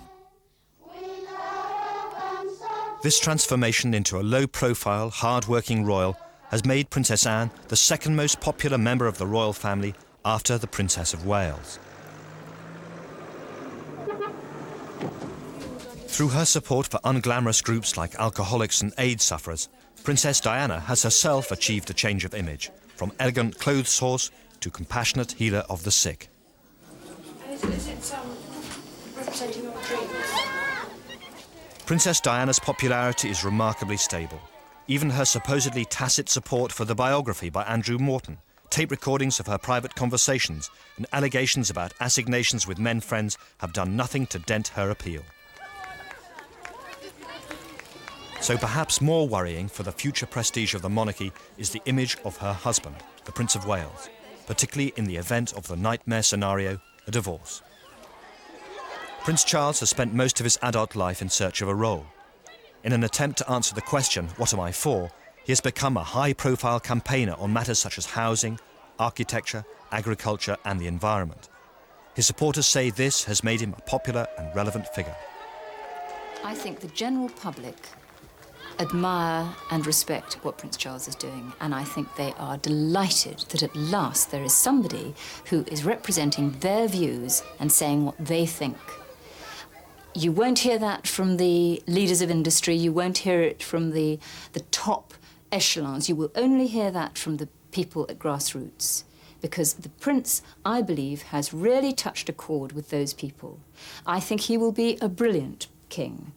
This transformation into a low-profile, hard-working royal has made Princess Anne the second most popular member of the royal family after the Princess of Wales. Through her support for unglamorous groups like alcoholics and AIDS sufferers, Princess Diana has herself achieved a change of image, from elegant clothes horse to compassionate healer of the sick. Is it representing your dreams? Princess Diana's popularity is remarkably stable. Even her supposedly tacit support for the biography by Andrew Morton, tape recordings of her private conversations and allegations about assignations with men friends have done nothing to dent her appeal. So perhaps more worrying for the future prestige of the monarchy is the image of her husband, the Prince of Wales, particularly in the event of the nightmare scenario, a divorce. Prince Charles has spent most of his adult life in search of a role. In an attempt to answer the question, what am I for, he has become a high-profile campaigner on matters such as housing, architecture, agriculture and the environment. His supporters say this has made him a popular and relevant figure. I think the general public admire and respect what Prince Charles is doing, and I think they are delighted that at last there is somebody who is representing their views and saying what they think. You won't hear that from the leaders of industry, you won't hear it from the top echelons, you will only hear that from the people at grassroots. Because the Prince, I believe, has really touched a chord with those people. I think he will be a brilliant king.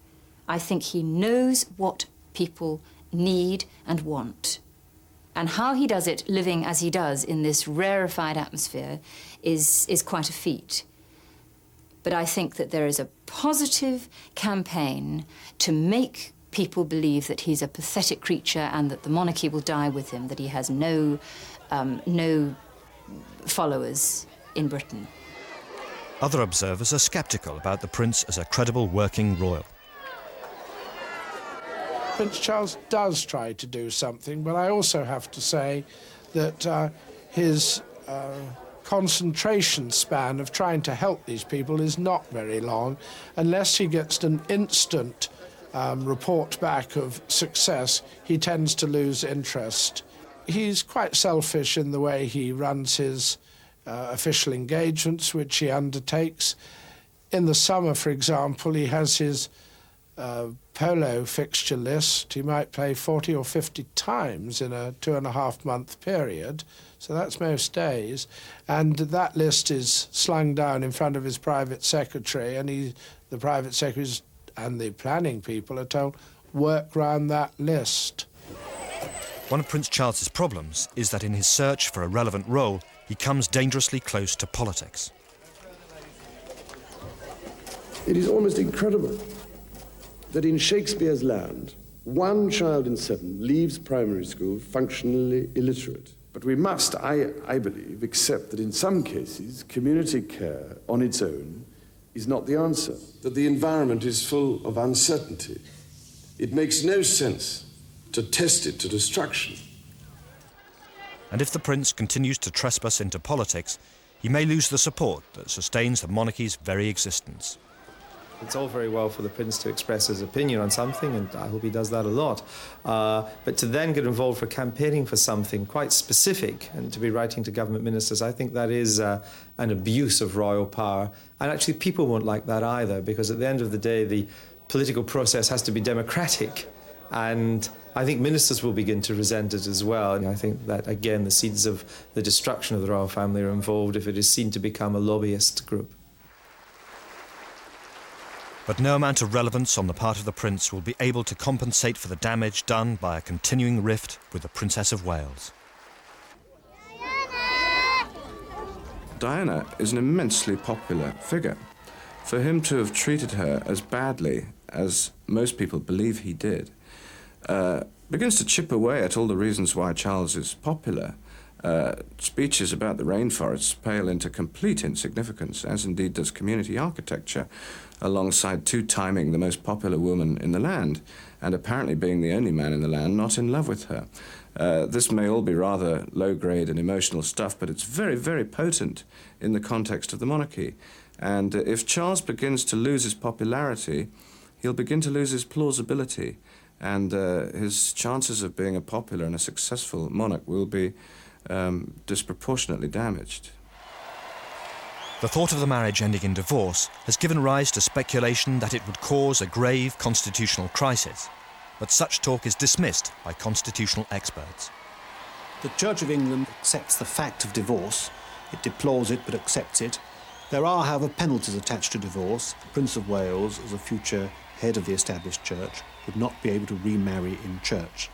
I think he knows what people need and want. And how he does it, living as he does in this rarefied atmosphere, is quite a feat. But I think that there is a positive campaign to make people believe that he's a pathetic creature and that the monarchy will die with him, that he has no followers in Britain. Other observers are sceptical about the Prince as a credible working royal. Prince Charles does try to do something, but I also have to say that his concentration span of trying to help these people is not very long. Unless he gets an instant report back of success, he tends to lose interest. He's quite selfish in the way he runs his official engagements, which he undertakes. In the summer, for example, he has his polo fixture list. He might play 40 or 50 times in a 2.5-month period, so that's most days. And that list is slung down in front of his private secretary, and the private secretaries and the planning people are told, work round that list. One of Prince Charles's problems is that in his search for a relevant role, he comes dangerously close to politics. It is almost incredible that in Shakespeare's land, 1 child in 7 leaves primary school functionally illiterate. But we must, I believe, accept that in some cases, community care on its own is not the answer, that the environment is full of uncertainty. It makes no sense to test it to destruction. And if the Prince continues to trespass into politics, he may lose the support that sustains the monarchy's very existence. It's all very well for the Prince to express his opinion on something, and I hope he does that a lot. But to then get involved for campaigning for something quite specific and to be writing to government ministers, I think that is an abuse of royal power. And actually people won't like that either, because at the end of the day, the political process has to be democratic. And I think ministers will begin to resent it as well. And I think that, again, the seeds of the destruction of the royal family are involved if it is seen to become a lobbyist group. But no amount of relevance on the part of the Prince will be able to compensate for the damage done by a continuing rift with the Princess of Wales. Diana is an immensely popular figure. For him to have treated her as badly as most people believe he did begins to chip away at all the reasons why Charles is popular. Speeches about the rainforests pale into complete insignificance, as indeed does community architecture, alongside two-timing the most popular woman in the land, and apparently being the only man in the land not in love with her. This may all be rather low-grade and emotional stuff, but it's very, very potent in the context of the monarchy. And if Charles begins to lose his popularity, he'll begin to lose his plausibility, and his chances of being a popular and a successful monarch will be disproportionately damaged. The thought of the marriage ending in divorce has given rise to speculation that it would cause a grave constitutional crisis, but such talk is dismissed by constitutional experts. The Church of England accepts the fact of divorce. It deplores it, but accepts it. There are, however, penalties attached to divorce. The Prince of Wales, as a future head of the established church, would not be able to remarry in church.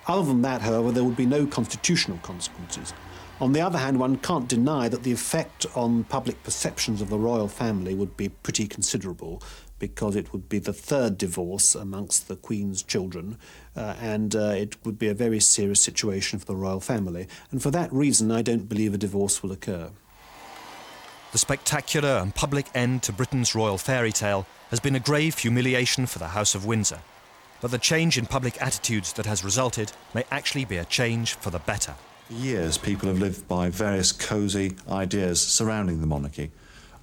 Other than that, however, there would be no constitutional consequences. On the other hand, one can't deny that the effect on public perceptions of the royal family would be pretty considerable, because it would be the third divorce amongst the Queen's children, and it would be a very serious situation for the royal family. And for that reason, I don't believe a divorce will occur. The spectacular and public end to Britain's royal fairy tale has been a grave humiliation for the House of Windsor. But the change in public attitudes that has resulted may actually be a change for the better. For years, people have lived by various cosy ideas surrounding the monarchy.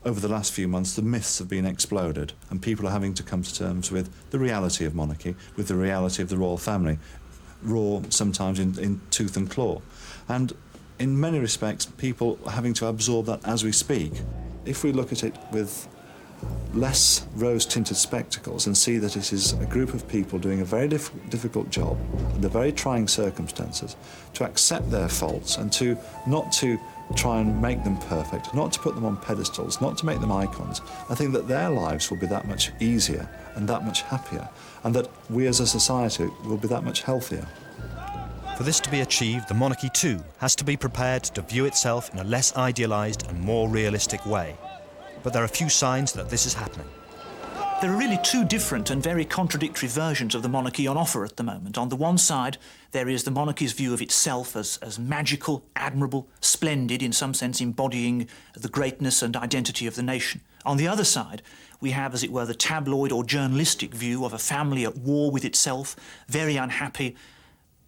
Over the last few months, the myths have been exploded, and people are having to come to terms with the reality of monarchy, with the reality of the royal family, raw sometimes in tooth and claw. And in many respects, people are having to absorb that as we speak. If we look at it with less rose-tinted spectacles and see that it is a group of people doing a very difficult job under very trying circumstances, to accept their faults and not to try and make them perfect, not to put them on pedestals, not to make them icons, I think that their lives will be that much easier and that much happier, and that we as a society will be that much healthier. For this to be achieved, the monarchy too has to be prepared to view itself in a less idealised and more realistic way. But there are few signs that this is happening. There are really two different and very contradictory versions of the monarchy on offer at the moment. On the one side, there is the monarchy's view of itself as magical, admirable, splendid, in some sense embodying the greatness and identity of the nation. On the other side, we have, as it were, the tabloid or journalistic view of a family at war with itself, very unhappy,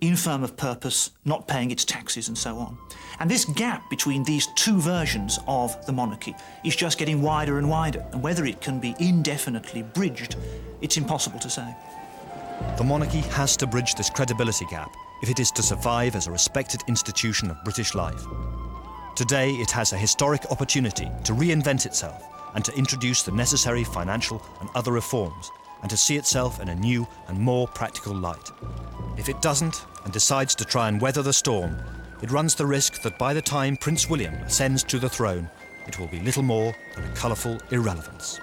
infirm of purpose, not paying its taxes and so on. And this gap between these two versions of the monarchy is just getting wider and wider, and whether it can be indefinitely bridged, it's impossible to say. The monarchy has to bridge this credibility gap if it is to survive as a respected institution of British life. Today, it has a historic opportunity to reinvent itself and to introduce the necessary financial and other reforms, and to see itself in a new and more practical light. If it doesn't, and decides to try and weather the storm, it runs the risk that by the time Prince William ascends to the throne, it will be little more than a colourful irrelevance.